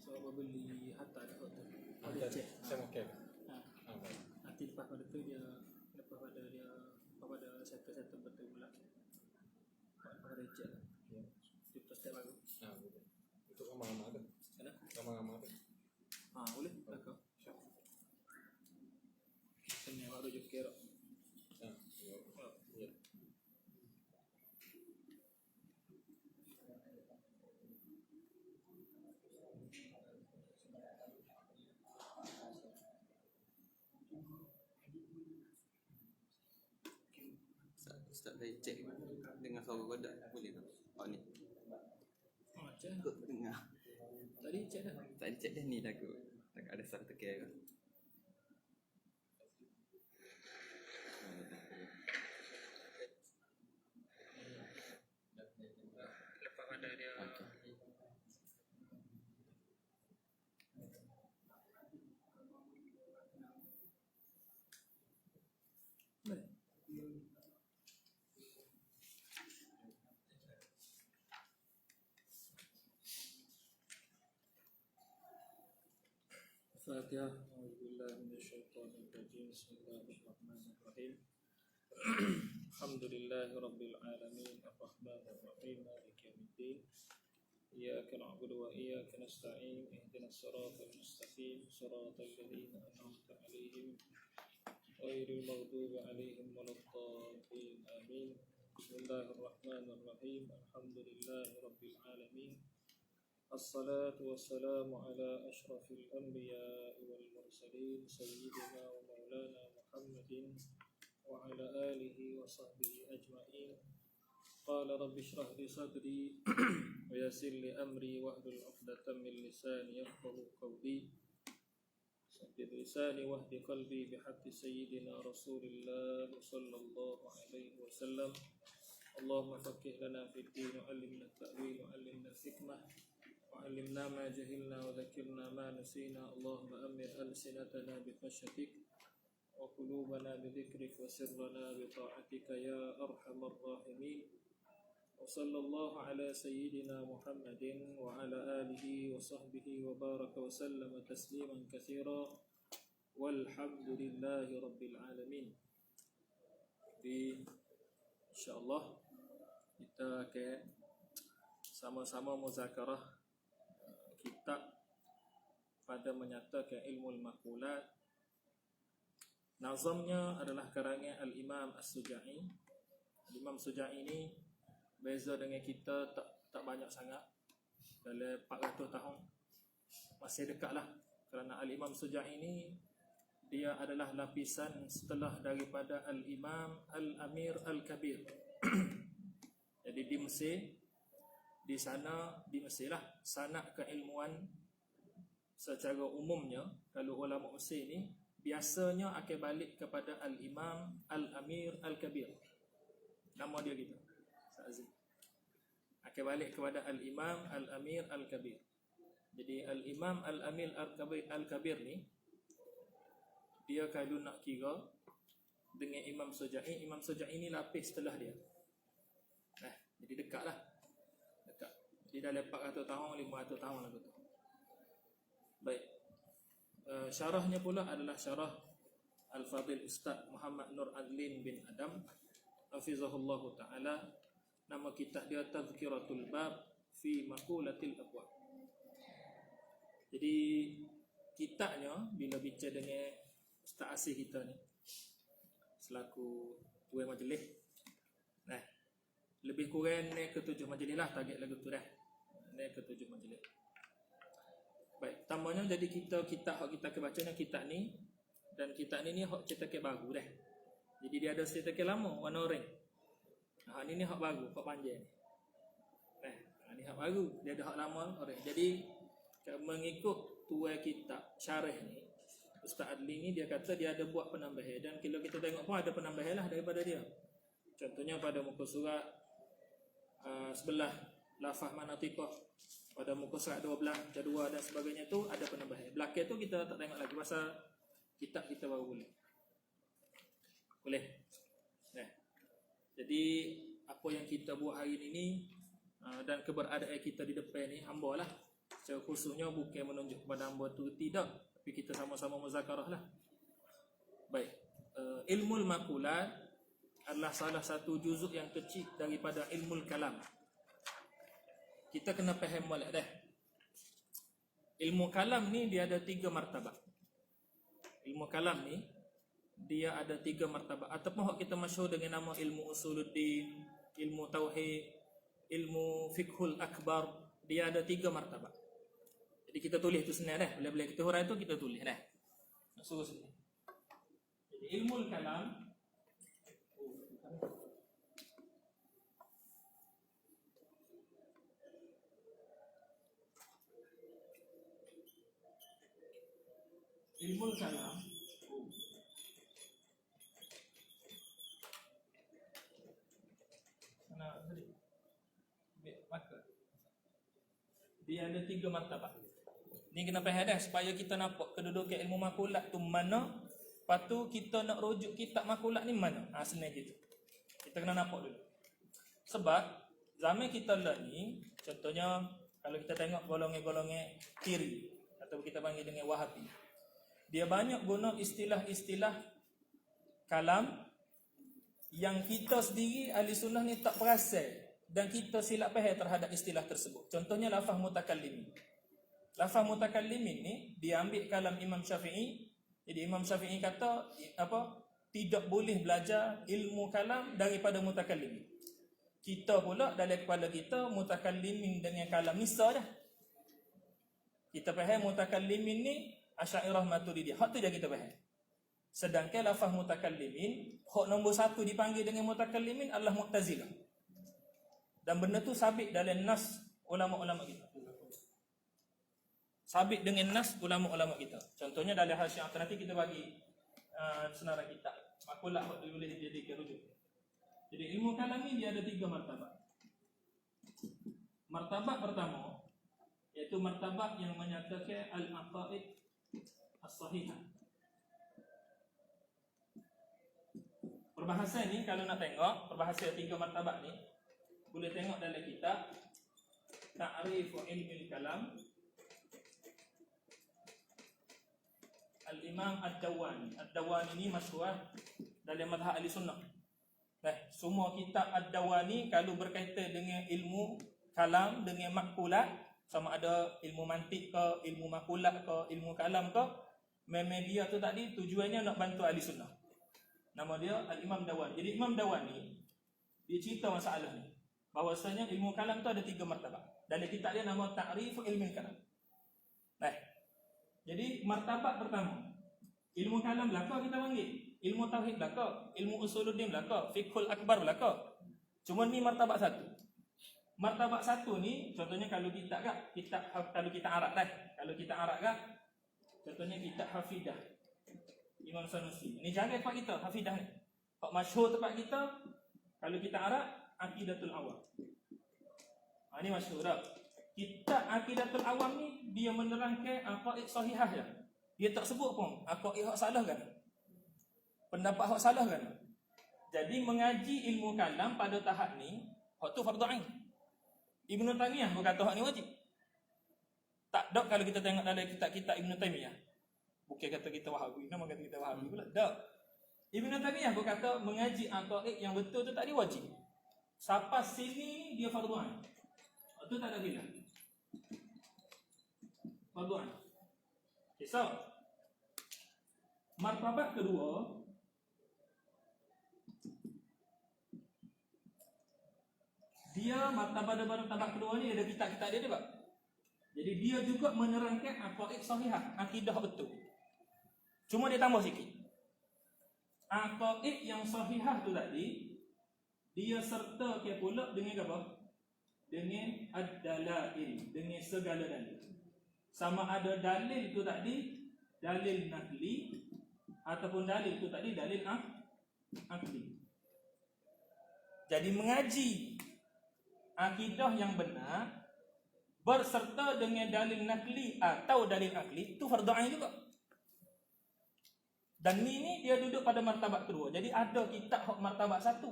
So beli hatta ada hotel. Ada Cek. saya mau cek. Baik. Nanti lepas pada tu dia pada settle betul pula. Pada cek lah. Ya. Itu step baru. Boleh. Itu ramah-ramah ada. Kenapa? Ramah-ramah ada. Boleh. Takut. Seni baru je kira. Ya. Ustaz saya cek dengan suara kodak boleh tak? Ni. Cek. Kau dengar. Tadi cek dah. Tadi cek dah ni dah kot. Tak ada suara tekan ke? Lepas pada dia. Okey. Baik. Fatihah. A'udzubillahi minasyaitonir rajim. Bismillahirrahmanirrahim. Alhamdulillahi rabbil alamin. Arrahmanir rahim. Maliki yaumiddin. Iyyaka na'budu wa iyyaka nasta'in. Ihdinas siratal mustaqim. Siratal ladzina an'amta 'alaihim ghairil maghdubi 'alaihim waladdallin. Amin. Bismillahirrahmanirrahim. Alhamdulillahi rabbil alamin. Assalatu wassalamu ala ashrafil anbiya'i wal mursalin sayyidina wa maulana Muhammadin wa ala alihi wa sahbihi ajma'in. Qala rabbi shrah li sadri wa yassir li amri wahlul 'uqdatam min lisani yafqahu qawli. Sabbit lisani wahdi qalbi bihaqqi sayyidina Rasulillah sallallahu alaihi wasallam. Allahumma faqqih lana fid din wa 'allimna at-ta'wil wa 'allimna al-hikmah wa 'allimna ma jahilna wa dhakkirna ma nasina. Allahumma ammir alsinatana bi khashyatik wa qulubana bi dhikrik wa sirrana bi ta'atika ya arhamar rahimin. Wa sallallahu ala sayyidina Muhammadin wa ala alihi wa sahbihi wa baraka wa sallama tasliman katsira. Walhamdulillahi rabbil alamin. Jadi insyaallah kita akan sama-sama muzakarah kitab pada menyatakan ilmu al-maqulat. Nazamnya adalah karangan Al-Imam As-Suja'i. Al-Imam Suja'i ini beza dengan kita tak banyak sangat. Dalam 400 tahun masih dekatlah. Kerana Al-Imam Suja'i ini dia adalah lapisan setelah daripada Al-Imam Al-Amir Al-Kabir. Jadi di Mesir, di sana, di Mesir lah, sanad keilmuan secara umumnya, kalau ulama Mesir ni biasanya akan balik kepada Al-Imam Al-Amir Al-Kabir. Nama dia gitu, Sa'zi. Akan balik kepada Al-Imam Al-Amir Al-Kabir. Jadi Al-Imam Al-Amir Al-Kabir ni, dia kalau nak kira dengan Imam Suja'i, Imam Suja'i ni lapis setelah dia. Jadi dekat lah. Dekat. Jadi dalam 400 tahun, 500 tahun lah tu. Baik. Syarahnya pula adalah syarah Al-Fadil Ustaz Muhammad Nur Adlin bin Adam hafizahullahu ta'ala. Nama kitab dia Tazkiratul Bab fi Maqulatil Abwab. Jadi kitabnya bila bicara dengan Ustaz Asih kita ni selaku tuan majlis, lebih kurang naik ke 7 majlis lah target lagu tu dah. Naik ke 7 majlis. Baik, pertamanya jadi kitab hak kita ke baca ni kitab ni, dan kitab ni hak cetakan baru dah. Jadi dia ada cetakan lama warna oranye. Ni hak baru, hak panjang ni. Ni hak baru, dia ada hak lama oranye. Jadi mengikut tuai kitab syarah ni, Ustaz Adli ni dia kata dia ada buat penambahan, dan kalau kita tengok pun ada penambahan lah daripada dia. Contohnya pada muka surat sebelah lafaz manatikah, pada muka surat 12, jadual dan sebagainya tu ada penambahan. Belakang tu kita tak tengok lagi pasal kitab kita baru boleh. Jadi apa yang kita buat hari ini dan keberadaan kita di depan ni, hamba lah Secara khususnya bukan menunjuk kepada hamba tu tidak, tapi kita sama-sama muzakarah lah. Baik, ilmu maqulat adalah salah satu juzuk yang kecil daripada ilmu kalam. Kita kena faham molek dah. Ilmu kalam ni dia ada 3 martabat. Ilmu kalam ni dia ada 3 martabat, ataupun hak kita masyhur dengan nama ilmu usuluddin, ilmu tauhid, ilmu fiqhul akbar. Dia ada 3 martabat. Jadi kita tulis tu senang dah. Bila-bila kita hurai tu kita tulis dah. Nak suruh sini. Jadi ilmu kalam dia ada 3 martabat. Ni kena faham dah supaya kita nampak kedudukan ilmu makulat tu mana. Lepas tu kita nak rujuk kitab makulat ni mana. Senang gitu. Kita kena nampak dulu. Sebab zaman kita lah ni, contohnya kalau kita tengok golongan-golongan kiri atau kita panggil dengan Wahabi, dia banyak guna istilah-istilah kalam yang kita sendiri ahli sunnah ni tak perasan dan kita silap faham terhadap istilah tersebut. Contohnya lafaz mutakallimin. Lafaz mutakallimin ni diambil kalam Imam Syafi'i. Jadi Imam Syafi'i kata tidak boleh belajar ilmu kalam daripada mutakallimin. Kita pula dalam kepala kita mutakallimin dengan kalam ni sah dah. Kita faham mutakallimin ni Asy'ariyah Maturidiyah. Hak tu je kita faham. Sedangkan lafaz mutakallimin, hak nombor 1 dipanggil dengan mutakallimin adalah Mu'tazilah. Dan benda tu sabit dalam nas ulama-ulama kita. Sabit dengan nas ulama-ulama kita. Contohnya dalam Hasyiah nanti kita bagi senarai kitab. Makulah hak boleh dijadikan rujuk. Jadi ilmu kalam ni dia ada 3 martabat. Martabat pertama iaitu martabat yang menyatakan al-aqaid as-sahihah. Perbahasan ni kalau nak tengok perbahasan 3 martabat ni boleh tengok dalam kitab Ta'rif Ilmi Kalam Al-Imam Ad-Dawani. Ad-Dawani ni masyhur dalam mazhab ahli sunnah. Semua kitab Ad-Dawani kalau berkaitan dengan ilmu kalam, dengan makulat, sama ada ilmu mantik ke, ilmu makulat ke, ilmu kalam ke, memang dia tu tadi tujuannya nak bantu ahli sunnah. Nama dia Al-Imam Dawani. Jadi Imam Dawani dia cerita masalah ni, bahawasanya ilmu kalam tu ada 3 martabat. Dalam kitab dia nama Ta'rif Ilmi Kalam. Jadi martabat pertama, ilmu kalam belaka kita panggil, ilmu tauhid belaka, ilmu usuluddin belaka, fiqhul akbar belaka. Cuma ni martabat 1. Martabat 1 ni contohnya kalau kita kalau kita Arab dah. Kalau kita Arab kan, contohnya kitab Hafidah Imam Sanusi. Ini jangan tempat kita Hafidah ni. Hak masyhur tempat kita kalau kita Arab Aqidatul Awam. Ini masyhur dah. Kitab Aqidatul Awam ni dia menerangkan aqaid sahihah je. Dia tak sebut pun aqaid hak salah kan. Pendapat hak salah kan. Jadi mengaji ilmu kalam pada tahap ni hak tu fardu ain. Ibnu Taimiyah berkata hak ni wajib. Tak dok kalau kita tengok dalam kitab-kitab Ibnu Taimiyah. Bukan kata kita Wahabi, nama kata kita Wahabi pula. Tak. Ibnu Taimiyah berkata mengaji aqaid yang betul tu tak wajib. Sampai sini dia fardu ain. Itu tak ada khilaf. Fardu ain. Okay, so martabat kedua dia martabat kedua ni ada kitab-kitab dia juga. Jadi dia juga menerangkan aqaid sahihah, akidah betul. Cuma dia tambah sikit. Aqaid yang sahihah tu tadi dia sertakan pula dengan apa? Dengan ad-dalail, dengan segala dalil. Sama ada dalil tu tadi dalil nakli ataupun dalil tu tadi dalil akli. Jadi mengaji akidah yang benar berserta dengan dalil nakli atau dalil akli itu fardu ain juga. Dan ni dia duduk pada martabat kedua. Jadi ada kitab hak martabat 1.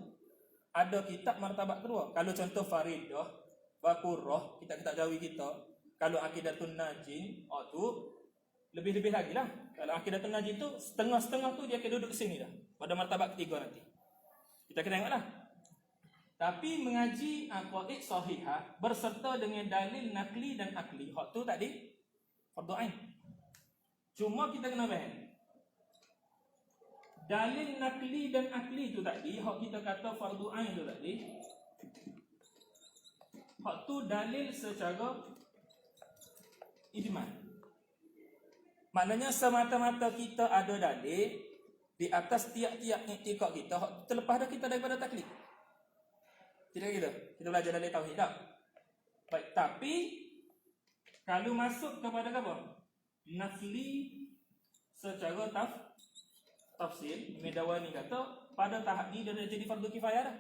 Ada kitab martabat kedua. Kalau contoh Faridah, Baqurrah, kitab-kitab Jawi kita, Kalau aqidatun najin, tu lebih-lebih lagi lah. Kalau aqidatun najin tu setengah-setengah tu dia akan duduk sini dah. Pada martabat ketiga nanti. Kita kena tengoklah. Tapi mengaji aqaid sahihah berserta dengan dalil nakli dan akli. Hak tu tadi fardu ain. Cuma kita kena faham. Dalil nakli dan akli tu tadi, hak kita kata fardu ain tu tadi, hak tu dalil secara ijma'. Maknanya semata-mata kita ada dalil di atas tiap-tiap iktikad kita, hak terlepas dah kita daripada taklid. Tidak gitu. Kita belajar dalil tauhid tak? Baik, tapi kalau masuk kepada apa? Nafli secara tafsir, Medawani kata pada tahap ni dia dah jadi fardu kifayah dah.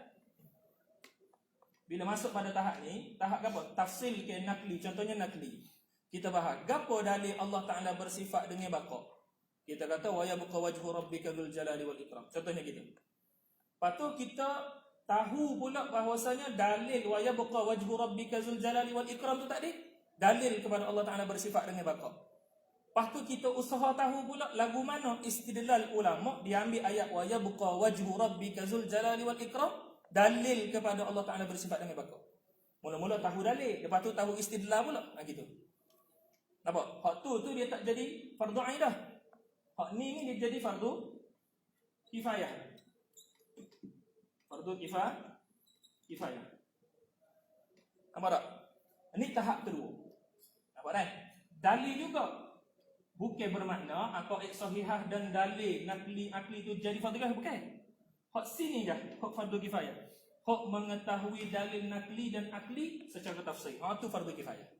Bila masuk pada tahap ni, tahap apa? Tafsir ke nakli, contohnya nakli. Kita bahas gapo dalil Allah Taala bersifat dengan baqa. Kita kata wa yabqa wajhu rabbika dzul jalali wal ikram. Contohnya gitu. Lepas tu kita tahu pula bahawasanya dalil wa yabqa wajhu rabbika dzul jalali wal ikram tu tadi dalil kepada Allah Taala bersifat dengan baqa. Lepas tu kita usaha tahu pula lagu mana istidlal ulama diambil ayat wa yabqa wajhu rabbika dzul jalali wal ikram dalil kepada Allah Taala bersifat dengan baqa. Mula-mula tahu dalil, lepas tu tahu istidlal pula. Gitu. Nampak? Hak tu dia tak jadi fardu ain dah. Hak ni dia jadi fardu kifayah. Fardu kifayah. Nampak tak? Ini tahap kedua. Nampak tak? Dalil juga bukan bermakna aqaid sahihah dan dalil nakli akli itu jadi fardu kifayah, bukan. Hak sini dah hak fardu kifayah. Hak mengetahui dalil nakli dan akli secara tafsir. Itu fardu kifayah.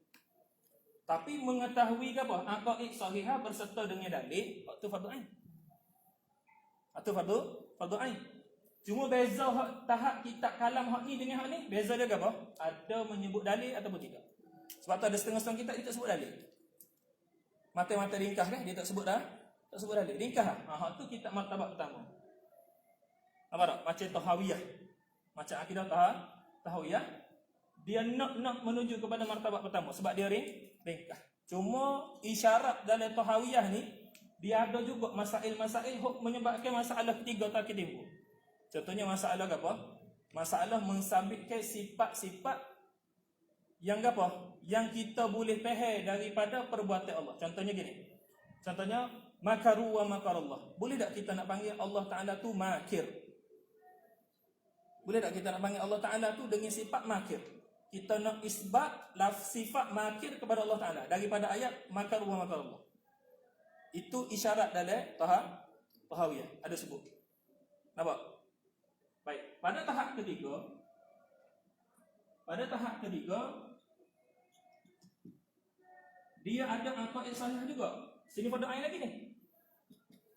Tapi mengetahui apa? Aqaid sahihah berserta dengan dalil, itu fardu ain. Itu fardu ain. Cuma beza hak tahap kitab kalam hak ni dengan hak ni, beza dia apa? Ada menyebut dalil ataupun tidak. Sebab tu ada setengah-setengah kitab dia tak sebut dalil. Mata-mata ringkas kan dia tak sebut dah. Tak sebut dalil. Ringkas ah. Hak tu kitab martabat pertama. Apa tak? Macam tahawiyah. Macam akidah tahawiyah. Dia nak menuju kepada martabat pertama sebab dia ringkas. Cuma isyarat dalam tahawiyah ni dia ada juga masail-masail hok menyebabkan masalah ketiga tak timbul. Contohnya masalah apa? Masalah mensabitkan sifat-sifat yang apa? Yang kita boleh faham daripada perbuatan Allah. Contohnya gini. Contohnya makaru wa makarallah. Boleh tak kita nak panggil Allah Taala tu makir? Boleh tak kita nak panggil Allah Taala tu dengan sifat makir? Kita nak isbat sifat makir kepada Allah Taala daripada ayat makaru wa makarallah. Itu isyarat dalam tahawiyah. Ada sebut. Nampak? Baik, pada tahap ketiga dia ada aqaid sahih juga. Sini pada ayat lagi ni.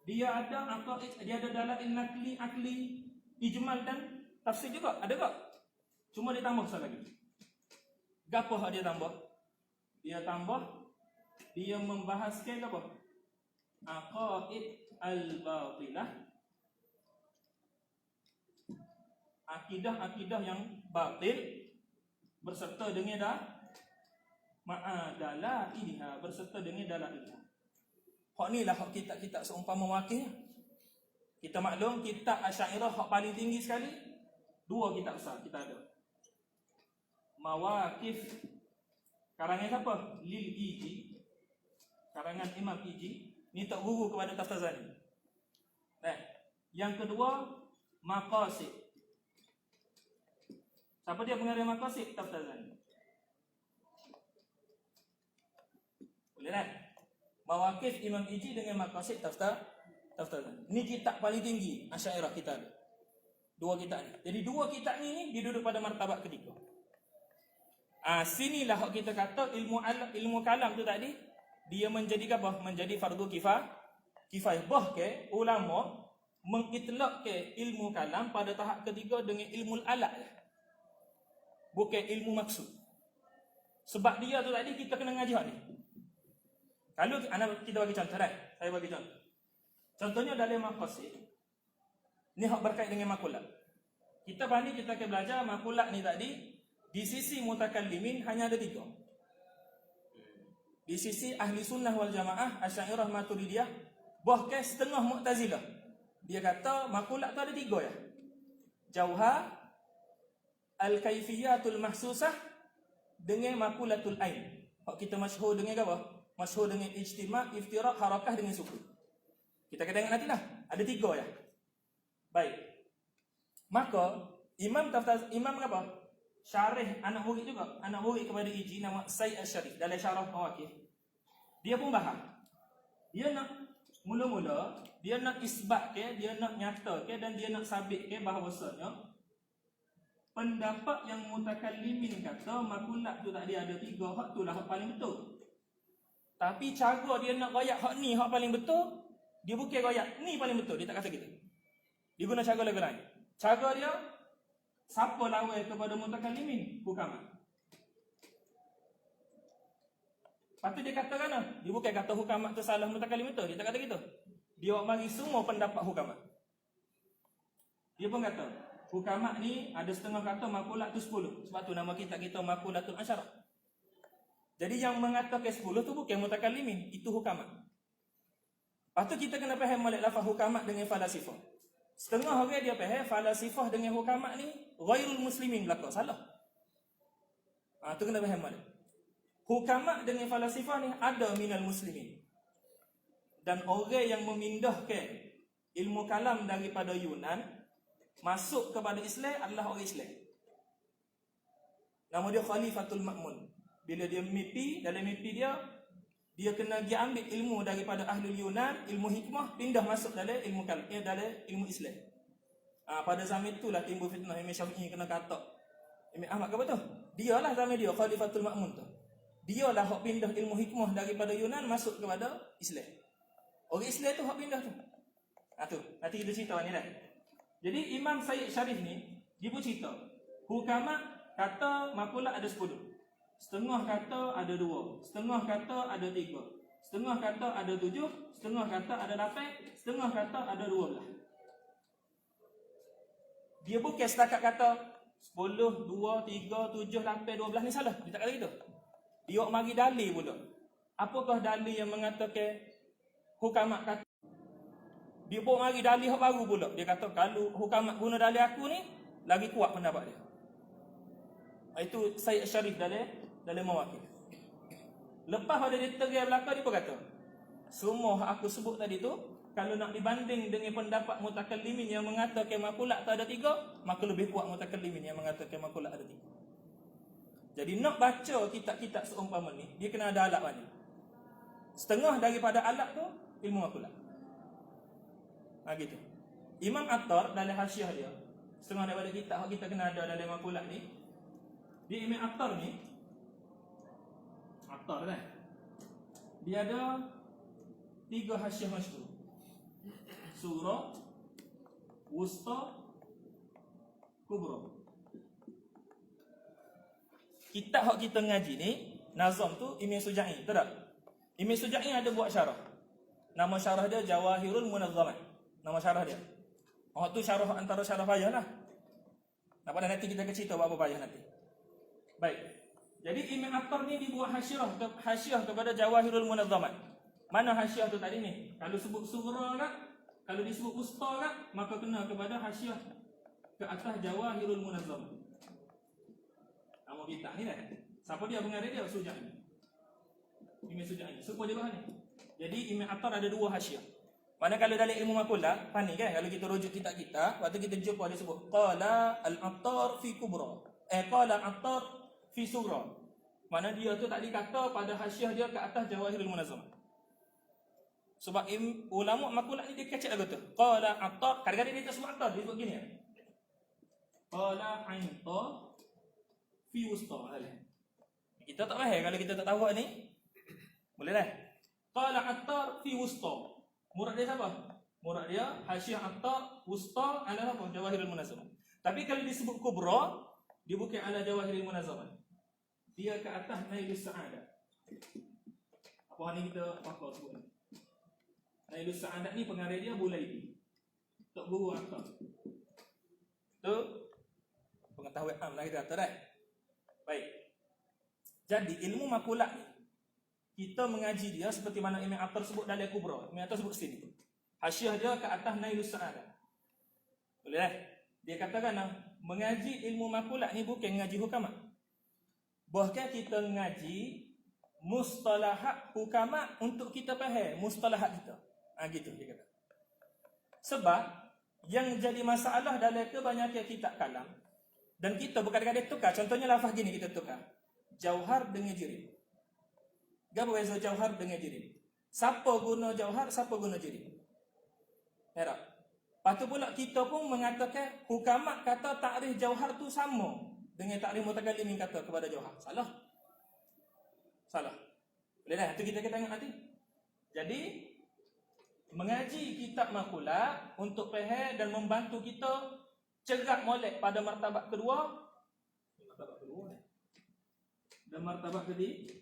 Dia ada aqaid, dia ada dalil nakli, akli, ijmal dan tafsir juga. Ada tak? Cuma dia tambah satu lagi. Gapo hak dia tambah? Dia tambah dia membahaskan apa? Aqaid al-batilah. Akidah-akidah yang batil berserta dengan ma'adalah iniha berserta dengan dalilnya. Hak ni lah hak kitab seumpama wakil. Kita maklum kitab Asy'ariyah hak paling tinggi sekali. Dua kitab besar kita ada. Mawaqif karangan siapa? Lil Iji. Karangan Imam Iji. Ni tak guru kepada Taftazani. Yang kedua Maqasid. Siapa dia pengarang Maqasid? Taftazani. Boleh kan? Mawaqif Imam Iji dengan Maqasid Taftazani. Ni kitab paling tinggi Asy'ariyah kita ada. Dua kitab ni. Jadi dua kitab ni dia duduk pada martabat ketiga. Sinilah hak kita kata ilmu kalam tu tadi dia menjadi apa? Menjadi fardu kifayah. Bahkan ulama mengitlaqkan ilmu kalam pada tahap ketiga dengan ilmu alat. Bukan ilmu maksud. Sebab dia tu tadi kita kena ngaji hak ni. Kalau kita bagi contoh dah. Saya bagi contoh. Contohnya dalam maqasid. Ni hak berkait dengan makulat. Kita akan belajar makulat ni tadi di sisi mutakallimin hanya ada 3. Di sisi ahli sunnah wal jamaah, Asy'ariyah Maturidiyah, bahkan setengah Mu'tazilah. Dia kata makulat tu ada 3 ya. Jauhar, al-kaifiyatul mahsusah dengan makulatul ain. Hak kita masyhur dengan apa? Masyhur dengan ijtima', iftiraq, harakah dengan sukun. Kita kena tengok nantilah. Ada 3 ya. Baik. Maka Imam apa? Syarih anak murid juga, anak murid kepada Iji nama Sayyid Asy-Syarif dalam syarah Mawaqif. Dia pun faham. Dia nak mula-mula dia nak isbat ke, dia nak nyata ke, dan dia nak sabit ke bahawasanya pendapat yang mutakallimin kata makulat tu tak ada 3, hak tu lah hak paling betul. Tapi cara dia nak royak hak ni hak paling betul, dia bukan royak ni paling betul, dia tak kata gitu. Dia guna cara lain. Cara dia siapa lawan kepada mutakallimin? Hukama. Lepas tu dia kata kan, dia bukan kata hukama tu salah mutakallim tu, dia tak kata gitu. Dia bagi semua pendapat hukama. Dia pun kata hukama ni ada setengah kata makulat tu 10. Sebab tu nama kita makulatul asyarah. Jadi yang mengatakan 10 tu bukan mutakallimin, itu hukama. Lepas tu kita kena faham balik lafaz hukama dengan falasifah. Setengah orang dia faham falasifah dengan hukama ni ghairul muslimin belaka, salah. Tu kena faham balik. Hukama dengan falasifah ni ada minal muslimin. Dan orang yang memindahkan ilmu kalam daripada Yunan masuk kepada Islam adalah orang Islam. Nama dia Khalifatul Ma'mun. Bila dia mimpi, dalam mimpi dia kena dia ambil ilmu daripada ahli Yunan, ilmu hikmah, pindah masuk dalam ilmu kalam, dalam ilmu Islam. Pada zaman itulah timbul fitnah Imam Syafi'i kena katak Imam Ahmad ke betul? Dialah zaman dia Khalifatul Ma'mun tu. Dialah hak pindah ilmu hikmah daripada Yunan masuk kepada Islam. Orang Islam tu hak pindah tu. Tu, nanti kita cerita ni dah. Jadi Imam Sayyid Syarif ni dia pun cerita, hukama kata makulat ada 10. Setengah kata ada 2, setengah kata ada 3, setengah kata ada 7, setengah kata ada 8, setengah kata ada 12. Dia bukan setakat kata 10, 2, 3, 7, 8, 12 ni salah. Dia tak kata gitu. Dia mari dalil pula. Apakah dalil yang mengatakan hukamat kata? Dia buat mari dalil hak baru pula. Dia kata kalau hukamat guna dalil aku ni lagi kuat pendapat dia. Itu Sayyid Syarif dalam Mawaqif. Lepas pada dia terai belakang dia pun kata, semua aku sebut tadi tu kalau nak dibanding dengan pendapat mutakallimin yang mengatakan makulat tak ada 3, maka lebih kuat mutakallimin yang mengatakan makulat ada 3. Jadi nak baca kitab-kitab seumpama ni, dia kena ada alat banyak. Setengah daripada alat tu ilmu makulat. Gitu. Imam Attar dalam hasyiah dia, setengah daripada kitab kita kena ada dalam makulat ni. Dia Imam Attar ni, Attar kan? Dia ada 3 hasyiah masyhur. Surah, Wusta, Kubra. Kitab hak kita ngaji ni, nazam tu Imam Suja'i, betul tak? Imam Suja'i ada buat syarah. Nama syarah dia Jawahirul Munazzamat. Nama syarah dia. Tu syarah antara syarah payah lah. Pada nanti kita akan cerita apa payah nanti. Baik. Jadi Imam Attar ni dibuat hasyiah kepada Jawahirul Munazzamat. Mana hasyiah tu tadi ni? Kalau sebut surah kan, kalau disebut usta kan, maka kena kepada hasyiah ke atas Jawahirul Munazzamat. Nama kitab ni kan. Siapa dia pengarang dia? Suja'i. Imam Suja'i. Siapa dia bahan ni? Jadi Imam Attar ada 2 hasyiah. Mana kalau dalam ilmu makulah, panik kan? Kalau kita rujuk kitab-kitab, waktu kita jumpa dia sebut qala al-Attar fi kubra. Qala al-Attar fi surah. Mana dia tu tak dikata pada hasyiah dia ke atas Jawahirul Munazzamat. Sebab ulama makulah ni dia kecek lagu tu. Qala Attar, kadang-kadang dia tak sebut Attar, dia sebut gini. Qala Ainta fi wusta. Kita tak faham kalau kita tak tahu ni. Boleh dah. Qala Attar fi wusta. Murad dia siapa? Murad dia hasyiah Attar, wusta ala apa? Jawahirul Munazzamat. Tapi kalau disebut kubra, dia bukan ala Jawahirul Munazzamat. Dia ke atas Nailus Sa'adah. Apa ni kita pakar sebut ni? Nailus Sa'adah ni pengarang dia Bulaidi. Tok guru Attar. Tu pengetahuan am lah kita kata dah. Baik. Jadi ilmu makulat ni kita mengaji dia seperti mana Imam Athar sebut dalam Kubra. Imam Athar sebut sini. Hasyiah dia ke atas Nailus Sa'adah. Boleh tak? Dia katakan mengaji ilmu makulat ni bukan mengaji hukamat. Bahkan kita mengaji mustalahat hukamat untuk kita faham mustalahat kita. Gitu dia kata. Sebab yang jadi masalah dalam kebanyakan kitab kalam dan kita berkali-kali tukar. Contohnya lafaz gini kita tukar. Jauhar dengan jirim. Apa beza jauhar dengan jirim? Siapa guna jauhar, siapa guna jirim? Merah. Lepas tu pula kita pun mengatakan hukamat kata takrif jauhar tu sama dengan takrif mutakallim yang kata kepada jauhar. Salah. Salah. Boleh dah? Itu kita tengok nanti. Jadi mengaji kitab makulat untuk faham dan membantu kita cerak molek pada martabat kedua. Martabat kedua dan martabat ketiga.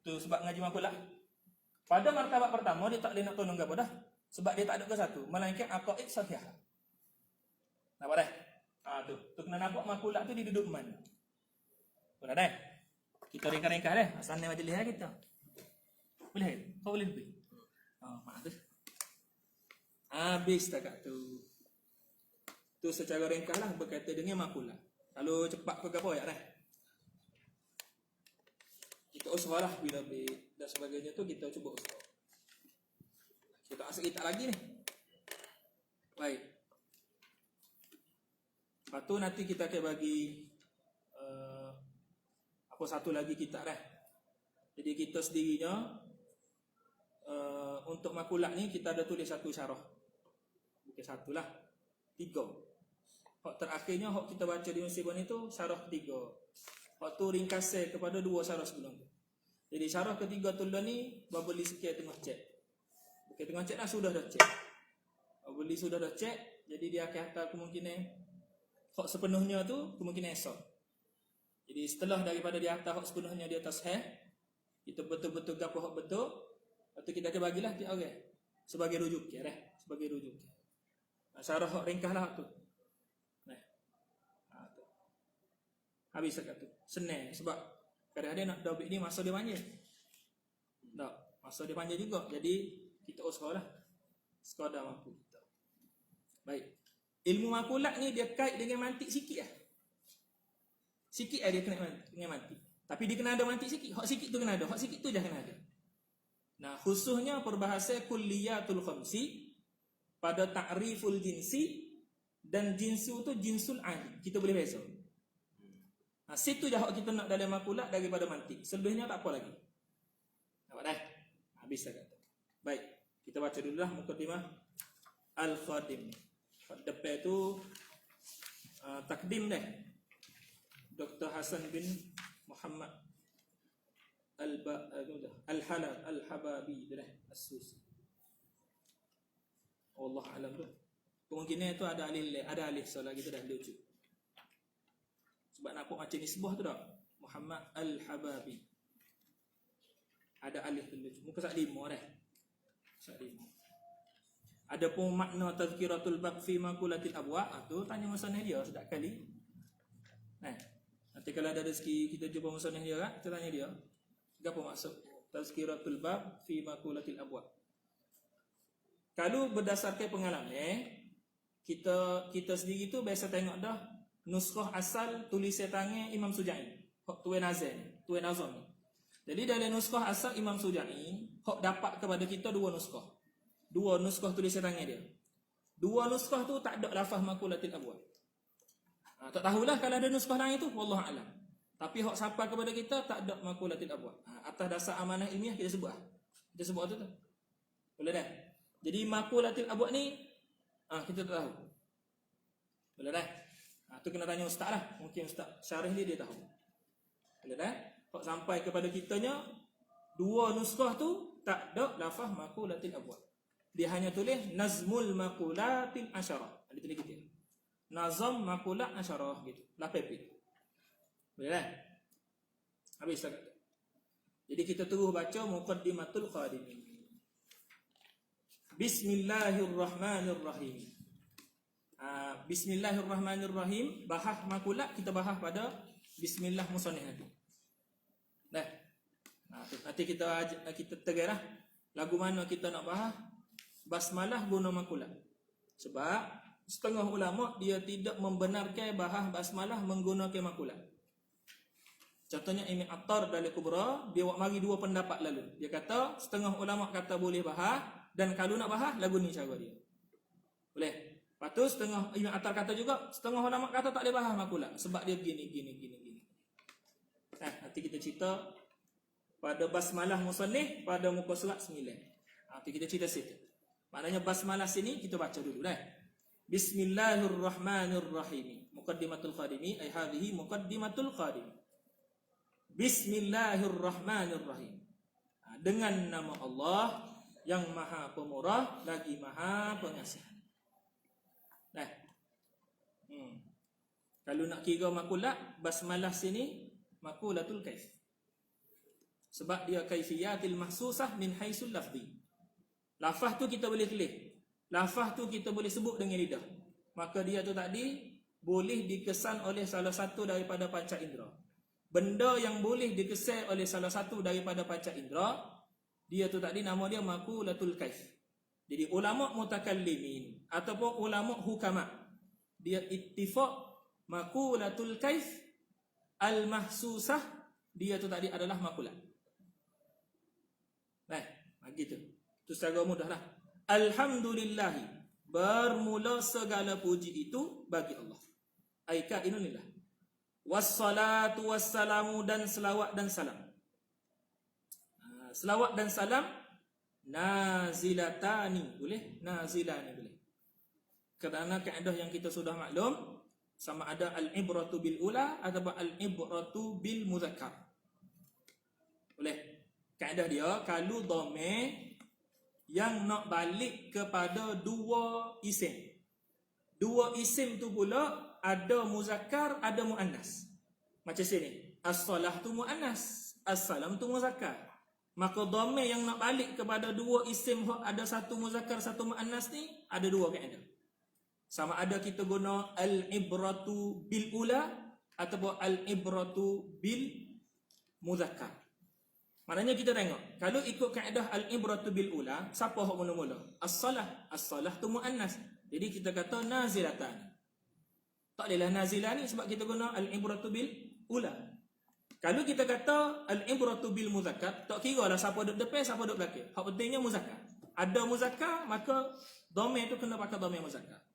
Tu sebab ngaji makulat. Pada martabat pertama dia tak boleh nak tolong apa dah. Sebab dia tak ada ke satu, melainkan aqaid sahih. Nampak dah? Tu kena nampak makulat tu dia duduk mana. Boleh dah? Kita ringkas-ringkas dah. Asal ni majlis kita. Boleh? Kau boleh lebih? Maaf tu. Habis takat tu. Tu secara ringkas lah berkaitan dengan makulat. Kalau cepat ke apa ya dah? Kita usaha lah bila dan sebagainya tu kita cuba usaha. Kita asal kita lagi ni. Baik. Lepas tu nanti kita akan bagi apa satu lagi kita dah. Jadi kita sendirinya untuk makulat ni kita ada tulis satu syarah. Bukan satu lah. 3. Hak terakhirnya hak kita baca di musibah ni tu syarah 3. Hak tu ringkasan kepada 2 syarah sebelum tu. Jadi syarah ketiga tu ni babeli sikit tengah cek. Bukan tengah cek dah, sudah dah cek. Babeli sudah dah cek, jadi dia akan hantar kemungkinan hak sepenuhnya tu kemungkinan esok. Jadi setelah daripada dia hantar hak sepenuhnya dia atas kita betul-betul gapo hak betul, lepas tu kita akan bagilah dia orang sebagai rujuk ya dah, sebagai rujuk. Syarah hak ringkas lah tu. Nah. Tu. Habis dekat tu. Senang sebab kadang-kadang nak dobik ni masa dia panjang. Tak, masa dia panjang juga. Jadi kita usahalah sekadar mampu kita. Baik. Ilmu makulat ni dia kait dengan mantik sikit lah. Sikit lah dia kena dengan mantik. Tapi dia kena ada mantik sikit. Hak sikit tu kena ada. Hak sikit tu dah kena ada. Nah, khususnya perbahasan kulliyatul khamsi pada ta'riful jinsi dan jinsu tu jinsul adi. Kita boleh beza. Nah, situ je hak kita nak dalam makulat daripada mantik. Selebihnya tak apa lagi. Nampak dah? Habis dah kata. Baik. Kita baca dulu lah mukadimah Al-Khadim. Depan tu takdim dah. Dr. Hasan bin Muhammad Al-Halab Al-Hababi dah As-Susi. Allah alam tu. Kemungkinan tu ada alih solat kita dah lucu. Sebab nampak macam nisbah tu tak? Muhammad Al-Hababi. Ada alih tu lucu. Muka sak 5 dah. Sak 5. Adapun makna tazkiratul bab fi maqulatil abwa tu tanya musannif dia sedap kali. Nanti kalau ada rezeki kita jumpa musannif dia kan, kita tanya dia. Apa maksud tazkiratul bab fi maqulatil abwa? Kalau berdasarkan pengalaman kita sendiri tu biasa tengok dah nuskhah asal tulisan tangan Imam Suja'i. Hak tuan nazam. Jadi dalam nuskhah asal Imam Suja'i, hak dapat kepada kita 2 nuskhah. 2 nuskhah tulisan tangan dia. 2 nuskhah tu tak ada lafaz maqulatil abwa. Tak tahulah kalau ada nuskhah lain tu, wallahu alam. Tapi hak sampai kepada kita tak ada maqulatil abwa. Atas dasar amanah ilmiah kita sebut. Kita sebut tu. Boleh dah? Jadi maqulatil abwa ni kita tak tahu. Boleh dah? Tu kena tanya ustaz lah. Mungkin ustaz syarih dia tahu. Boleh dah? Hak sampai kepada kitanya 2 nuskhah tu tak ada lafaz maqulatil abwa. Dia hanya tulis nazmul maqulatil asyarah. Ada tulis gitu. Nazam maqulat asyarah gitu. Lapepit. Boleh dah? Habis dah kata. Jadi kita terus baca muqaddimatul Khadim. Bismillahirrahmanirrahim. Bismillahirrahmanirrahim. Bahas makulat kita bahas pada Bismillah musannif nanti. Dah. Nanti kita tegarlah lagu mana kita nak bahas basmalah guna makulah. Sebab setengah ulama dia tidak membenarkan bahas basmalah menggunakan makulah. Contohnya Imam Attar dalam Kubra, dia buat mari dua pendapat lalu. Dia kata setengah ulama kata boleh bahas, dan kalau nak bahas lagu ni cara dia. Boleh. Lepas tu setengah Imam Attar kata juga, setengah ulama kata tak boleh bahas makulah sebab dia gini. Nanti kita cerita pada basmalah musannif pada muka surat 9. Nanti kita cerita situ. Maknanya basmalah sini kita baca dulu dah. Bismillahirrahmanirrahim. Muqaddimatul Qadimi ay hadhihi muqaddimatul Qadimi. Bismillahirrahmanirrahim. Dengan nama Allah yang Maha Pemurah lagi Maha Pengasih. Nah. Kalau nak kira makulah, basmalah sini makulatul kaif. Sebab dia kaifiyatil mahsusah min haisul lafzi. Lafaz tu kita boleh tulis. Lafaz tu kita boleh sebut dengan lidah. Maka dia tu tadi boleh dikesan oleh salah satu daripada panca indera. Benda yang boleh dikesan oleh salah satu daripada panca indera, dia tu tadi nama dia makulatul kaif. Jadi ulama mutakallimin ataupun ulama hukama, dia ittifaq makulatul kaif al-mahsusah, dia tu tadi adalah makulah. Begitu. Itu secara mudahlah. Alhamdulillahi, bermula segala puji itu bagi Allah. Aika inunillah. Wassalatu wassalamu, dan selawat dan salam. Selawat dan salam nazilatani, boleh? Nazilani boleh. Kerana kaedah yang kita sudah maklum, sama ada al-ibratu bil ula atau al-ibratu bil muzakkar. Boleh. Kaedah dia kalau dhamir yang nak balik kepada dua isim. Dua isim tu pula ada muzakkar, ada muannas. Macam sini, as-salah tu muannas, as-salam tu muzakkar. Maka dhamir yang nak balik kepada dua isim ada satu muzakkar, satu muannas ni ada dua kaedah. Sama ada kita guna al-ibratu bil ula ataupun al-ibratu bil muzakkar. Maknanya kita tengok, kalau ikut kaedah al-ibratu bil ula, siapa hok mula-mula? As-salah. As-salah tu muannas. Jadi kita kata nazilatan. Tak bolehlah nazilani sebab kita guna al-ibratu bil ula. Kalau kita kata al-ibratu bil muzakkar, tak kira lah siapa duduk depan, siapa duduk belakang. Hak pentingnya muzakkar. Ada muzakkar, maka dhamir tu kena pakai dhamir muzakkar.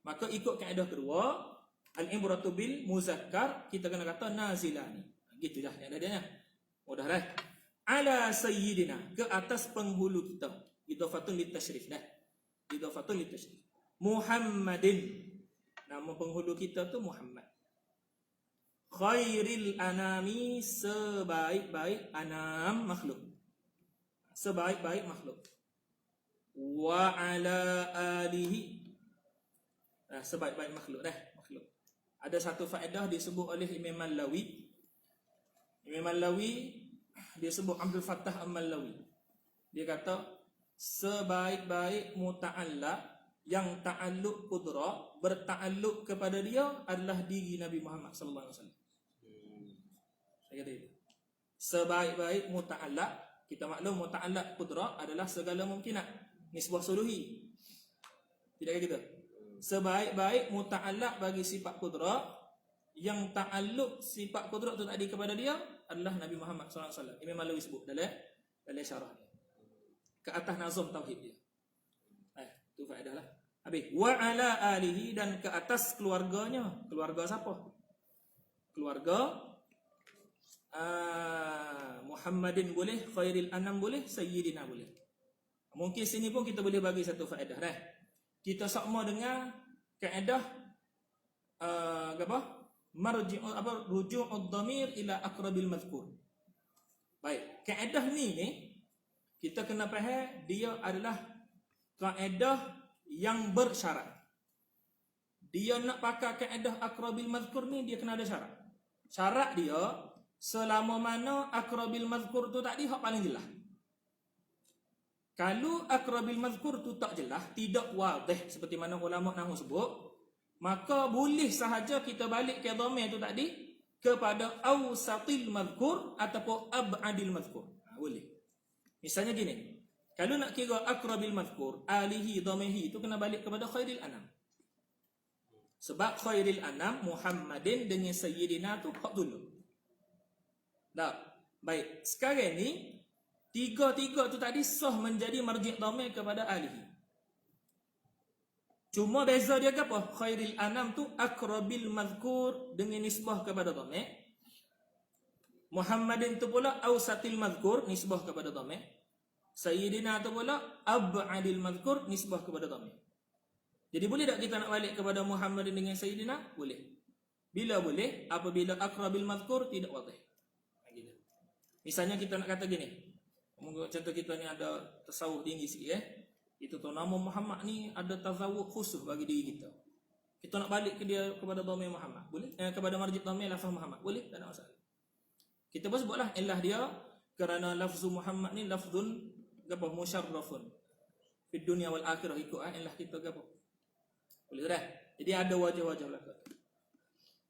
Maka ikut kaedah kedua, al-ibratu bil muzakkar, kita kena kata nazilani. Gitulah kaedah dia. Mudah dah. Ala sayyidina, ke atas penghulu kita. Idhafatun litasyrif dah. Idhafatun litasyrif. Muhammadin, nama penghulu kita tu Muhammad. Khairil anami, sebaik-baik anam makhluk. Sebaik-baik makhluk. Wa ala alihi, sebaik-baik makhluk dah, makhluk. Ada satu faedah disebut oleh Imam Al-Lawi. Imam Al-Lawi dia sebut Abdul Fattah Al-Mallawi. Dia kata sebaik-baik muta'allaq yang ta'alluq qudrah, berta'alluq kepada dia adalah diri Nabi Muhammad sallallahu alaihi wasallam. Saya kata itu. Sebaik-baik muta'allaq, kita maklum muta'allaq qudrah adalah segala mungkinat. Nisbah suluhi. Tidak kata gitu. Sebaik-baik muta'allaq bagi sifat qudrah, yang ta'alluq sifat qudrat tu tadi kepada dia adalah Nabi Muhammad SAW. Imam Malawi sebut dalam syarah dia. Ke atas nazam tauhid dia. Tu faedah lah. Habis. Wa ala alihi, dan ke atas keluarganya. Keluarga siapa? Keluarga Muhammadin boleh, khairil anam boleh, sayyidina boleh. Mungkin sini pun kita boleh bagi satu faedah dah. Kita sama dengan kaedah apa? Ruju'ud dhamir ila aqrabil mazkur. Baik, kaedah ni kita kena faham dia adalah kaedah yang bersyarat. Dia nak pakai kaedah aqrabil mazkur ni, dia kena ada syarat. Syarat dia selama mana aqrabil mazkur tu tadi hak paling jelas. Kalau aqrabil mazkur tu tak jelas, tidak wadih seperti mana ulama nahwu sebut, maka boleh sahaja kita balik ke dhamir tu tadi kepada awsatil mazkur ataupun ab'adil mazkur. Boleh. Misalnya gini, kalau nak kira akrabil mazkur, alihi, dhamihi itu kena balik kepada khairil anam. Sebab khairil anam Muhammadin dengan Sayyidina tu hak dulu. Tak. Baik, sekarang ni tiga-tiga tu tadi sah menjadi marji' dhamir kepada alihi. Cuma beza dia ke apa? Khairil anam tu akrabil mazkur dengan nisbah kepada dhamir. Muhammadin tu pula awsatil mazkur nisbah kepada dhamir. Sayyidina tu pula ab'adil mazkur nisbah kepada dhamir. Jadi boleh tak kita nak balik kepada Muhammadin dengan Sayyidina? Boleh. Bila boleh? Apabila akrabil mazkur tidak wadih. Misalnya kita nak kata gini. Contoh kita ni ada tasawuf tinggi sikit Itu tu nama Muhammad ni ada tazawuk khusus bagi diri kita. Kita nak balik ke dia kepada dhamir Muhammad. Boleh? Kepada marji' dhamir lafaz Muhammad. Boleh? Tak ada masalah. Kita pun sebutlah illah dia kerana lafzu Muhammad ni lafzun apa musyarrafun fi dunya wal akhirah ikut illah kita apa. Boleh dah. Jadi ada wajah-wajah belaka.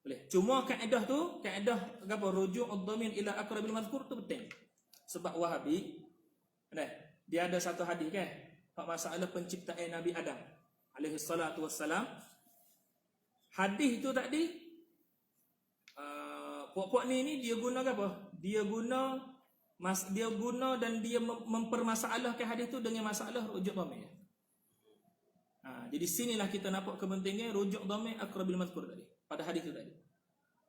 Boleh. Cuma kaedah tu, kaedah apa rujuk ad-dhamir ila aqrabil mazkur tu penting. Sebab Wahabi dia ada satu hadis kan, masalah penciptaan Nabi Adam alaihi salatu wassalam. Hadis tu tadi puak-puak ni dia guna apa? Dia guna dan dia mempermasalahkan hadis tu dengan masalah rujuk dhamir. Jadi sinilah kita nampak kepentingan rujuk dhamir aqrabil mazkur tadi pada hadis tu tadi.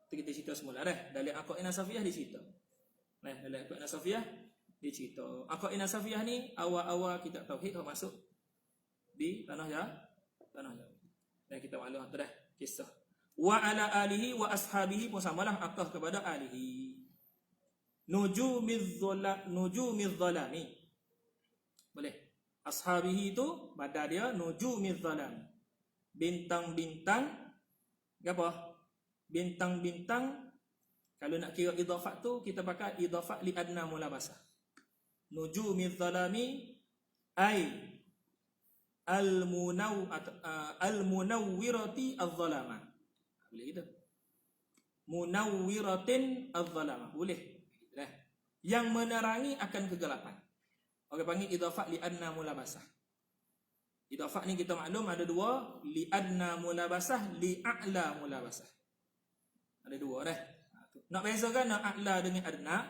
Kita cerita semula dalam Aqaidah Safiyah di situ. Dalam Aqaidah Safiyah dia cerita. Aqaidah Safiyah ni awal-awal kitab tauhid masuk di tanah Jawa. Dan kita maklum tu dah kisah. Wa ala alihi wa ashabihi pun samalah akah kepada alihi. Nujumiz zalami. Boleh. Ashabihi itu badal dia nujumiz zalami. Bintang-bintang apa? Bintang-bintang. Kalau nak kira idhafat tu kita pakai idhafat li adna mulabasah. Nujumiz zalami ay al-munawwirati az-zalama. Boleh gitu. Munawwiratin az-zalama. Boleh. Yang menerangi akan kegelapan. Orang panggil idhafat li adna mulabasah. Idhafat ni kita maklum ada dua, li adna mulabasah, li a'la mulabasah. Ada dua dah. Nak bezakan a'la dengan adna,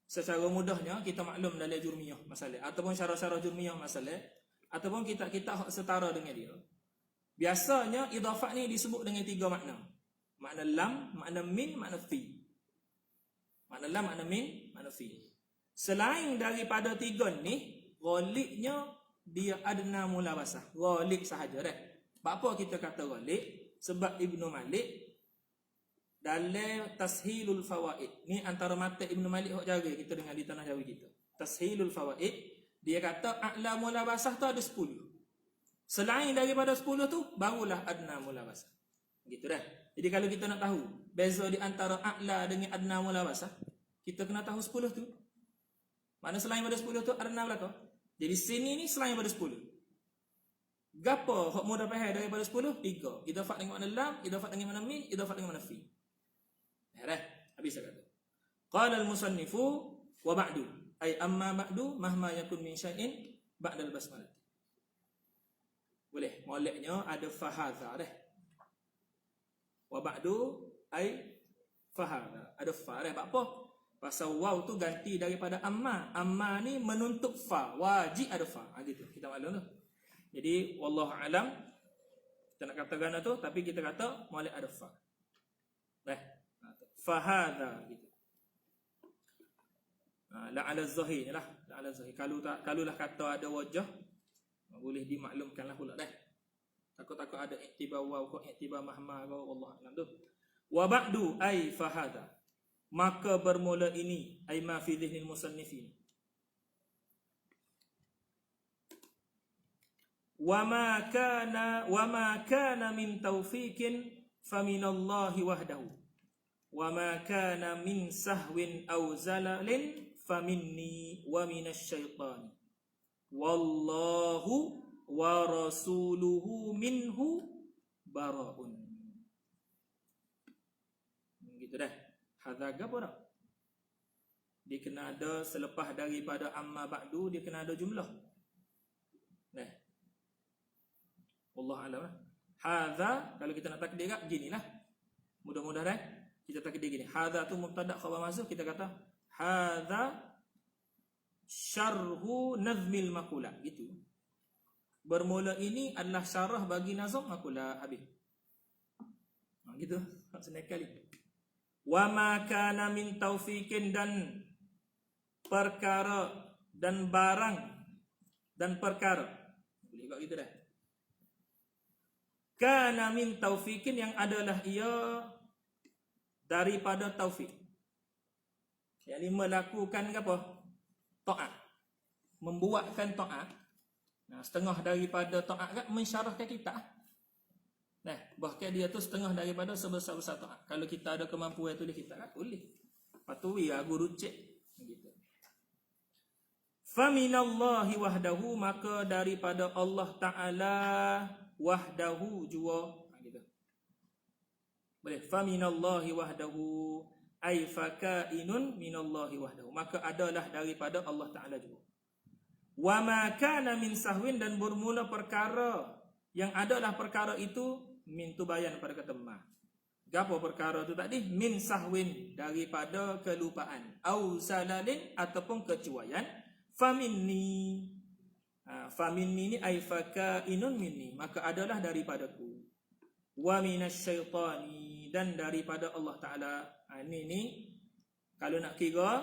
secara mudahnya kita maklum dalam jurmiyah masalah ataupun syarah-syarah jurmiyah masalah ataupun kita setara dengan dia. Biasanya idhafat ni disebut dengan tiga makna. Makna lam, makna min, makna fi. Makna lam, makna min, makna fi. Selain daripada tiga ni, ghalibnya dia adna mulabasah. Ghalib sahaja dah. Apa kita kata ghalib? Sebab Ibnu Malik dalam Tashilul Fawaid. Ni antara mata Ibnu Malik hok jaga kita dengar di tanah Jawa kita. Tashilul Fawaid, dia kata a'la mulabasah tu ada 10. Selain daripada 10 tu barulah adna mulabasah. Gitu dah. Jadi kalau kita nak tahu beza di antara a'la dengan adna mulabasah, kita kena tahu 10 tu. Mana selain daripada 10 tu adna belaka. Jadi sini ni selain daripada 10. Gapo hok mudah faham daripada 10? 3. Idhafat dengan makna lam, idhafat dengan makna min, idhafat dengan makna fi. Dah, habis kata. Qala al-musannifu wa ba'du. Ay amma ba'du mahma yakun min syai'in ba'dal basmalah. Boleh. Moleknya ada fahadha dah. Wa ba'du ay fahadha. Ada fa dah. Apa? Pasal waw tu ganti daripada amma. Amma ni menuntut fa. Wajib ada fa. Gitu. Kita maklum tu. Jadi wallahu alam kita nak katakan tu tapi kita kata molek ada fa. Dah. Fahadha gitu. La'ala zahir lah. La'ala zahir. Kalulah kata ada wajah boleh dimaklumkanlah pula dah. Takut-takut ada iktibar waw kau iktibar mahma kau wallahu alam tu. Wa ba'du ay fahadha. Maka bermula ini ay ma fi dhihnil musannifin. Wa ma kana min taufiqin faminallahi wahdahu. Wa ma kana min sahwin aw zalalin faminni wa minasy syaitani. Wallahu wa rasuluhu minhu bara'un. Gitu dah. Hadza apa tak? Dia kena ada selepas daripada amma ba'du, dia kena ada jumlah. Nah. Wallahu a'lam. Hadza kalau kita nak takdir kat ginilah. Mudah-mudahan kita takdir gini. Hadza tu mubtada' khabar mahzuf, kita kata hadza syarhu nazmil maqula, gitu. Bermula ini adalah syarah bagi nazam maqula, habis. Gitu, senang kali. Wa ma kana min taufiqin, dan perkara dan barang dan perkara. Boleh kok gitu dah. Kana min taufiqin, yang adalah ia daripada taufik. Yang melakukan apa? Taat. Membuatkan taat. Nah, setengah daripada taat kan mensyarahkan kita. Nah, bahkan dia tu setengah daripada sebesar-besar taat. Kalau kita ada kemampuan tulis kita kan boleh. Patui ya guru cek gitu. Faminallahi wahdahu, maka daripada Allah Taala wahdahu jua, gitu. Boleh. Faminallahi wahdahu ay fakainun minallahi wahdahu, maka adalah daripada Allah Taala jua. Wa ma kana min sahwin, dan bermula perkara yang adalah perkara itu min tubayan pada kata ma. Gapo perkara tu tadi? Min sahwin, daripada kelupaan, au zalalin, ataupun kecuaian. Faminni, faminni ni ay fakainun minni, maka adalah daripadaku. Wa minasyaitani, dan daripada Allah Taala. Ini kalau nak kira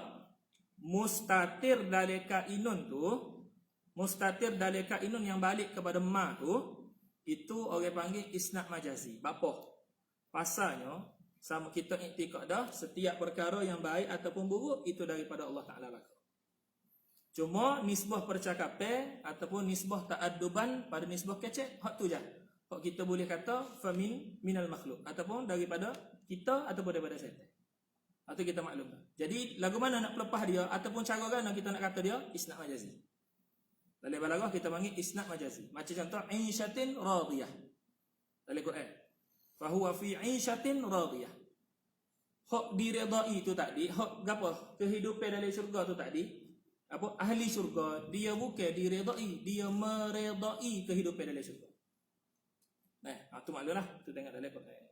mustatir dalika inun tu, mustatir dalika inun yang balik kepada ma tu, itu orang panggil isnad majazi. Bapa? Pasalnya sama kita iktikad dah, setiap perkara yang baik ataupun buruk itu daripada Allah Taala belaka. Cuma nisbah percakapan ataupun nisbah ta'adduban pada nisbah kecek, hak tu je. Hak kita boleh kata famin minal makhluk, ataupun daripada kita ataupun daripada syaitan. Atau kita maklum. Jadi lagu mana nak pelepah dia ataupun cara mana kita nak kata dia isnad majazi. Dalam balaghah kita panggil isnad majazi. Macam contoh aisyatin radiyah. Dalam Quran. Fa huwa fi aisyatin radiyah. Hak diredai itu tadi, hak apa? Kehidupan dalam syurga tu tadi. Apa? Ahli syurga, dia bukan diredai, dia meredai kehidupan dalam syurga. Nah, itu maklumlah, tu tengok dalam Quran.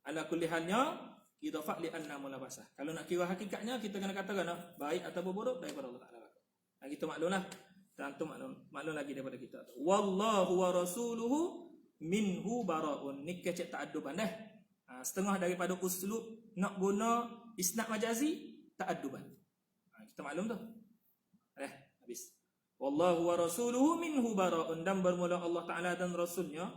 Ala kulli halnya idafah li anna mulabasah. Kalau nak kira hakikatnya kita kena katakan baik atau buruk daripada Allah Taala. Nah, kita maklumlah. Tentu maklum lagi daripada kita. Wallahu wa rasuluhu minhu bara'un. Ni kecek ta'adduban dah. Setengah daripada uslub nak guna isnad majazi ta'adduban. Kita maklum tu. Habis. Wallahu wa rasuluhu minhu bara'un, dan bermula Allah Taala dan rasulnya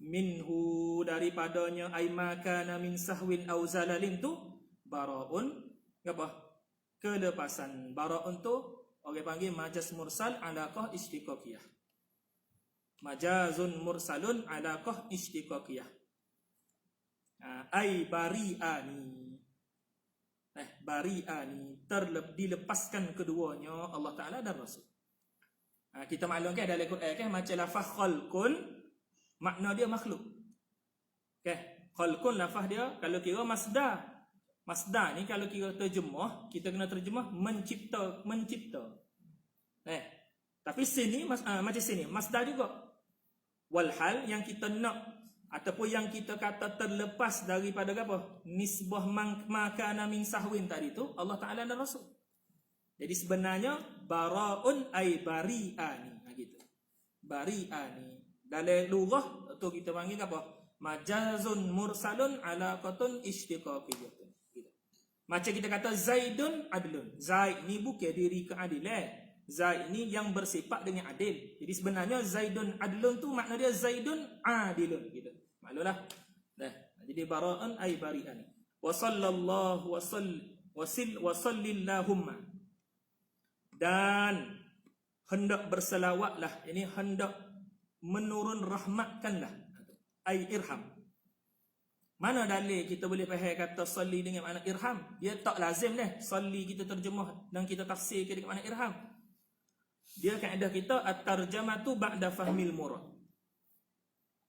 minhu daripadanya ay makana min sahwin au zalalin tu baraun, apa? Kelepasan. Baraun tu orang panggil majaz mursal alaqah istiqaqiyah. Majazun mursalun alaqah istiqaqiyah. Ay bari'ani. Bari'ani, dilepaskan keduanya Allah Taala dan Rasul. Kita maklumkan dalam Quran kan macam lafaz khalqun, makna dia makhluk. Okay. Khalqun lafaz dia kalau kira masdar. Masdar ni kalau kira terjemah, kita kena terjemah mencipta. Tapi sini macam sini masdar juga. Walhal yang kita nak ataupun yang kita kata terlepas daripada apa? Nisbah makana min sahwin tadi tu Allah Taala dan Rasul. Jadi sebenarnya baraun ay bari'ani, gitu. Bari'ani. Dalam lughah tu kita panggil apa? Majazun mursalun alaqatun istiqaqiyatun. Gitu. Macam kita kata Zaidun adlun. Zaid ni bukan diri keadilan. Zaid ni yang bersifat dengan adil. Jadi sebenarnya Zaidun adlun tu makna dia Zaidun adilun, gitu. Maklumlah. Jadi bara'un ay bari'ani. Wa sallallahu wa sallillahumma. Dan hendak berselawatlah, ini hendak menurun rahmatkanlah, ai irham. Mana dalil kita boleh faham kata salli dengan makna irham? Dia tak lazim dah salli kita terjemah dan kita tafsir dengan makna irham. Dia kaedah kita at-tarjamatu ba'da fahmil murad.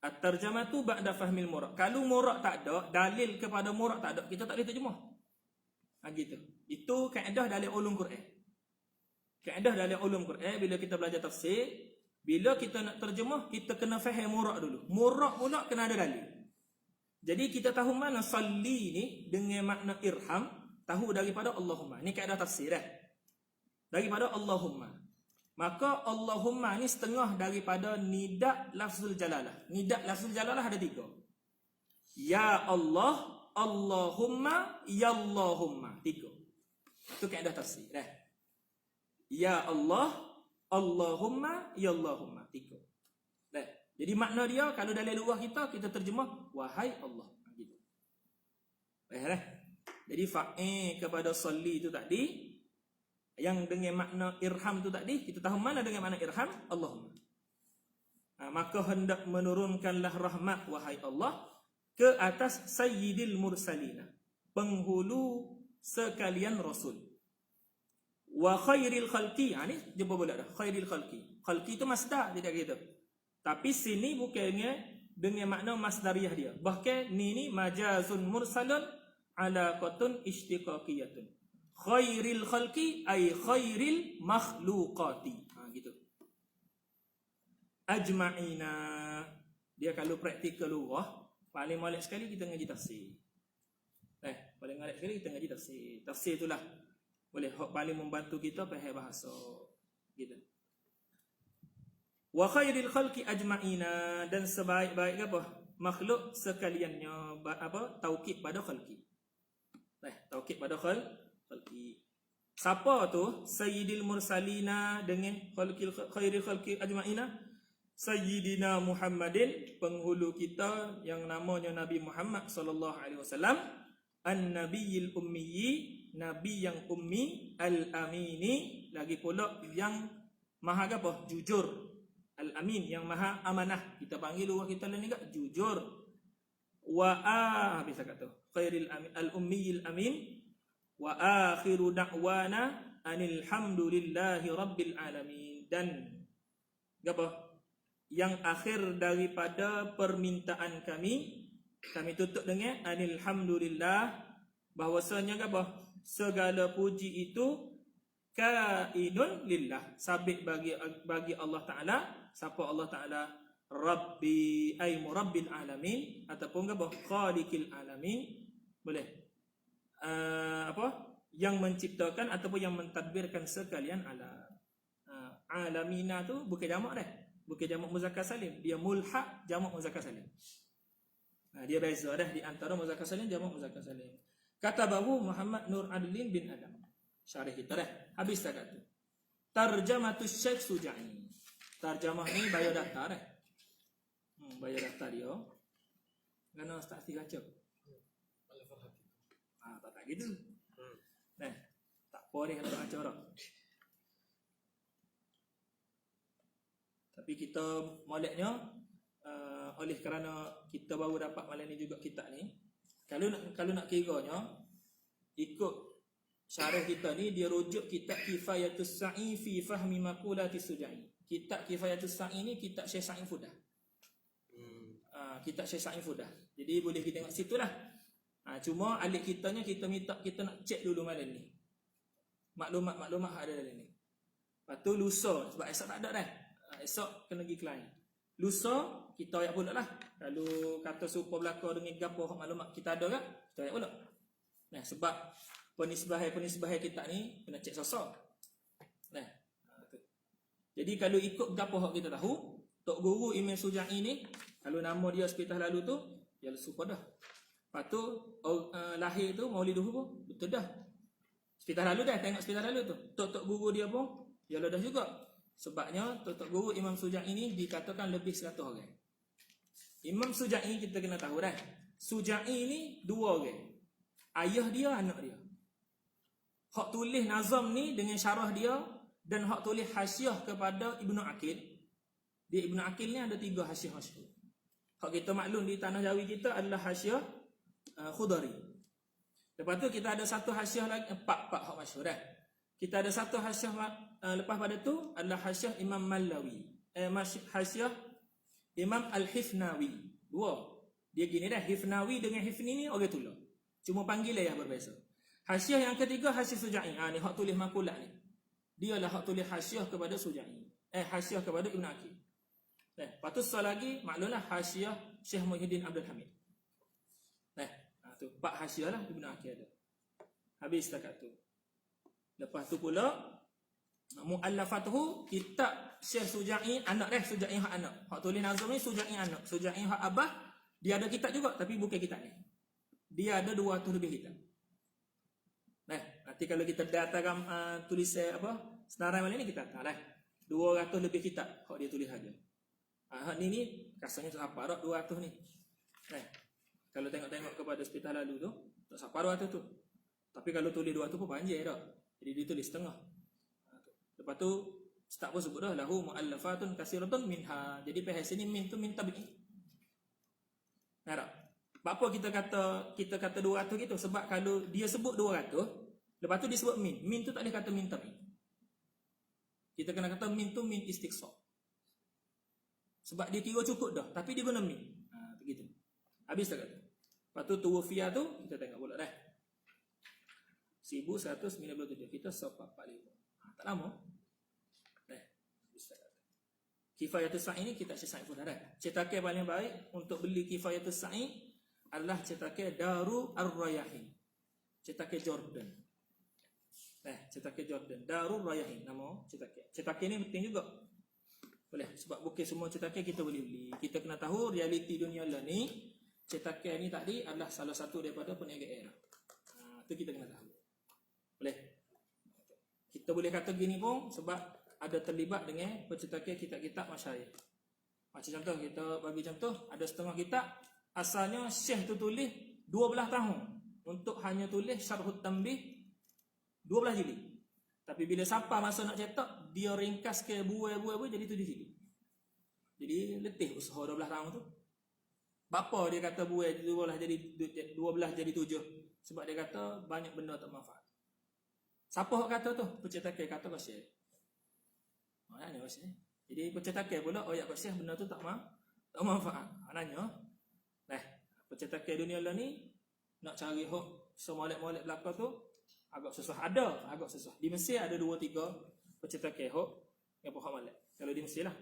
At-tarjamatu ba'da fahmil murad. Kalau murad tak ada, dalil kepada murad tak ada, kita tak boleh terjemah. Gitu. Itu kaedah dalam ulum Quran. Kaedah dalam ulum Quran bila kita belajar tafsir, bila kita nak terjemah, kita kena faham murak dulu. Murak pula kena ada dalil. Jadi kita tahu mana salli ni dengan makna irham, tahu daripada Allahumma. Ni kaedah tafsir dah. Daripada Allahumma. Maka Allahumma ni setengah daripada nidak lafzul jalalah. Nidak lafzul jalalah ada 3. Ya Allah, Allahumma, Yallahumma. 3. Itu kaedah tafsir dah. Ya Allah, Allahumma, Yallahumma. 3. Dah. Jadi makna dia kalau dalam luar kita terjemah wahai Allah. Gitu. Dah. Jadi fa'il kepada salli itu tadi yang dengan makna irham tu tadi, kita tahu mana dengan makna irham? Allahumma. Maka hendak menurunkanlah rahmat wahai Allah ke atas sayyidil mursalina, penghulu sekalian rasul. Wa khairil khalqi, ni jumpa pula dah. Khairil khalqi. Khalqi itu masdar, tidak gitu. Tapi sini bukannya dengan makna masdariyah dia. Bahkan ni majazun mursalun ala qatun istiqaqiyatun. Khairil khalqi ay khairil makhluqati. Gitu. Ajma'ina. Dia kalau praktikal lughah, paling molek sekali kita ngaji tafsir. Paling molek sekali kita ngaji tafsir. Tafsir itulah boleh paling membantu kita faham bahasa. Gitu. Wa khairil khalqi ajma'ina, dan sebaik-baik apa? Makhluk sekaliannya, apa? Taukid pada khalqi. Taukid pada khalqi. Siapa tu? Sayyidil mursalina dengan khairil khalqi ajma'ina. Sayyidina Muhammadin, penghulu kita yang namanya Nabi Muhammad sallallahu alaihi wasallam, an-nabiyil ummi, nabi yang ummi, al-amini, lagi pula yang maha apa? Jujur. Al-amin, yang maha amanah. Kita panggil orang kita lain juga jujur. Wa habis kata khairil amin, al-ummiyil amin, wa akhiru da'wana anil hamdulillahi rabbil alamin. Dan apa? Yang akhir daripada permintaan kami tutup dengan anil hamdulillah, bahwasanya apa? Segala puji itu kainun lillah, sabit bagi Allah Taala. Siapa Allah Taala? Rabbi ay murabbil alamin, ataupun apa? Khaliqil alamin. Boleh. Apa? Yang menciptakan ataupun yang mentadbirkan sekalian alam. Alamina tu bukan jamak dah. Bukan jamak muzakkar salim, dia mulhaq jamak muzakkar salim. Dia beza dah di antara muzakkar salim jamak muzakkar salim. Kata bahu Muhammad Nur Adlin bin Adam. Syarih kita dah. Habis tak kata. Tarjamatus Syekh Suja'i. Tarjamah ni bayar daftar dah. Bayar daftar dia. Kena start baca. Tak gitu. Tak boleh kalau acara. Tapi kita moleknya oleh kerana kita baru dapat malam ni juga kitab ni, kalau nak kiranya ikut syarah kita ni, dia rujuk kitab Kifayatus Sa'i fi fahmi maqulatis Suja'i. Kitab Kifayatus Sa'i ni kitab Syekh Sa'in Fudah. Kitab Syekh Sa'in Fudah. Jadi boleh kita tengok situlah. Cuma alik kitanya kita minta kita nak cek dulu malam ni. Maklumat ada dalam ni. Lepas tu lusa, sebab esok tak ada dah. Esok kena pergi klien. Lusa kita ayat pula lah. Kalau kata supaya belakang dengan gapo maklumat kita ada kan, kita ayat pula. Sebab penisbahai kita ni kena cek sosok. Jadi kalau ikut gapo hak kita tahu, Tok Guru Imam Suja'i ni, kalau nama dia sepitah lalu tu, dia lupa dah. Lepas tu lahir tu Mauliduh pun betul dah. Sepitah lalu dah, tengok sepitah lalu tu. Tok Guru dia pun dia dah juga. Sebabnya Tok Guru Imam Suja'i ini dikatakan lebih 100 orang. Imam Suja'i kita kena tahu dah. Suja'i ni 2 orang. Ayah dia, anak dia. Hak tulis nazam ni dengan syarah dia, dan hak tulis hasyiah kepada Ibnu Aqil. Di Ibnu Aqil ni ada 3 hasyiah masyhur. Hak kita maklum di tanah Jawi kita adalah hasyiah Khudari. Lepas tu kita ada satu hasyiah lagi, 4 hak masyhur dah. Kita ada satu hasyiah lepas pada tu adalah hasyiah Imam Mallawi. Hasyiah Imam Al-Hifnawi. 2. Dia gini dah, Hifnawi dengan Hifni ni orang tulah. Cuma panggilan yang berbeza. Hasyiah yang ketiga Hasyiah Suja'i. Ni hak tulis makulat ni. Dialah hak tulis hasyiah kepada Suja'i. Hasyiah kepada Ibn Aqil. Lepas tu soal lagi maklumlah hasyiah Syekh Muhyiddin Abdul Hamid. Tu 4 hasyiah lah Ibn Aqil ada. Habis setakat tu. Lepas tu pula muallafatuhu kitab Syekh Suja'i anak Suja'i hak anak. Hak tulis nazam ni Suja'i anak. Suja'i hak abah dia ada kitab juga tapi bukan kitab ni. Dia ada 200 lebih kitab. Nanti kalau kita datang tulis senarai malam ni kita tak 200 lebih kitab hak dia tulis aja. Hak ni kasarnya tak apa dak 200 ni. Kalau tengok-tengok kepada hospital lalu tu tak sampai 200 tu. Tapi kalau tulis 200 pun panjang dak. Jadi dia tulis setengah. Lepas tu start pun sebut dah lahu muallafatun kasiratun minha. Jadi PHS ni min tu min tabi'i. Nah tak? Apa kita kata 200 gitu sebab kalau dia sebut 200 lepas tu dia sebut min. Min tu tak boleh kata min tabi'i. Kita kena kata min tu min istiqsa. Sebab dia kira cukup dah tapi dia guna min. Begitu. Habis tak kata. Lepas tu tuwafiyah tu kita tengok pula dah. 1197 kita 445. Tak lama. Kifayatus Sa'i ni kita Syekh Saiful dah. Cetakan paling baik untuk beli Kifayatus Sa'i adalah cetakan Darul Ar-Rayahin. Cetakan Jordan. Cetakan Jordan. Darul Rayahin nama cetakan. Cetakan ni penting juga. Boleh sebab bukan semua cetakan kita boleh beli. Kita kena tahu realiti dunia lah ni. Cetakan ni tadi adalah salah satu daripada peniaga era. Itu kita kena tahu. Boleh. Kita boleh kata gini pun sebab ada terlibat dengan pencetakan kitab-kitab masyayikh. Macam contoh kita bagi contoh ada setengah kitab asalnya Syekh tu tulis 12 tahun untuk hanya tulis Syarhut Tanbih 12 jilid. Tapi bila sampai masa nak cetak dia ringkas ke buai-buai jadi 7 jilid. Jadi letih usaha 12 tahun tu. Bapa dia kata buai 12 jadi 7 sebab dia kata banyak benda tak manfaat. Siapa hak kata tu? Pencetakan kata Pak Syekh. Ni Pak Syekh. Jadi pencetakan pula ayat Pak Syekh benda tu tak manfaat. Maknanya pencetakan dunia lah ni nak cari hak semolek-molek belaka tu agak susah. Agak susah. Di Mesir ada 2-3 pencetakan hak yang hak molek. Kalau di Mesir lah.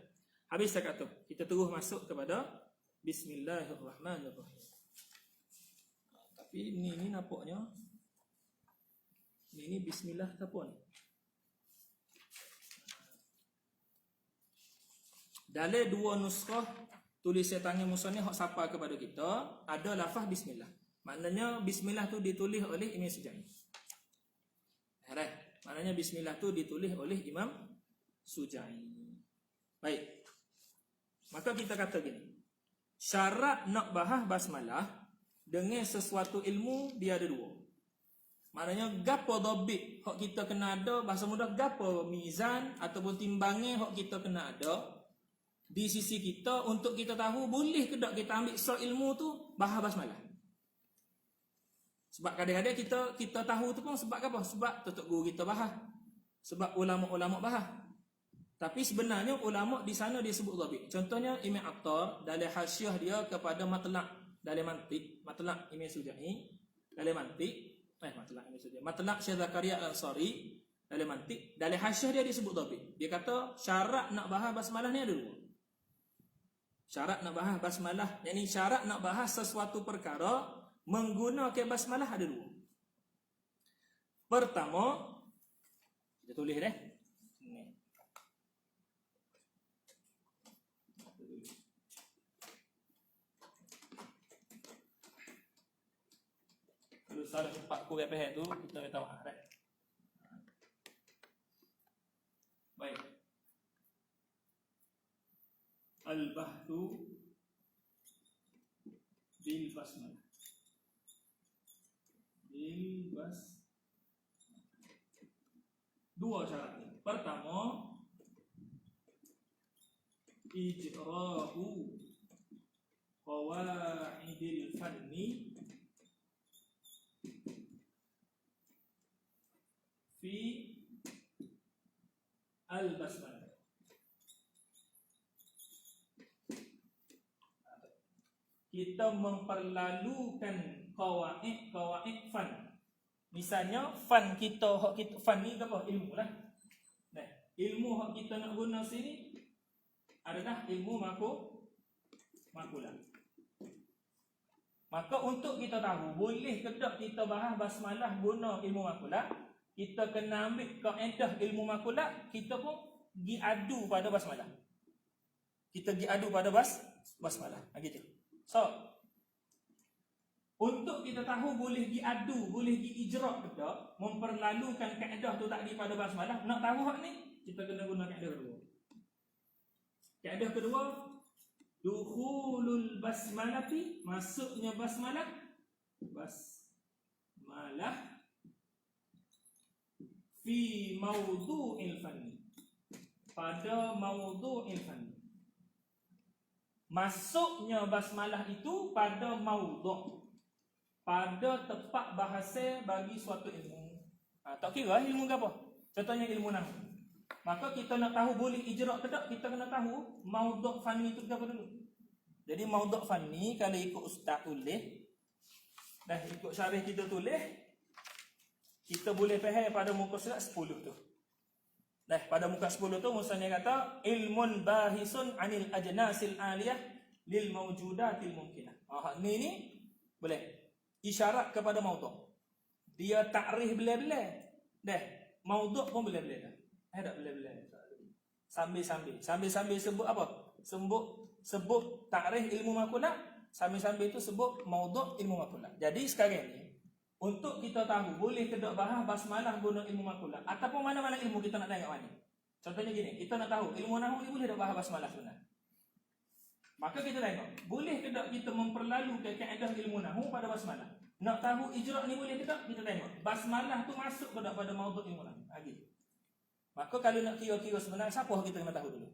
Habis setakat tu. Kita terus masuk kepada Bismillahirrahmanirrahim. Tapi ni nampaknya ini bismillah tak apa ni. Dalam 2 nuskah tulis tangan musannif hak sapa kepada kita ada lafaz bismillah. Maknanya bismillah tu ditulis oleh Imam Suja'i. Maknanya bismillah tu ditulis oleh Imam Suja'i. Baik. Maka kita kata gini. Syarat nak bahas basmalah dengan sesuatu ilmu dia ada 2. Maknanya gapo dhabit hak kita kena ada bahasa mudah gapo mizan ataupun timbangan hak kita kena ada di sisi kita untuk kita tahu boleh ke tak kita ambil ilmu tu bahas basmalah. Sebab kadang-kadang kita tahu tu pun sebab apa? Sebab tutup guru kita bahas. Sebab ulama-ulama bahas. Tapi sebenarnya ulama di sana dia sebut dhabit. Contohnya Imam Attar dalam hasyiah dia kepada Matlaq dalam mantiq, Matlaq Imam Suja'i dalam mantiq Matlaq Syekh Zakaria Al-Ansari dalam mantiq dalam hasyiah dia disebut dhabit. Dia kata syarat nak bahas basmalah ni ada 2. Syarat nak bahas basmalah, yakni syarat nak bahas sesuatu perkara menggunakan basmalah ada 2. Pertama, kita tulis ni. Kalau salah cepat kurang pihak tu kita minta maaf dah. Baik. Al-bahthu bil basmalah. Dua syarat ni. Pertama, ijra'u qawaidil fanni fi al-basmalah. Kita memperlalukan qawaid fan Misalnya fan ni apa? Ilmu lah. Nah, ilmu hak kita nak guna sini adalah ilmu makulah. Maka untuk kita tahu boleh ke tak kita bahas basmalah guna ilmu makulah, kita kena ambil kaedah ilmu makulah, kita pun gi adu pada basmalah. Kita gi adu pada basmalah. Gitu. So, untuk kita tahu boleh diadu, boleh diijra' ke tak, memperlalukan kaedah tu tadi pada basmalah, nak tahu hak ni, kita kena guna kaedah kedua. Kaedah kedua, dukhulul basmalati, masuknya basmalah fi mawdu'il fanni, pada mawdu'il fanni. Masuknya basmalah itu pada mawdu', pada tempat bahasa bagi suatu ilmu. Tak kira ilmu ke apa. Contohnya ilmu nahwu. Maka kita nak tahu boleh ijra' ke tak, kita kena tahu mawdu' fanni itu apa dulu. Jadi mawdu' fanni kalau ikut ustaz tulis, dah ikut syarih kita tulis, kita boleh faham pada muka surat 10 tu. Dah pada muka 10 tu misalnya kata ilmun bahisun anil ajnasil aliyah lil mawjudatil mumkinah. Ni boleh isyarat kepada mawdu'. Dia takrif belah-belah. Dah, mawdu' pun belah-belah dah. Tak belah-belah. Sambil-sambil sebut apa? Sebut takrif ilmu makulah, sambil-sambil itu sebut mawdu' ilmu makulah. Jadi sekarang ni untuk kita tahu boleh ke tak bahas basmalah guna ilmu makulah ataupun mana-mana ilmu kita nak tengok mana. Contohnya gini, kita nak tahu ilmu nahwu ni boleh tak bahas basmalah sebenarnya. Maka kita tengok, boleh ke tak kita memperlalukan kaedah ilmu nahwu pada basmalah? Nak tahu ijra' ni boleh ke tak? Kita tengok. Basmalah tu masuk ke tak pada mawdu' ilmu nahwu? Gitu. Maka kalau nak kira-kira sebenarnya siapa kita kena tahu dulu?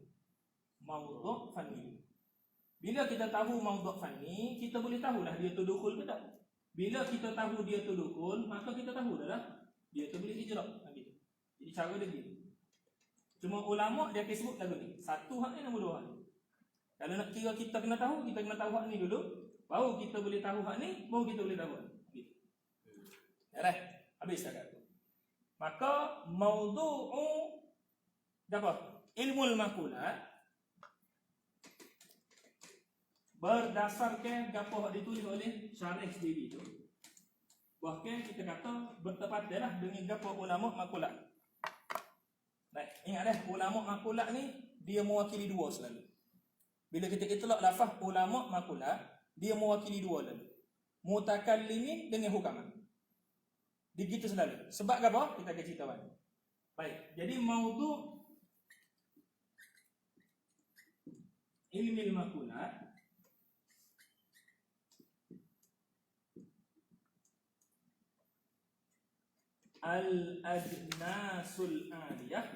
Mawdu' fanni. Bila kita tahu mawdu' fanni, kita boleh tahulah dia tu dukhul ke tak? Bila kita tahu dia tu dukhul, maka kita tahu dah lah dia tu boleh ijra'. Gitu. Jadi cara dia gitu. Cuma ulama dia sebut lagu ni. Satu hak ni, nombor dua hak ni. Kalau nak kira kita kena tahu hak ni dulu, baru kita boleh tahu hak ni, baru kita boleh tahu hak ni. Gitu. Yalah, habis dah tu. Maka mawdu'u apa? Ilmu makulah berdasarkan apa yang ditulis oleh syarih sendiri tu. Bahkan kita kata bertepatan dengan apa ulama makulah. Baik, ingatlah ulama makulah ni dia mewakili dua selalu. Bila kita itlaq lafaz ulama makulah, dia mewakili dua lalu. Mutakallimin dengan hukama. Begitu selalu. Sebab apa? Kita akan cerita balik. Baik. Jadi mawdu' ilmi makulah al-ajnasul aliyah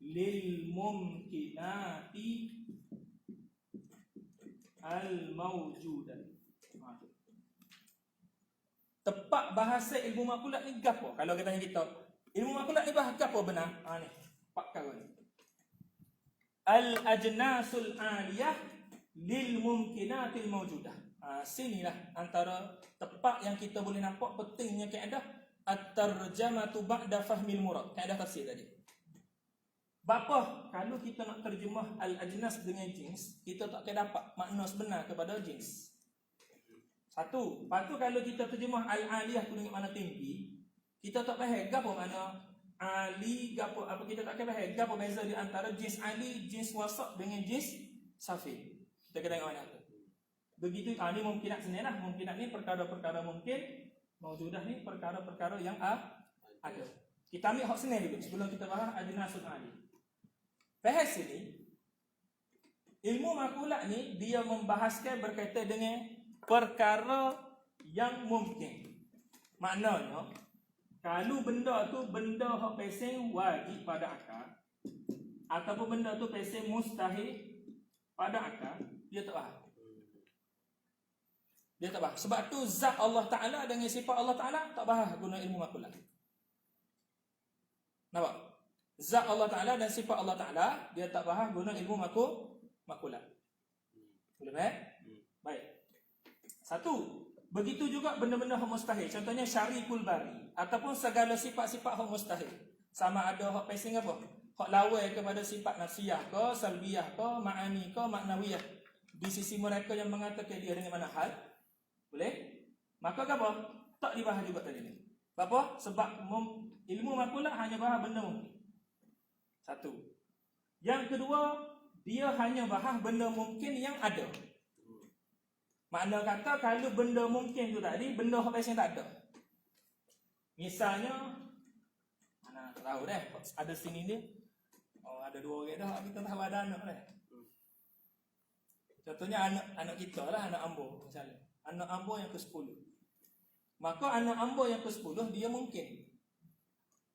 lil mumkinati al-mawjudah. Tepat bahasa ilmu makulat ni gapo? Kalau kita tanya kita, ilmu makulat ni bahas gapo benar? Ni, pak kau ni. Al-ajnasul aliyah lil mumkinatil mawjudah. Sinilah antara tepat yang kita boleh nampak pentingnya kaedah at-tarjamatu ba'da fahmil murad. Kaedah tafsir tadi. Bapa, kalau kita nak terjemah al-ajnas dengan jins, kita tak akan dapat makna sebenar kepada jins. Satu. Lepas tu kalau kita terjemah al-aliyah tu dengan makna tinggi, kita tak faham gapo makna ali, gapo apa, kita tak akan faham gapo beza di antara jins ali, jins wasat dengan jins safi. Kita kena tengok ayat tu. Begitu, ni mungkinat sendiri lah. Mungkinat ni perkara-perkara mungkin, mawjudah ni perkara-perkara yang ada. Kita ambil hak sendiri dulu sebelum kita bahas ajnasul ali. Bahas ini, ilmu makulah ni dia membahaskan berkaitan dengan perkara yang mungkin. Maknanya, kalau benda tu benda hak pesing wajib pada akal, ataupun benda tu pesing mustahil pada akal, dia tak faham. Dia tak faham. Sebab tu zat Allah Ta'ala dengan sifat Allah Ta'ala tak faham guna ilmu makulah. Nampak? Zat Allah Ta'ala dan sifat Allah Ta'ala dia tak faham guna ilmu makulah. Boleh faham? Baik. Satu. Begitu juga benda-benda hak mustahil. Contohnya syarikul bari ataupun segala sifat-sifat hak mustahil. Sama ada hak passing apa? Hak lawai kepada sifat nafsiyah ke, salbiyah ke, ma'ani ke, maknawiyah. Di sisi mereka yang mengatakan dia dengan mana hal? Boleh? Maka apa? Tak dibahas juga tadi ni. Apa? Sebab ilmu makulah hanya bahas benda mungkin. Satu. Yang kedua, dia hanya bahas benda mungkin yang ada. Makna kata kalau benda mungkin tu tadi, benda hak biasa tak ada. Misalnya, mana tak tahu dah, ada sini dia. Oh, ada 2 orang dah, kita tahu ada anak dah. Contohnya anak kita lah, anak ambo misalnya. Anak ambo yang ke-10. Maka anak ambo yang ke-10 dia mungkin.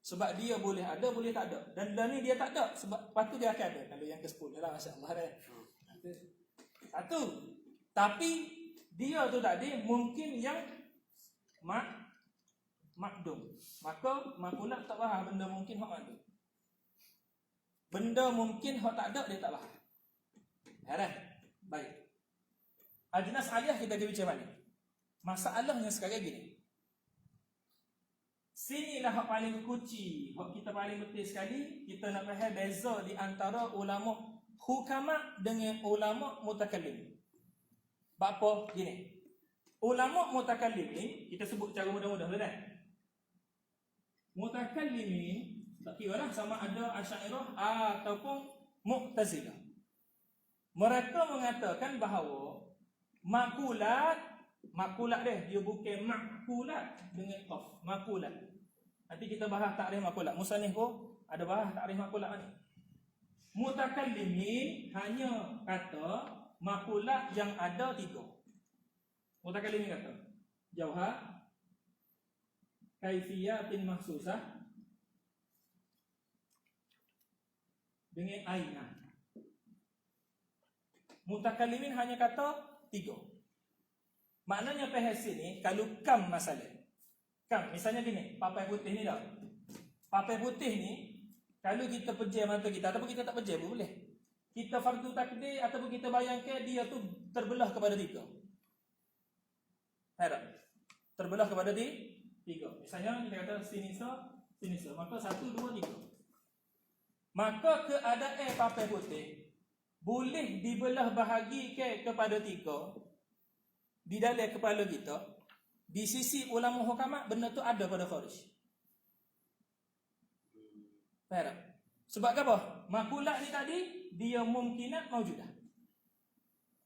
Sebab dia boleh ada, boleh tak ada. Dan ni dia tak ada, sebab lepas tu dia akan ada. Kalau yang ke-10 lah, masya-Allah dah. Satu. Tapi dia tu tadi mungkin yang makdum. Maka makulah tak faham benda mungkin hak makdum. Benda mungkin hak tak ada dia tak faham. Dah. Baik. Ajnas aliyah kita bincang balik. Masalahnya sekarang gini. Sinilah hak paling kunci, hak kita paling penting sekali, kita nak faham beza di antara ulama hukama dengan ulama mutakallim. Apa gini? Ulama mutakallimin kita sebut cara mudah-mudah boleh tak? Mutakallimin tak kira lah sama ada Asy'ariyah ataupun Mu'tazilah. Mereka mengatakan bahawa makulat dia bukan makulat dengan qaf, makulat. Nanti kita bahas takrif makulat. Musannif pun ada bahas takrif makulat ni. Mutakallimin hanya kata makulat yang ada 3. Mutakallimin kata jauhar, kaifiyatin mahsusah dengan ainah. Mutakallimin hanya kata 3. Maknanya PHS ni kalau kam masalah. Kam misalnya gini, papai putih ni dah. Papai putih ni kalau kita pejam mata kita ataupun kita tak pejam boleh. Kita fardu takdir ataupun kita bayangkan dia tu terbelah kepada 3. Ada. Terbelah kepada 3. Misalnya kita kata sini so, maka 1 2 3. Maka keadaan papai putih boleh dibelah bahagikan kepada 3 di dalam kepala kita. Di sisi ulama hukamat benda tu ada pada kharij. Faham? Sebab apa? Makulat ni tadi dia mungkinat maujudah.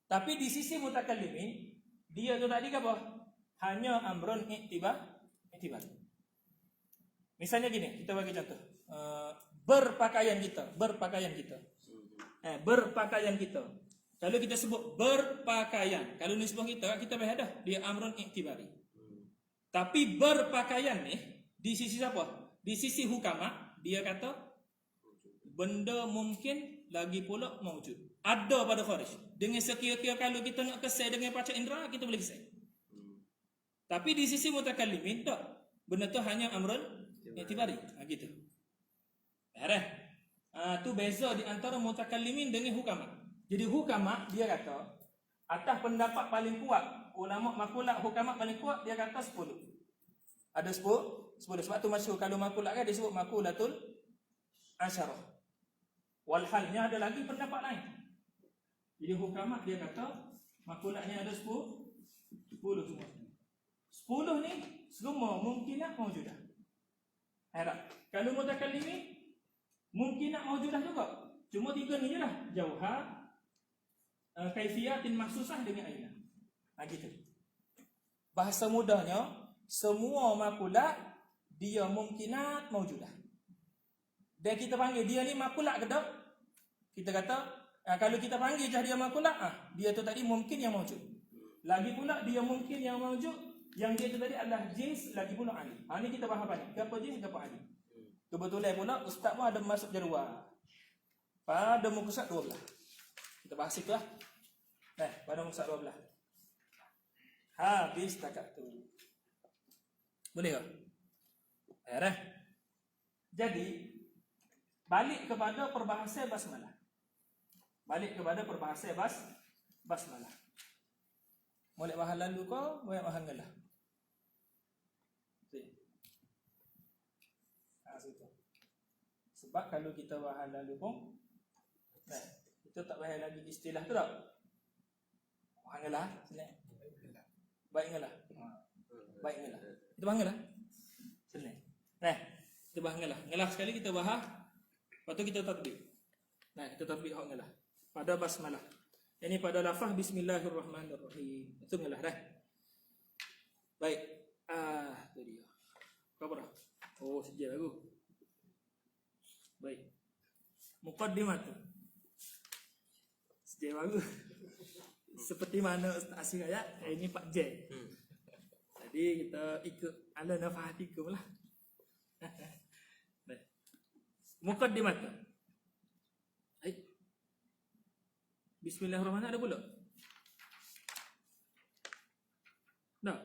Tapi di sisi mutakallimin dia tu tadi apa? Hanya amrun iktibar. Misalnya gini, kita bagi contoh. Berpakaian kita. Berpakaian kita. Kalau kita sebut berpakaian, kalau nisbah kita berhadah dia amrun iktibari. Tapi berpakaian ni di sisi siapa? Di sisi hukama dia kata benda mungkin lagi pula maujud. Ada pada kharij. Dengan sekira-kira kalau kita nak kesai dengan panca indera kita boleh kesai. Tapi di sisi mutakallimin tak. Benda tu hanya amrun iktibari. Gitu. Tu beza di antara mutakallimin dengan hukama. Jadi hukama dia kata atas pendapat paling kuat ulama makulat hukama paling kuat dia kata 10. Ada 10. Sebab tu masyhur kalau makulat kan dia sebut makulatul asyarah. Walhalnya ada lagi pendapat lain. Jadi hukama dia kata makulatnya ada 10 semua. 10 ni semua mungkinat maujudah. Kalau mutakallimin mungkinat maujudah juga. Cuma 3 ni je lah. Jauhar, kaifiyatin mahsusah dengan ainah. Gitu. Bahasa mudahnya, semua makulat dia mungkinat maujudah. Dan kita panggil dia ni makulat ke tak? Kita kata kalau kita panggil dia makulat, dia tu tadi mungkin yang maujud. Lagi pula dia mungkin yang maujud, yang dia tu tadi adalah jins lagi pula ali. Ni kita faham ni. Apa jins apa ali? Kebetulan pula ustaz pun ada masuk jadual. Pada muka surat 12. Kita bahas itulah. Pada muka surat 12. Habis takat tu. Boleh tak? Jadi balik kepada perbahasan basmalah. Basmalah. Molek bahan lalu kau, molek bahan gelah. Situ. Sebab kalau kita bahan lalu pun, nah, kita tak bahas lagi istilah tu tak? Bahan gelah, senang. Baik gelah. Baik gelah. Itu bahan gelah. Senang. Nah, itu bahan gelah. Gelah sekali kita bahas, lepas tu kita tatbik. Nah, kita tatbik hak gelah. Pada basmalah. Ini pada lafaz bismillahirrahmanirrahim. Itu gelah dah. Baik. Tu dia. Berapa dah? Oh, sejak aku. Baik. Muqaddimah tu. Sejak bagus. Seperti mana Ustaz Asyik ayat, ini Pak J. Jadi kita ikut ala nafahatikum lah. Baik. Muqaddimah tu. Baik. Bismillahirrahmanirrahim ada pula? Tak?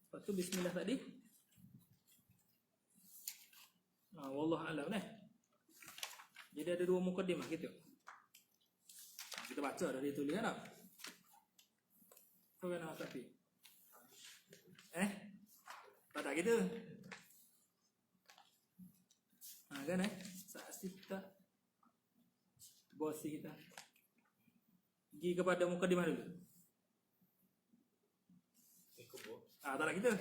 Lepas tu bismillah tadi. Wallah alam nah. Jadi ada dua mukaddimah gitu. Kita baca dari tulisan tak? Kau kena tapi. Tak ada gitu. Kan saksi kita bos kita. Pergi kepada mukaddimah dulu. Tak nak kita.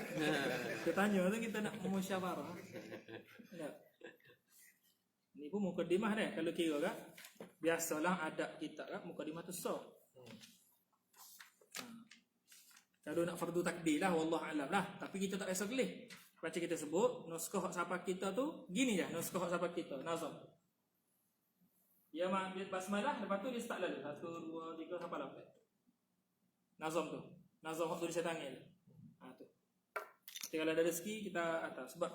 Kita tanya tu kita nak musyawarah. Tak. Ni pun mukaddimah dah. Kalau kira kan, biasalah adab kita kan mukaddimah tu sah. Kalau nak fardu takdir lah, wallah alam lah. Tapi kita tak rasa kelih. Baca kita sebut, nuskah hak siapa kita tu, gini je, nuskah hak siapa kita, nazam. Dia basmalah, lepas tu dia start lalu. 1, 2, 3, sampai 8. Nazam tu. Nazam hak tulis tangan tu. Tu. Jadi kalau ada rezeki, kita atas. Sebab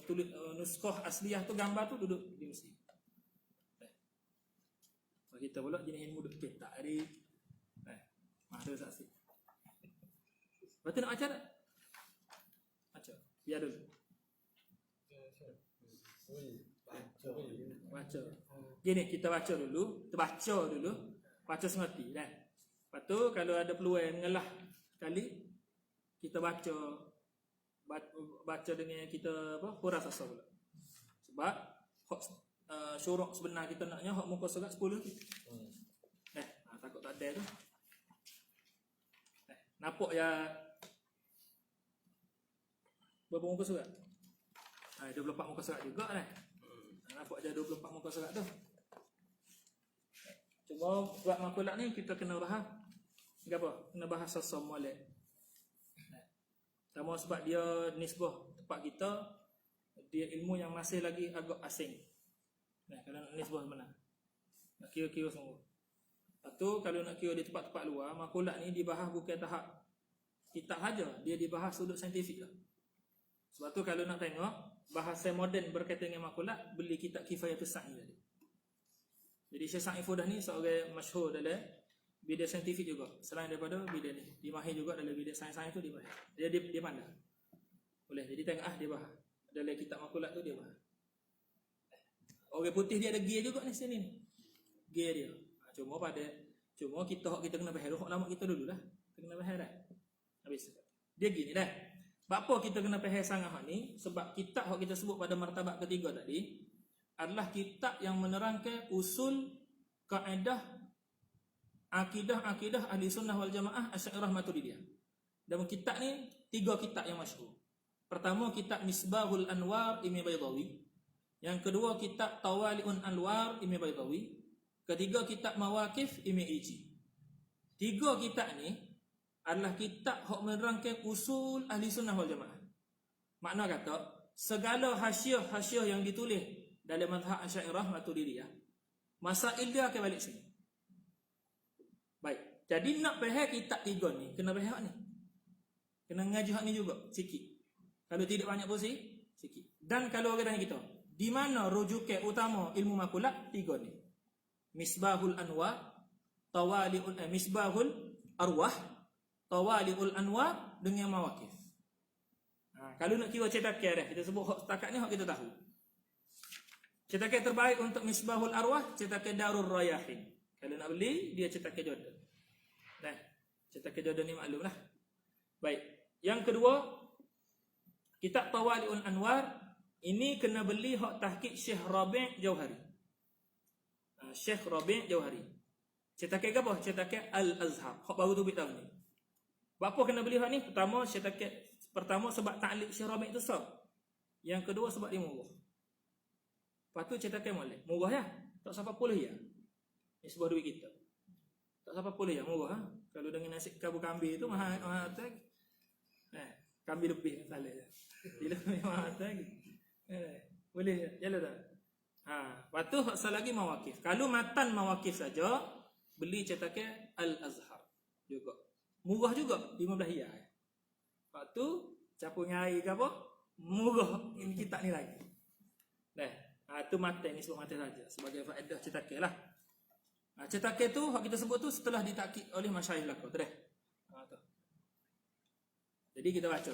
tulis nuskah asliyah tu, gambar tu duduk di Mesir. So, kita pula jenis ilmu duduk tak ada. Ada saksi. Lepas tu nak baca tak? Baca. Biar dulu. Baca. Gini, kita baca dulu. Kita baca dulu. Baca sengerti dah. Lepas tu kalau ada peluang ngelah kali, kita baca dengan kita apa? Huras asal pula. Sebab hak syuruk sebenar kita naknya hak muka surat 10 tu. Takut tak ada tu. Nampak ya berapa muka surat? 24 muka surat juga dah. Nampak je 24 muka surat tu. Cuma buat makulat ni kita kena bahas apa? Kena bahas sasam molek. Sama sebab dia nisbah tempat kita, dia ilmu yang masih lagi agak asing. Kalau nak nisbah mana? Nak kira-kira sungguh. Lepas tu kalau nak kira di tempat-tempat luar, makulat ni dibahas bukan tahap kitab saja, dia dibahas sudut saintifik lah. Sebab tu kalau nak tengok bahasa moden berkaitan dengan makulat, beli kitab Kifayatus Sa'i tadi. Jadi Syekh Sa'i Fudah ni seorang masyhur dalam bidang saintifik juga. Selain daripada bidang ni, dia mahir juga dalam bidang sains-sains tu, dia mahir. Dia pandai. Boleh. Jadi tengok dia bahas. Dalam kitab makulat tu dia bahas. Orang putih dia ada gear juga ni sini ni. Gear dia. Cuma kita kena bahas hak lama kita dululah. Kita kena bahas dah. Habis. Dia gini dah. Apa kita kena bahas sangat hak ni? Sebab kitab hak kita sebut pada martabat ketiga tadi adalah kitab yang menerangkan usul kaedah akidah ahli sunnah wal jamaah Asy'ariyah Maturidiyah. Dalam kitab ni 3 kitab yang masyhur. Pertama kitab Misbahul Anwar Ibn Baydawi. Yang kedua kitab Tawali'un Anwar Ibn Baydawi. Ketiga kitab Mawaqif Ibn Iji. 3 kitab ni adalah kitab yang menerangkan usul ahli sunnah wal jamaah. Makna kata segala hasyiah yang ditulis dalam mazhab Asy'ariyah Maturidiyah, masail dia akan balik sini. Baik. Jadi nak faham kitab 3 ni, kena faham ni. Kena ngaji hak ni juga sikit. Kalau tidak banyak pun sikit. Dan kalau orang tanya kita, di mana rujukan utama ilmu makulat? 3 ni. Misbahul Anwar, Misbahul Arwah, Tawali'ul Anwar dengan Mawaqif. Kalau nak kira cetakan dah, kita sebut hak setakat ni hak kita tahu. Cetakan terbaik untuk Misbahul Arwah, cetakan Darul Rayahin. Kalau nak beli, dia cetakan Jordan. Nah, cetakan Jordan ni maklum lah. Baik. Yang kedua, kitab Tawali'ul Anwar ini kena beli hak tahqiq Syekh Rabi' Jauhari. Syekh Rabi' Jauhari. Cetakan apa? Cetakan Al-Azhar. Hak baru tu tahun ni. Apa kena beli hak ni? Pertama sebab ta'liq Syekh Rabi' tu sah. Yang kedua sebab dia murah. Lepas tu cetakan molek. Murah ya? Tak sampai puluh ya. Ni sebuah duit kita. Tak sampai puluh ya, murah. Kalau dengan nasi kabu kambing tu mahal tak? Kambing lebih salah. Bila mahal tak? Boleh jalan tak? Lepas tu hak lagi mawakif. Kalau matan mawakif saja, beli cetakan Al-Azhar juga. Murah juga, 15 riyal. Lepas tu capur air ke apa? Murah ini kitab ni lagi. Tu matan ni sebab matan saja sebagai faedah cetakan lah. Cetakan tu hak kita sebut tu setelah ditakkik oleh masyayikh belaka. Tu dah. Jadi kita baca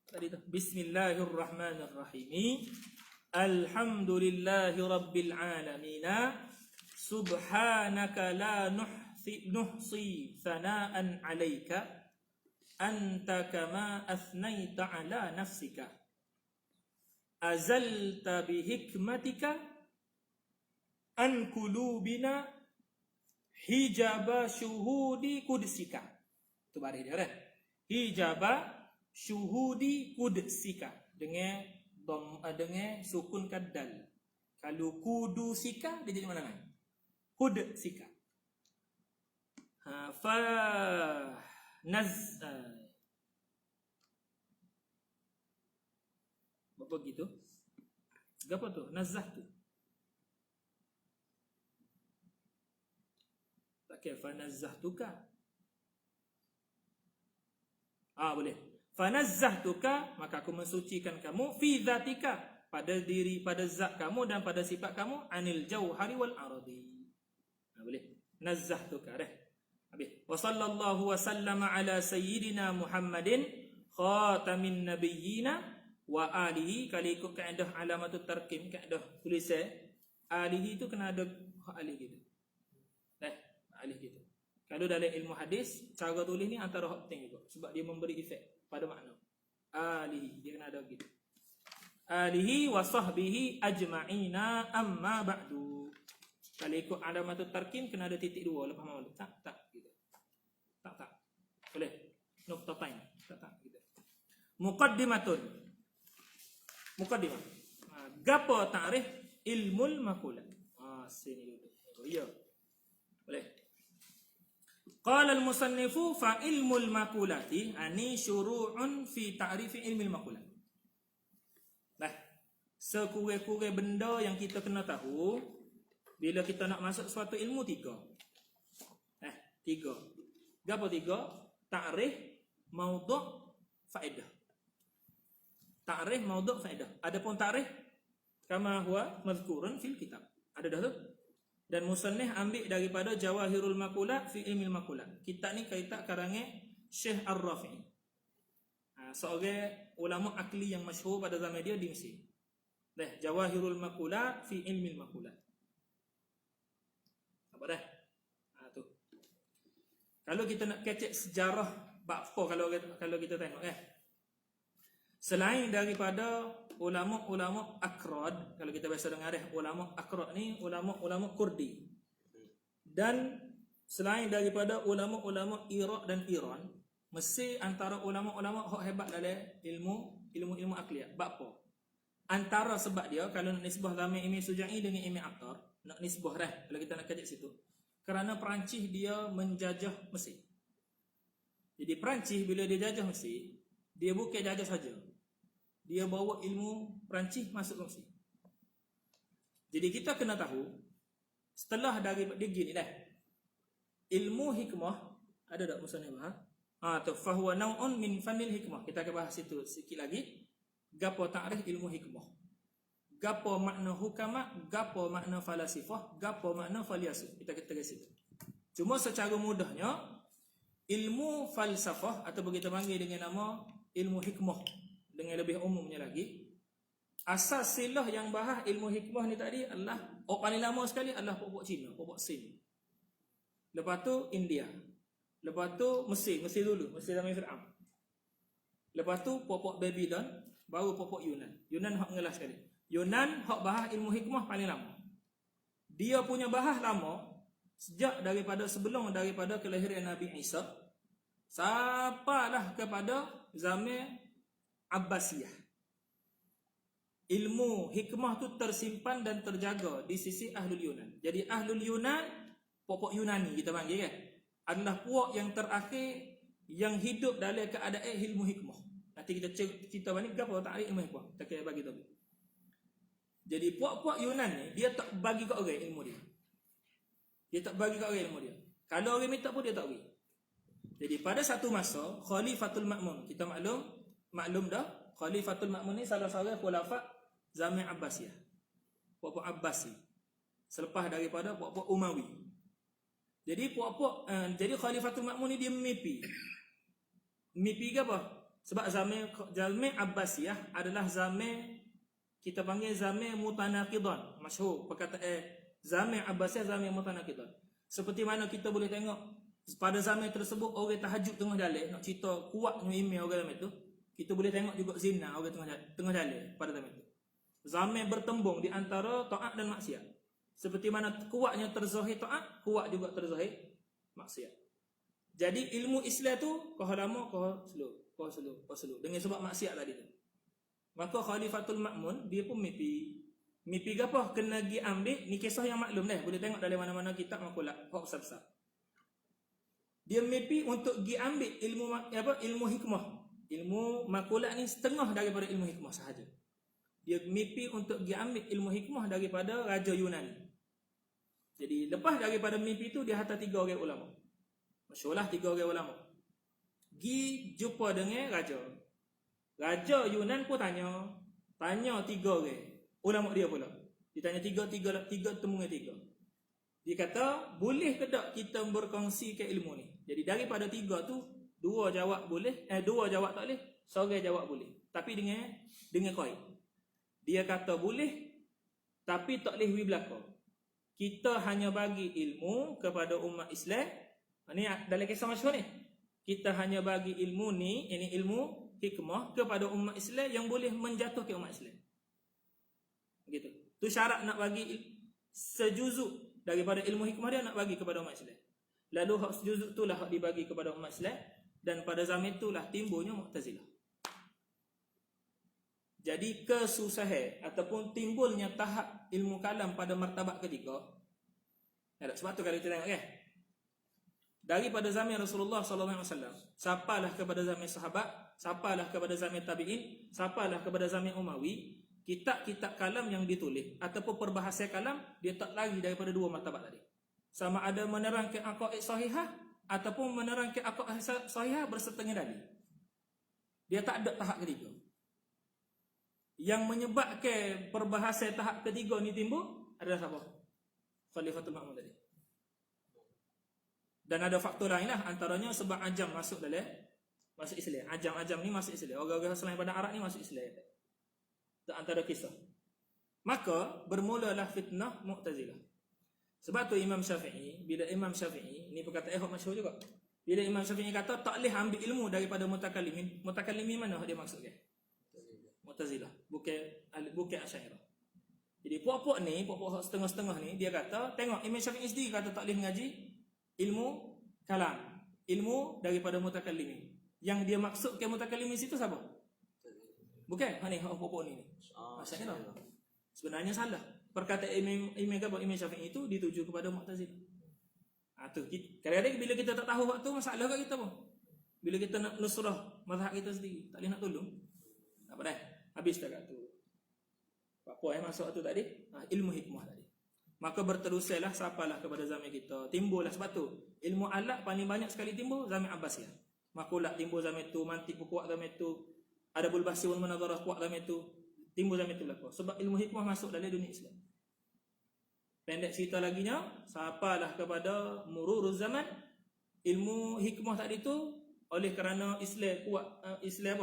tadi tu. Bismillahirrahmanirrahim. Alhamdulillahi rabbil alamin. Subhanaka la nuhsi thana'an 'alaika anta kama athnaita 'ala nafsika. Azalta bihikmatika an qulubina hijaba syuhudi kudsika. Tu baris dia kan. Hijaba syuhudi kudsika dengan sukun kadal. Kalau kudusika dia jadi mana kan? Kudsika. Fa naz apa gitu? Apa tu? Nazah tu. Tak kira fanazzahtuka. Boleh. Fanazzahtuka, maka aku mensucikan kamu fi dzatika, pada diri, pada zat kamu dan pada sifat kamu, anil jauhari wal aradi. Boleh. Nazzahtuka dah. Habis. Wa sallallahu wa sallama ala sayyidina Muhammadin khatamin nabiyyina wa alihi. Kalau ikut kaedah alamatut tarkim, kaedah tulisan alihi tu kena ada alih gitu. Alih gitu. Kalau dalam ilmu hadis, cara tulis ni antara hak penting juga sebab dia memberi efek pada makna. Alihi dia kena ada gitu. Alihi wa sahbihi ajma'ina amma ba'du. Kalau ikut alamatut tarkim kena ada titik dua lepas malu. Tak gitu. Tak. Boleh. Nuqtatain. Tak gitu. Muqaddimah. Gapo ta'rif ilmul maqulat. Sini dulu. Ya. Boleh. Qala al-musannifu fa ilmul maqulati ani syuru'un fi ta'rifi ilmil maqulat. Sekurang-kurang benda yang kita kena tahu bila kita nak masuk suatu ilmu tiga. Tiga. Gapo tiga? Ta'rif, maudhu', faedah. Ta'rif, maudhu', faedah. Adapun ta'rif kama huwa mazkurun fil kitab. Ada dah tu? Dan musannif ambil daripada Jawahirul Maqulat fi Ilmil Maqulat. Kitab ni kitab karangan Syekh Ar-Rafi'i. Seorang ulama akli yang masyhur pada zaman dia di Mesir. Jawahirul Maqulat fi Ilmil Maqulat. Apa dah? Tu. Kalau kita nak kecek sejarah bab apa kalau kita tengok selain daripada ulama-ulama akrad, kalau kita biasa dengar ulama akrad ni ulama-ulama Kurdi. Dan selain daripada ulama-ulama Iraq dan Iran, Mesir antara ulama-ulama hak hebat dalam ilmu akliyat. Bab apa? Antara sebab dia kalau nak nisbah zaman Imam Suja'i dengan Imam Attar, nak nisbah kalau kita nak kaji situ. Kerana Perancis dia menjajah Mesir. Jadi Perancis bila dia jajah Mesir, dia bukan jajah saja. Dia bawa ilmu Perancis masuk ke Mesir. Jadi kita kena tahu setelah dari dia gini ilmu hikmah ada tak musannif tu fa huwa naw'un min fanil hikmah. Kita akan bahas itu sikit lagi. Gapo ta'rif ilmu hikmah? Gapo makna hukama? Gapo makna falasifah? Gapo makna faliasuf? Kita kata situ. Cuma secara mudahnya ilmu falsafah atau kita panggil dengan nama ilmu hikmah dengan lebih umumnya lagi, asas silah yang bahas ilmu hikmah ni tadi adalah paling lama sekali adalah pokok Cina, pokok Sin. Lepas tu India. Lepas tu Mesir dulu, Mesir zaman Fir'aun. Lepas tu pokok Babylon, baru pokok Yunan. Yunan hak ngelas sekali. Yunan hak bahas ilmu hikmah paling lama. Dia punya bahas lama sejak daripada kelahiran Nabi Isa sampailah kepada zaman Abbasiyah. Ilmu hikmah tu tersimpan dan terjaga di sisi Ahlul Yunan. Jadi Ahlul Yunan, pokok Yunani kita panggil kan, adalah puak yang terakhir yang hidup dalam keadaan ilmu hikmah. Nanti kita balik apa takrif ilmu hikmah. Kita kira bagi tahu. Jadi puak-puak Yunan ni dia tak bagi kat orang ilmu dia. Dia tak bagi kat orang ilmu dia. Kalau orang minta pun dia tak bagi. Jadi pada satu masa Khalifatul Ma'mun, kita maklum dah, Khalifatul Ma'mun ni salah seorang khulafat zaman Abbasiyah. Puak-puak Abbasi. Selepas daripada puak-puak Umawi. Jadi jadi Khalifatul Ma'mun ni dia mimpi. Mimpi ke apa? Sebab zaman Abbasiyah adalah zaman kita panggil zaman mutanaqidan. Masyhur perkataan zaman Abbasiyah, zaman mutanaqidan. Seperti mana kita boleh tengok pada zaman tersebut orang tahajud tengah jalan, nak cerita kuatnya iman orang zaman itu, kita boleh tengok juga zina orang tengah jalan pada zaman itu. Zaman bertembung di antara taat dan maksiat. Seperti mana kuatnya terzahir taat, kuat juga terzahir maksiat. Jadi ilmu Islam tu kau lama kau slow dengan sebab maksiat tadi tu. Maka Khalifatul Ma'mun dia pun mimpi apa kena gi ambil ni, kisah yang maklum dah, boleh tengok dalam mana-mana kitab makulat hak besar-besar. Dia mimpi untuk gi ambil ilmu hikmah. Ilmu makulat ni setengah daripada ilmu hikmah sahaja. Dia mimpi untuk gi ambil ilmu hikmah daripada Raja Yunani. Jadi lepas daripada mimpi tu dia hantar 3 orang ulama. Masyhurlah 3 orang ulama. Gi jumpa dengan raja. Raja Yunan pun tanya 3 orang ulama dia pula. Dia tanya tiga temuan 3. Dia kata, boleh ke tak kita berkongsikan ilmu ni? Jadi daripada 3 tu 2 jawab boleh, 2 jawab tak boleh, seorang jawab boleh. Tapi dengan koi. Dia kata boleh, tapi tak boleh wi belaka. Kita hanya bagi ilmu kepada umat Islam. Ni dalam kisah masyhur ni. Kita hanya bagi ilmu ni, ini ilmu hikmah kepada umat Islam yang boleh menjatuhkan umat Islam. Begitu. Tu syarat nak bagi sejuzuk daripada ilmu hikmah dia, nak bagi kepada umat Islam. Lalu hak sejuzuk itulah hak dibagi kepada umat Islam, dan pada zaman itulah timbulnya Mu'tazilah. Jadi kesusahan ataupun timbulnya tahap ilmu kalam pada martabat ketiga. Sebab tu kalau kita tengok kan, daripada zaman Rasulullah SAW, sampailah kepada zaman sahabat, sampailah kepada zaman tabi'in, sampailah kepada zaman Umawi, kitab-kitab kalam yang ditulis ataupun perbahasan kalam, dia tak lari daripada 2 martabat tadi. Sama ada menerangkan aqaid sahihah ataupun menerangkan aqaid sahihah berserta dalil. Dia tak ada tahap ketiga. Yang menyebabkan perbahasan tahap ketiga ni timbul adalah siapa? Khalifatul Ma'mun tadi. Dan ada faktor lain lah, antaranya sebab ajam masuk Islam. Ajam ni masuk Islam. Orang-orang selain pada Arab ni masuk Islam. Itu antara kisah. Maka bermulalah fitnah Mu'tazilah. Sebab tu Imam Syafi'i, ni perkataan yang masyhur juga. Bila Imam Syafi'i kata tak boleh ambil ilmu daripada mutakallimin. Mutakallimin mana dia maksudkan? Mu'tazilah, bukan Asy'ariyah. Jadi puak-puak setengah-setengah ni dia kata, tengok Imam Syafi'i sendiri kata tak boleh mengaji ilmu kalam, ilmu daripada mutakallimin. Yang dia maksudkan mutakallimin situ siapa? Bukan, ni puak-puak ni. Asy'ariyah. Sebenarnya salah. Perkataan Imam Syafi'i itu dituju kepada Mu'tazilah. Tu kadang-kadang bila kita tak tahu waktu, masalah kat kita pun. Bila kita nak nusrah mazhab kita sendiri, tak boleh nak tolong. Apa dah? Habis dah kat tu. Apa yang masuk tu tadi? Ilmu hikmah tadi. Maka berterusanlah sampailah kepada zaman kita. Timbullah sebab tu ilmu alat paling banyak sekali timbul zaman Abbasiyah. Makulat timbul zaman tu, mantik kuat zaman tu, adabul bahsi wal munadharah kuat zaman tu. Timbul zaman tu belaka. Sebab ilmu hikmah masuk dalam dunia Islam. Pendek cerita laginya, sampailah kepada mururuz zaman, ilmu hikmah tadi tu oleh kerana Islam kuat, Islam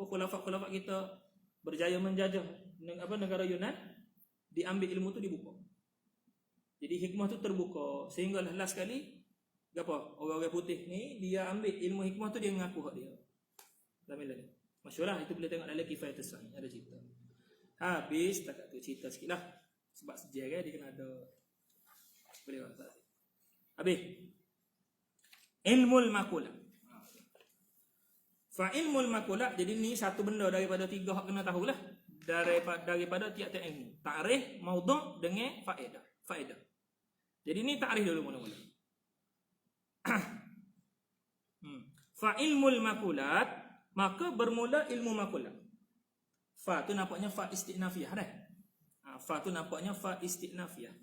khulafat kita berjaya menjajah negara Yunan, diambil ilmu tu dibuka. Jadi hikmah tu terbuka sehingga last sekali Gapo? Orang-orang putih ni dia ambil ilmu hikmah tu dia mengaku hak dia. Alhamdulillah. Masyhurlah itu boleh tengok dalam Kifayatus Sa'in ada cerita. Habis takat tu cerita sikitlah. Sebab sejarah dia kena ada boleh tak? Habis. Ilmul makulah. Fa ilmul makulah jadi ni satu benda daripada tiga hak kena tahulah daripada tiap-tiap ilmu. Ta'rif, maudhu' dengan faedah. Faedah. Jadi ni ta'rif dulu mula-mula. Fa ilmul makulat, maka bermula ilmu makulat. Fa tu nampaknya fa istinafiyah dah. Fa tu nampaknya fa istinafiyah.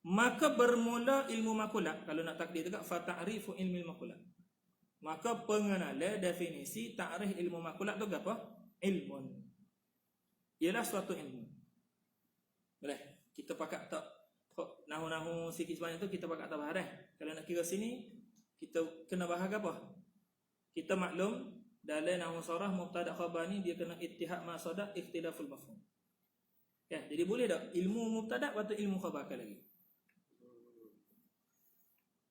Maka bermula ilmu makulat. Kalau nak takdir juga fa ta'rifu ilmil makulat. Maka pengenalan definisi ta'rif ilmu makulat tu apa? Ilmun. Ialah suatu ilmu. Boleh? Kita pakat tak nahu-nahu sikit sebanyak tu kita pakat tak bahas dah. Kalau nak kira sini kita kena bahas apa? Kita maklum dalam nahwu sarah mubtada khabar ni dia kena ittihad ma sadaq ikhtilaful mafhum. Ya, jadi boleh tak ilmu mubtada atau ilmu khabar lagi?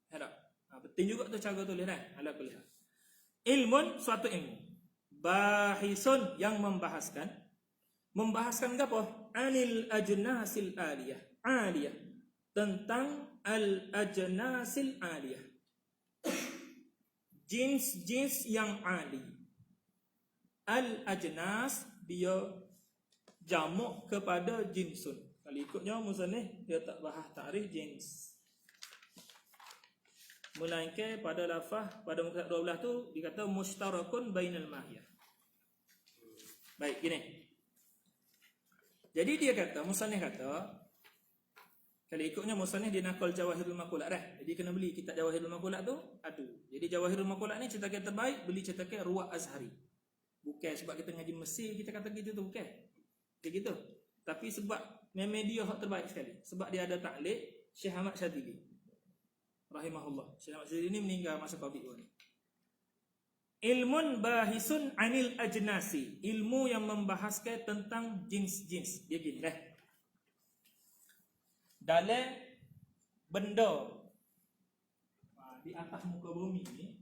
Ada. Penting juga tu cara tulis dah. Ala kulli hal. Ilmun suatu ilmu. Bahisun yang membahaskan. Membahaskan apa? Anil ajnasil aliyah. Aliyah. Tentang al ajnasil aliyah. Jins-jins yang ali. Al-ajnas dia jamak kepada jinsun. Kalau ikutnya musannif dia tak bahas ta'rif jins. Melainkan pada lafaz pada muka 12 tu dikata mushtarakun bainal mahiyah. Baik, gini. Jadi dia kata musannif kata kalau ikutnya musannif dia nakal Jawahirul Maqulat dah. Jadi kena beli kitab Jawahirul Maqulat tu ada. Jadi Jawahirul Maqulat ni cetakan terbaik beli cetakan Ruwah Azhari. Bukan sebab kita ngaji Mesir kita kata gitu tu bukan. Kayak gitu. Tapi sebab media hak terbaik sekali. Sebab dia ada taklid Syekh Ahmad Syadili. Rahimahullah. Syekh Ahmad Syadili ni meninggal masa Covid ni. Ilmun bahisun anil ajnasi. Ilmu yang membahaskan tentang jins-jins. Dia gini dah. Dalam benda di atas muka bumi ni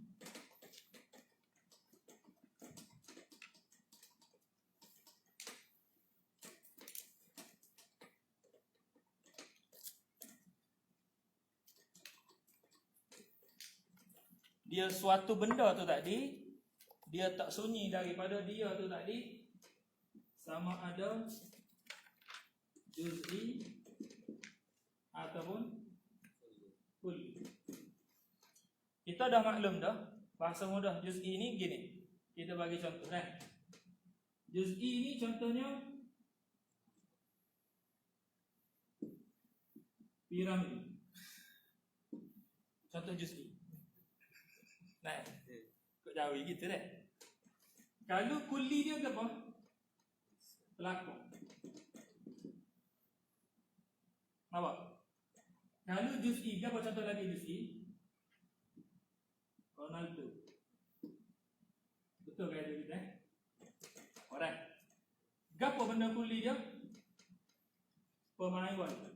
dia suatu benda tu tadi dia tak sunyi daripada dia tu tadi sama ada juz'i ataupun kulli. Kita dah maklum dah bahasa mudah juz'i ni gini. Kita bagi contoh kan. Juz'i ni contohnya piramid. Contoh juz'i. Nah, kok jauh gitu dah. Kalau kulli dia apa? Pelakon. Nampak? Kalau juz'i, apa contoh lagi juz'i? Ronaldo. Betul kan dia? Alright. Gapo benda kulli dia? Pemain bola.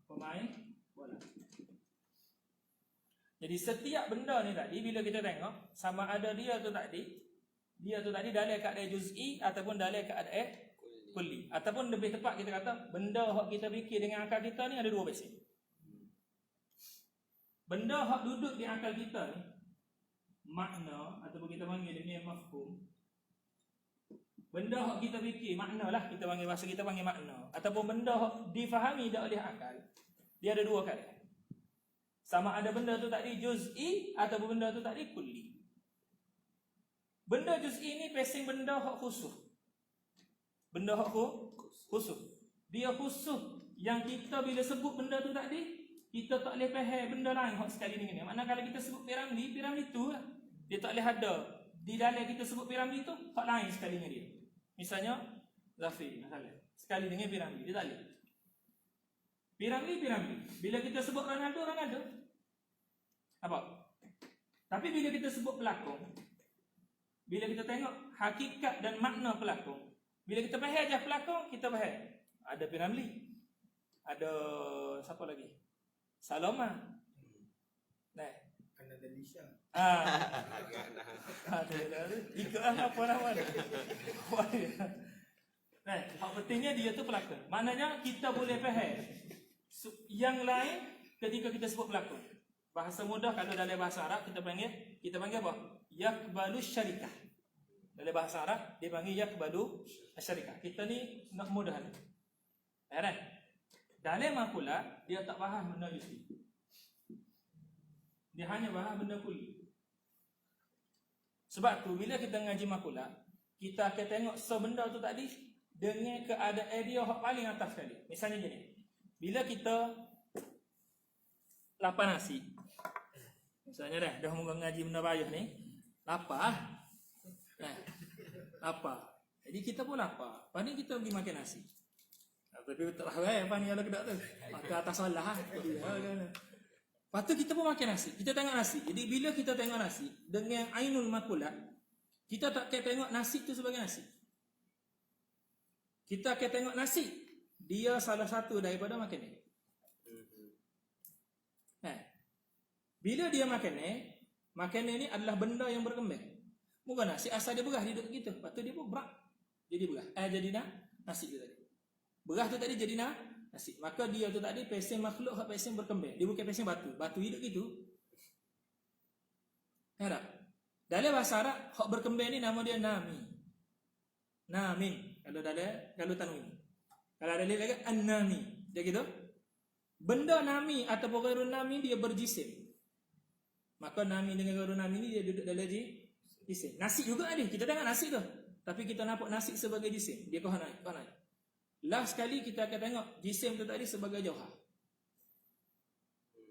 Pemain bola. Jadi setiap benda ni tadi bila kita tengok sama ada dia tu tadi dalam keadaan juz'i ataupun dalam keadaan kulli. Ataupun lebih tepat kita kata benda hak kita fikir dengan akal kita ni ada dua basic. Benda hak duduk di akal kita ni makna ataupun kita panggil dengan mafhum. Benda hak kita fikir makna lah kita panggil bahasa kita panggil makna ataupun benda hak difahami oleh akal. Dia ada dua keadaan. Sama ada benda tu tadi juz'i ataupun benda tu tadi kulli. Benda juz'i ni pasing benda hak khusus. Benda hak khusus. Dia khusus yang kita bila sebut benda tu tadi, kita tak boleh faham benda lain hak sekali dengan dia. Maknanya kalau kita sebut piramid tu lah. Dia tak boleh ada. Di dalam kita sebut piramid tu, hak lain sekali dengan dia. Misalnya, Zafir, sekali dengan piramid, dia tak boleh. Piramid. Bila kita sebut Ronaldo. Apa? Tapi bila kita sebut pelakon, bila kita tengok hakikat dan makna pelakon, bila kita faham aja pelakon, kita faham. Ada piramid. Ada siapa lagi? Saloma. Nah. Kena Delisha. Ikut apa nama dia. Nah, hak pentingnya dia tu pelakon. Maknanya kita boleh faham yang lain ketika kita sebut pelakon. Bahasa mudah kalau dalam bahasa Arab kita panggil apa? Yakbalu syarikah. Dalam bahasa Arab dia panggil yakbalu syarikah. Kita ni nak mudah. Kan? Dalam makula dia tak faham benda juzi. Dia hanya faham benda kulli. Sebab tu bila kita ngaji makula, kita akan tengok sebenda tu tadi dengan keadaan dia hak paling atas sekali. Misalnya gini. Bila kita lapar nasi. Misalnya dah mula ngaji benda payah ni, lapar. Lapar. Jadi kita pun lapar. Lepas ni kita pergi makan nasi. Tapi betul lah apa ni kalau kedak tu. Maka atas salah. Lepas tu kita pun makan nasi. Kita tengok nasi. Jadi bila kita tengok nasi dengan ainul makulat, kita tak akan tengok nasi tu sebagai nasi. Kita akan tengok nasi. Dia salah satu daripada makanan. Bila dia makanan ni adalah benda yang berkembang. Bukan nasi asal dia berah dia duduk gitu. Lepas tu dia pun berak. Jadi berah. Jadi nasi tu tadi. Berah tu tadi jadi nasi. Maka dia tu tadi pesen makhluk hak pesen berkembang. Dia bukan pesen batu. Batu hidup gitu. Harap. Dalam bahasa Arab hak berkembang ni nama dia nami. Namin. Kalau tanwin. Kalau ada lagi an-nami. Dia gitu. Benda nami ataupun ghairun nami dia berjisim. Maka nami dengan ghairun nami ni dia duduk dalam jisim. Nasi juga ada. Kita tengok nasi tu. Tapi kita nampak nasi sebagai jisim. Dia kau naik. Last sekali kita akan tengok jisim tu tadi sebagai jauhar.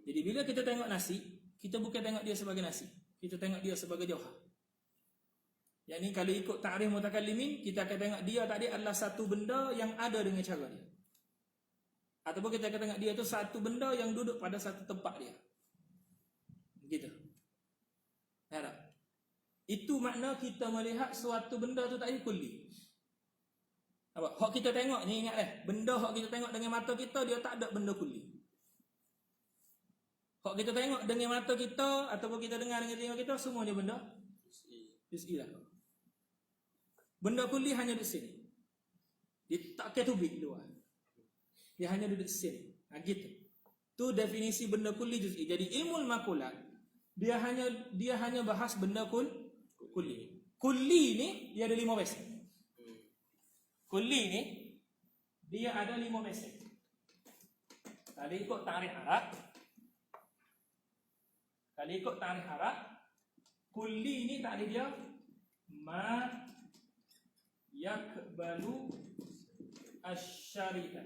Jadi bila kita tengok nasi, kita bukan tengok dia sebagai nasi. Kita tengok dia sebagai jauhar. Yang ni kalau ikut ta'rif mutakallimin, kita akan tengok dia tadi adalah satu benda yang ada dengan cara dia. Ataupun kita akan tengok dia tu satu benda yang duduk pada satu tempat dia. Begitu. Harap. Itu makna kita melihat suatu benda tu tadi kulli. Apa? Hak kita tengok ni ingat benda hak kita tengok dengan mata kita dia tak ada benda kulli. Hak kita tengok dengan mata kita ataupun kita dengar dengan telinga kita semua dia benda juz'i lah. Benda kulli hanya di sini. Dia tak ketubik luar. Dia hanya duduk di sini. Gitu. Tu definisi benda kulli juz'i. Jadi ilmu makulat dia hanya bahas benda kulli. Kulli ni dia ada 5 bahasan. Kulli ni dia ada 5 bahasan. Kalau ikut tarikh Arab, kulli ni takrif dia ma yakbalu asyarikah.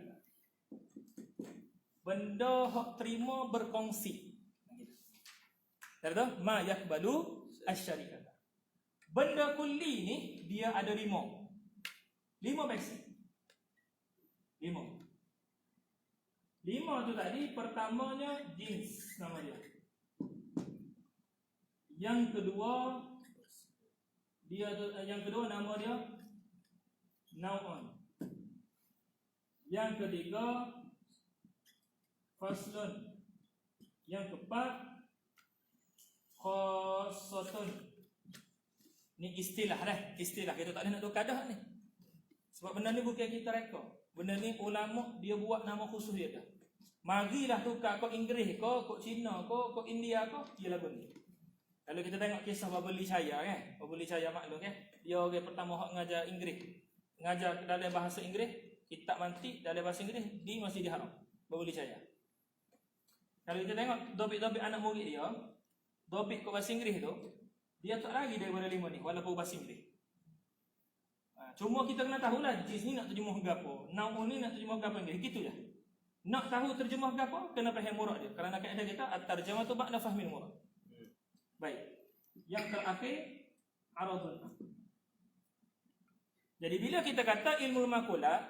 Benda hak terima berkongsi. Tahu ma yakbalu asyarikah. Benda kulli ni dia ada 5 bahasan. 5 tu tadi pertamanya jins nama dia. Yang kedua nama dia nau'un. Yang ketiga faslun. Yang keempat khassatun. Ni istilah kita tak ada nak tukar dah ni. Sebab benda ni bukan kita reka. Benda ni ulama dia buat nama khusus dia dah. Marilah tukar kau Inggeris kau Cina kau India kau dia lagu ni. Kalau kita tengok kisah Babli Chaya kan, Babli Chaya maklum kan, dia orang pertama hak ngajar Inggeris. Ngajar dalam bahasa Inggeris, kitab mantik dalam bahasa Inggeris di Masjidil Haram. Babli Chaya. Kalau kita tengok topik-topik anak murid dia, topik ke bahasa Inggeris tu, dia tak lagi daripada 5 ni walaupun bahasa Inggeris. Cuma kita kena tahulah jins ni nak terjemah ke apa, naun ni nak terjemah ke apa Inggeris, gitu je. Nak tahu terjemah ke apa, kena faham murad dia. Kerana kaedah kita at-tarjamah tu ba'da fahmil murad. Baik. Yang terakhir aradun. Jadi bila kita kata ilmu makulat,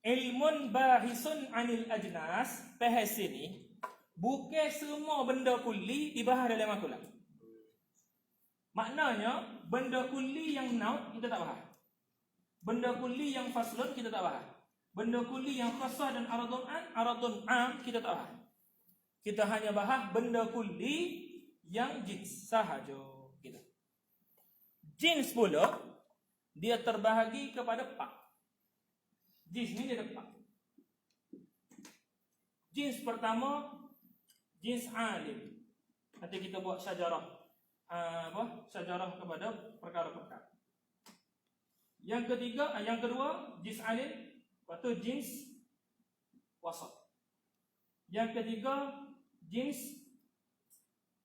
ilmun bahisun anil ajnas, bahas ini bukan semua benda kulli dibahas dalam makulat. Maknanya benda kulli yang naut kita tak bahas. Benda kulli yang faslun kita tak bahas. Benda kulli yang khassah dan aradun am kita tak bahas. Kita hanya bahas benda kulli yang jins sahaja gitu. Jins pula dia terbahagi kepada 4. Jins ni dia ada 4. Jins pertama jins alim. Nanti kita buat syajarah syajarah kepada perkara-perkara. Yang kedua jins alim, lepas tu jins wasat. Yang ketiga jins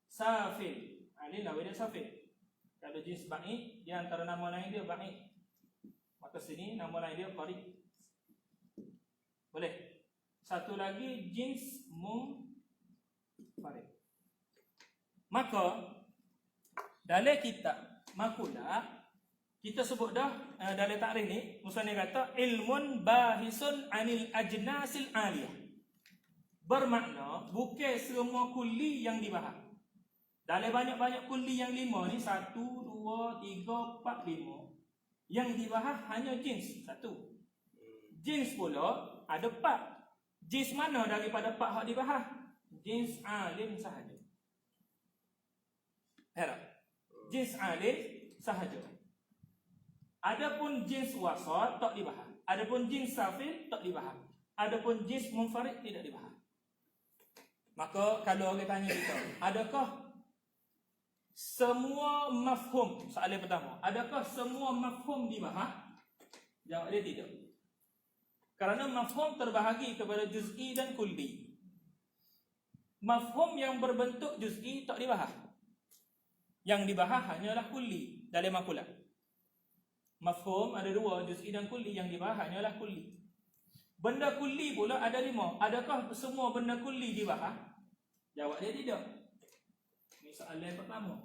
safil. Ini nama dia safil. Kalau jins ba'id, dia antara nama lain dia ba'id. Maka sini nama lain dia qarib. Boleh. Satu lagi jins munfarid. Maka dalam kitab makulah kita sebut dah dalam takrif ni musannif kata ilmun bahisun anil ajnasil aliyah. Bermakna bukan semua kuli yang dibahas. Dalam banyak-banyak kuli yang 5 ni 1, 2, 3, 4, 5 yang dibahas hanya jins 1. Jins pula ada 4. Jins mana daripada 4 hak dibahas? Jins alim sahaja. Harap. Jins alim sahaja. Adapun jins wasat tak dibahas. Adapun jins safil tak dibahas. Adapun jins munfarid tidak dibahas. Maka kalau orang tanya kita, adakah semua mafhum, soalan pertama, adakah semua mafhum dibahas? Jawab dia tidak. Kerana mafhum terbahagi kepada juz'i dan kulli. Mafhum yang berbentuk juz'i tak dibahas. Yang dibahas hanyalah kulli dalam makulah. Mafhum ada 2, juz'i dan kulli. Yang dibahas hanyalah kulli. Benda kulli pula ada 5. Adakah semua benda kulli dibahas? Jawab dia tidak. Ini soalan pertama.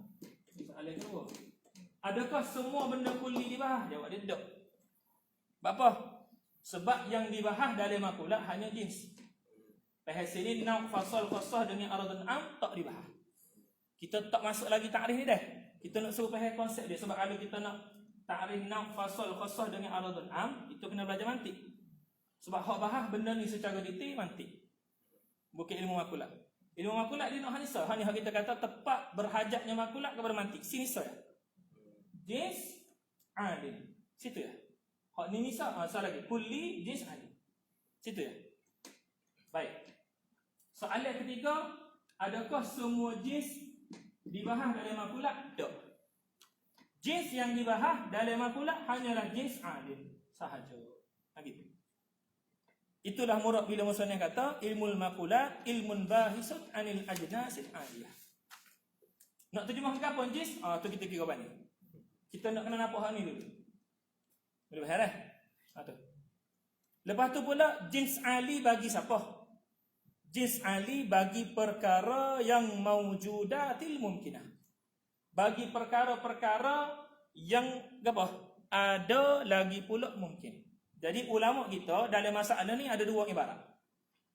Ini soalan kedua. Adakah semua benda kulli dibahas? Jawab dia tidak. Apa? Sebab yang dibahas dalam makulah hanya jins. Pada sini nau' fasal khassah dengan aradun am tak dibahas. Kita tak masuk lagi takrif ni dah. Kita nak suruh faham konsep dia. Sebab kalau kita nak takrif nau' fasal khassah dengan aradun am, itu kena belajar mantik. Sebab hak bahas benda ni secara detail mantik. Bukan ilmu makulat. Ilmu makulat dia nak hanisa. Hanya hak kita kata tepat berhajatnya makulat kepada mantik. Sini saya. Jins alim. Situ ya. Hak ni misal salah lagi. Kulli jins alim. Situ ya. Baik. Soalan ketiga, adakah semua jins dibahas dalam makulat? Tak. Jins yang dibahas dalam makulat hanyalah jins alim sahaja. Begitu. Itulah murad bila musannif kata ilmul maqulat ilmun bahisut anil ajnasil aliyah. Nak terjemah ke apa jins? Tu kita kira bani. Kita nak kena nampak hal ni dulu. Boleh faham dah? Tu. Lepas tu pula jins ali bagi siapa? Jins ali bagi perkara yang maujudatil mumkinah. Bagi perkara-perkara yang apa? Ada lagi pula mungkin. Jadi ulama kita dalam masalah ni ada 2 ibarat.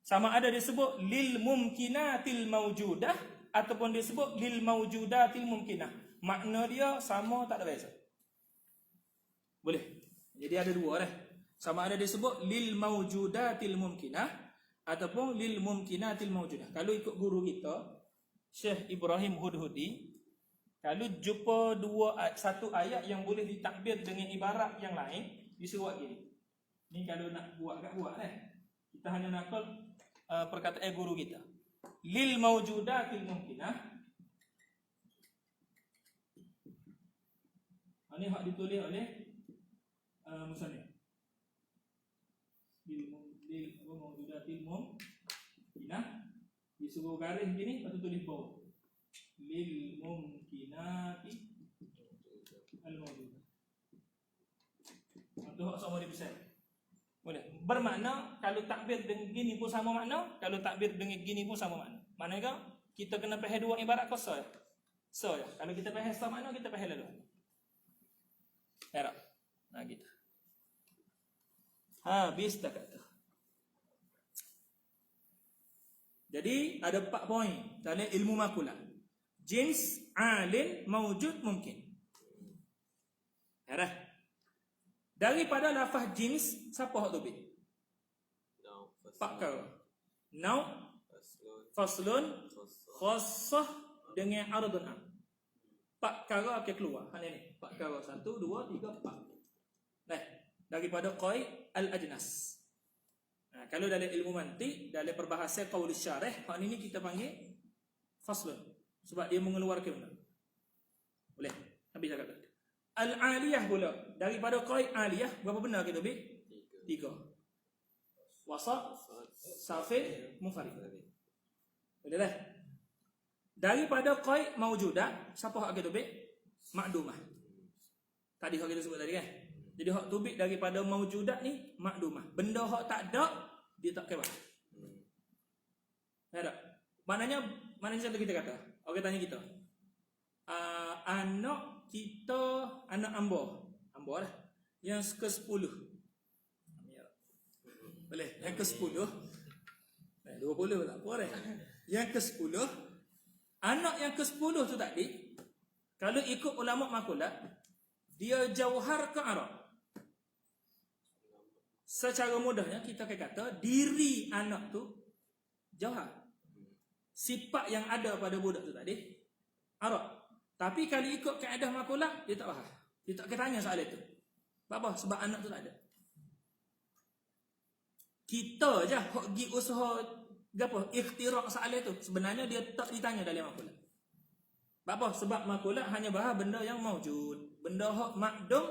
Sama ada disebut lil mumkinatil maujudah ataupun disebut lil maujudatil mumkinah. Makna dia sama, tak ada beza. Boleh. Jadi ada 2 dah. Sama ada disebut lil maujudatil mumkinah ataupun lil mumkinatil maujudah. Kalau ikut guru kita Syekh Ibrahim Hudhudi, kalau jumpa satu ayat yang boleh ditakbir dengan ibarat yang lain, disuruh buat gini. Ni kalau nak buat kat buat lah. Kita hanya nakal perkataan guru kita. Lil maujudatil mumkinah. Ini hak ditulis oleh musannif. Lil maujudatil mumkinah. Disuruh garis begini, lepas tu tulis bawah. Lil mumkinati al maujudah. Itu hak sama dia besar. Boleh. Bermakna kalau takbir dengan gini pun sama makna, kalau takbir dengan gini pun sama makna. Maknanya kita kena faham 2 ibarat qasar. So ya. Kalau kita faham sama makna, kita faham lalu. Harap. Nah gitu. Habis dah kata. Jadi ada 4 poin dalam ilmu makulah. Jins, alim, maujud, mungkin. Harap. Daripada lafaz jins, siapa hak tubik? Pak kau. Nau, faslun, khassah, dengan ardun am. 4 perkara akan keluar. Hal ni 4 perkara. 1 2 3 4. Nah, daripada qaid al-ajnas. Kalau dalam ilmu mantik, dalam perbahasan qaul syarih, hal ini kita panggil faslun, sebab dia mengeluarkan benda. Boleh? Habis dah kata. Al-aliyah pula, daripada qaid aliyah berapa benda kita ambil? 3. Wasat, safid, munfarid. Boleh dah? Daripada qaid maujudah, siapa hak kita ambil? Makdumah. Tadi hak kita sebut tadi kan? Jadi hak tubik daripada maujudat ni makdumah. Benda hak tak ada, dia tak kebah. Tak ada. Maknanya satu kita kata. Orang tanya kita. Anak kita, anak Ambo lah. Yang ke-10. Boleh? Yang ke-10. 20 tak apa dah. Yang ke-10. Anak yang ke-10 tu tadi, kalau ikut ulama makulat, dia jauhar ke Arab. Secara mudahnya kita akan kata diri anak tu jauhar. Sifat yang ada pada budak tu tadi Arab. Tapi kalau ikut kaedah makulah, dia tak faham. Dia tak tanya soal itu. Apa? Sebab anak tu tak ada. Kita je hok gi usaha gapo ikhtiraq soal itu. Sebenarnya dia tak ditanya dalam makulah. Apa? Sebab makulah hanya bahas benda yang maujud. Benda hok makdum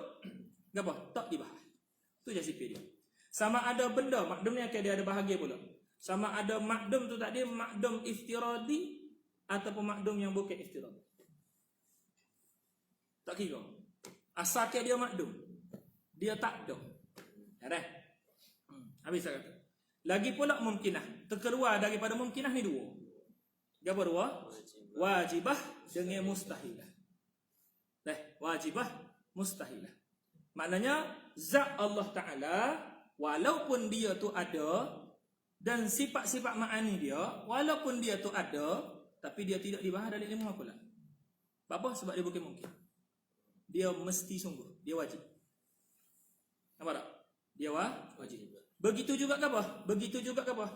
gapo tak dibahas. Tu je sifat dia. Sama ada benda makdum ni akan dia ada bahagia pula. Sama ada makdum tu tadi makdum iftiradi ataupun makdum yang bukan iftiradi. Tak kira. Asalkan dia makdum. Dia tak ada. Ada? Habis saya kata. Lagi pula mumkinah. Terkeluar daripada mumkinah ni 2. Apa 2? Wajibah dengan mustahilah. Wajibah mustahilah. Maknanya zat Allah Ta'ala walaupun dia tu ada dan sifat-sifat ma'ani dia walaupun dia tu ada tapi dia tidak dibahas dalam ilmu makulah. Apa? Sebab dia bukan mungkin. Dia mesti sungguh. Dia wajib. Nampak tak? Dia wajib. Begitu juga ke apa? Begitu juga ke apa?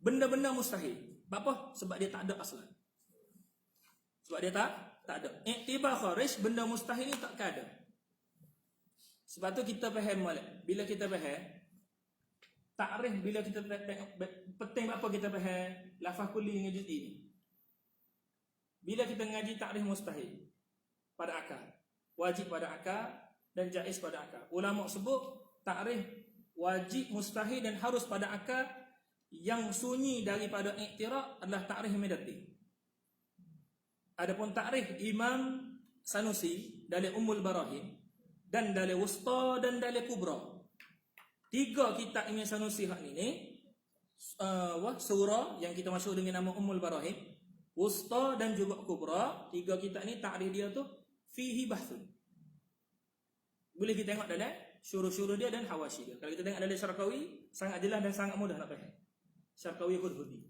Benda-benda mustahil. Apa? Sebab dia tak ada aslan. Sebab dia tak ada. Iktibar kharij, benda mustahil ni tak ada. Sebab tu kita faham molek. Bila kita faham takrif, bila kita penting apa kita faham lafaz kulli dengan juz'i ni. Bila kita ngaji takrif mustahil pada akal, wajib pada akal dan jaiz pada akal. Ulama sebut takrif wajib, mustahil dan harus pada akal yang sunyi daripada iktiraf adalah takrif medati. Adapun takrif Imam Sanusi dalam Ummul Barahin dan dalam Wusta dan dalam Kubra. 3 kitab Imam Sanusi hak ni surah yang kita masyhur dengan nama Ummul Barahin, Wusta dan juga Kubra. 3 kitab ni takrif dia tu fihi bahthun. Boleh kita tengok dalam syuruh-syuruh dia dan hawashi dia. Kalau kita tengok dalam Syarqawi sangat jelas dan sangat mudah nak faham. Syarqawi Hudhudi.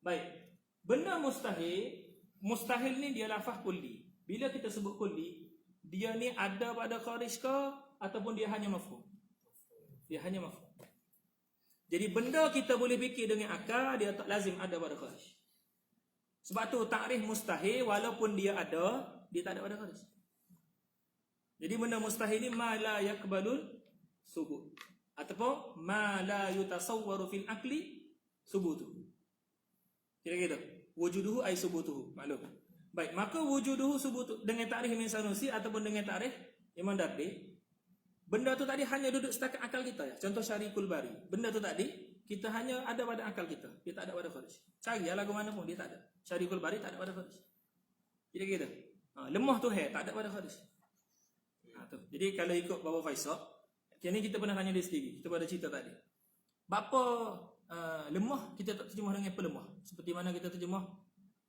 Baik. Benda mustahil ni dia lafaz kulli. Bila kita sebut kulli, dia ni ada pada kharij ke ataupun dia hanya mafhum? Dia hanya mafhum. Jadi benda kita boleh fikir dengan akal, dia tak lazim ada pada kharij. Sebab tu takrif mustahil walaupun dia ada, dia tak ada pada kharij. Jadi benda mustahil ni ma la yakbalul subut ataupun ma la yutasawwaru fil aqli subutu. Kira-kira wujuduhu ay subutuhu. Maklum. Baik, maka wujuduhu subutu dengan takrif Imam Sanusi ataupun dengan takrif Imam Dardi, benda tu tadi hanya duduk setakat akal kita ya. Contoh Syarikul Bari. Benda tu tadi kita hanya ada pada akal kita. Dia tak ada pada kharij. Cari lagu mana pun dia tak ada. Syarikul Bari tak ada pada kharij. Kira-kira. Lemah tu tak ada pada kharij. Tu. Jadi kalau ikut Bapa Faisal, kini kita pernah tanya dia sendiri. Kita pada cerita tadi. Bapa lemah kita tak terjemah dengan pelemah. Seperti mana kita terjemah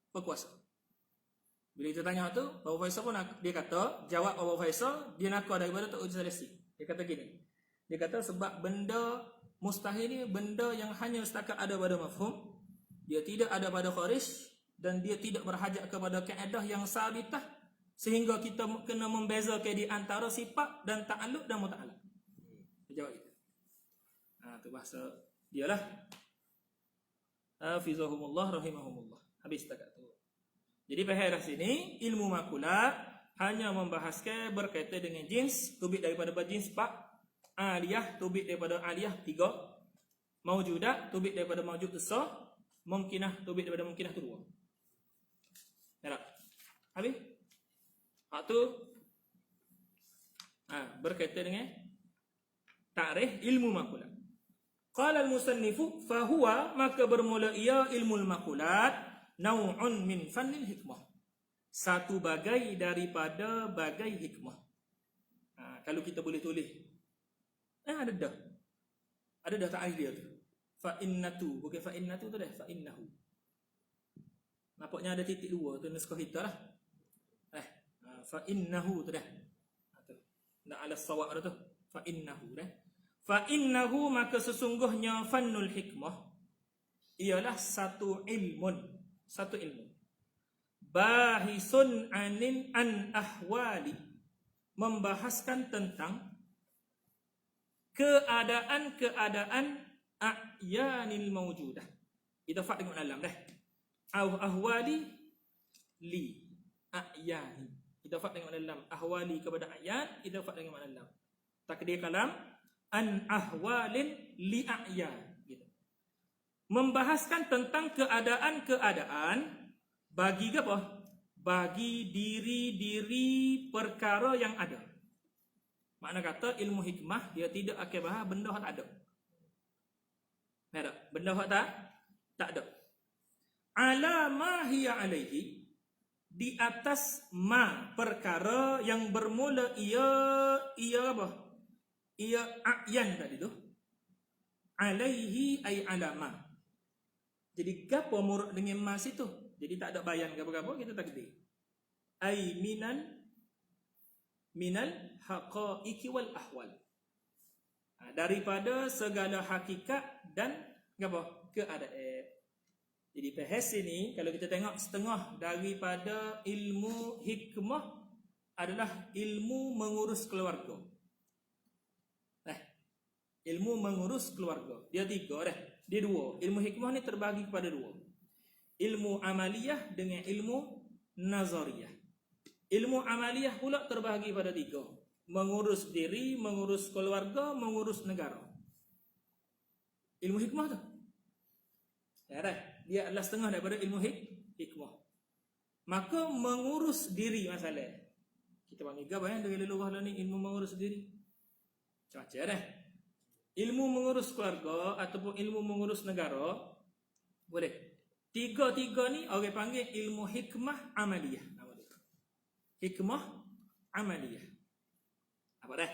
berkuasa. Bila kita tanya tu, Bapa Faisal pun dia kata, jawab Bapa Faisal, dia nakal daripada Tok Uji Salesi. Dia kata gini. Dia kata sebab benda mustahil ni benda yang hanya setakat ada pada mafhum, dia tidak ada pada kharij dan dia tidak berhajat kepada kaedah yang sabitah sehingga kita kena membezakan di antara sifat dan ta'alluq dan muta'alluq. Dia jawab kita. Tu bahasa dialah. hafizahumullah rahimahumullah. Habis setakat tu. Jadi pada sini ilmu makulat hanya membahaskan berkaitan dengan jins, tubik daripada berjins 4, aliyah tubik daripada aliyah 3, maujudah tubik daripada maujud tu 1, mungkinah tubik daripada mungkinah tu 2. Ya tak? Habis? Hak tu berkaitan dengan ta'rif ilmu makulat. Qala al-musannifu fahuwa, maka bermula ia ilmu makulat nau'un min fannil hikmah, satu bagai daripada bagai hikmah. Kalau kita boleh tulis ada dah ta'rif dia tu. Fa innatu, bukan fa innatu tu dah, fa innahu. Nampaknya ada titik 2 tu nuskah kita lah. Fa innahu tu dah. Nak ala sawab dah tu. Fa innahu dah. Fa innahu, maka sesungguhnya fannul hikmah ialah satu ilmu bahisun an ahwali, membahaskan tentang keadaan a'yanil mawjudah. Idafat dengan alam dah. Ahwali li a'yani. Idafat dengan alam. Ahwali kepada a'yan, idafat dengan alam. Takdir kalam an ahwalin li a'yan, gitu. Membahaskan tentang keadaan-keadaan bagi apa? Bagi diri-diri perkara yang ada. Makna kata ilmu hikmah dia tidak akan bahas benda yang tak ada. Tak? Benda yang tak ada. Ala ma hiya alaihi, di atas ma perkara yang bermula ia apa? Ia a'yan tadi tu. Alaihi ay alama. Jadi gapo murad dengan ma situ? Jadi tak ada bayan gapo-gapo, kita takdir. Ay minal haqaiqi wal ahwal. Daripada segala hakikat dan gapo? Keadaan. Jadi bahas ini kalau kita tengok setengah daripada ilmu hikmah adalah ilmu mengurus keluarga. Ilmu mengurus keluarga. Dia 3 dah. Dia 2. Ilmu hikmah ni terbagi kepada 2. Ilmu amaliyah dengan ilmu nazariyah. Ilmu amaliyah pula terbagi pada 3. Mengurus diri, mengurus keluarga, mengurus negara. Ilmu hikmah tu. Ya dah. Dia adalah setengah daripada ilmu hikmah. Maka mengurus diri masalah. Kita panggil gab dengan leluhur ni ilmu mengurus diri. Macam dah. Ilmu mengurus keluarga ataupun ilmu mengurus negara boleh. 3 ni orang panggil ilmu hikmah amaliyah. Nama dia. Hikmah amaliyah. Apa dah?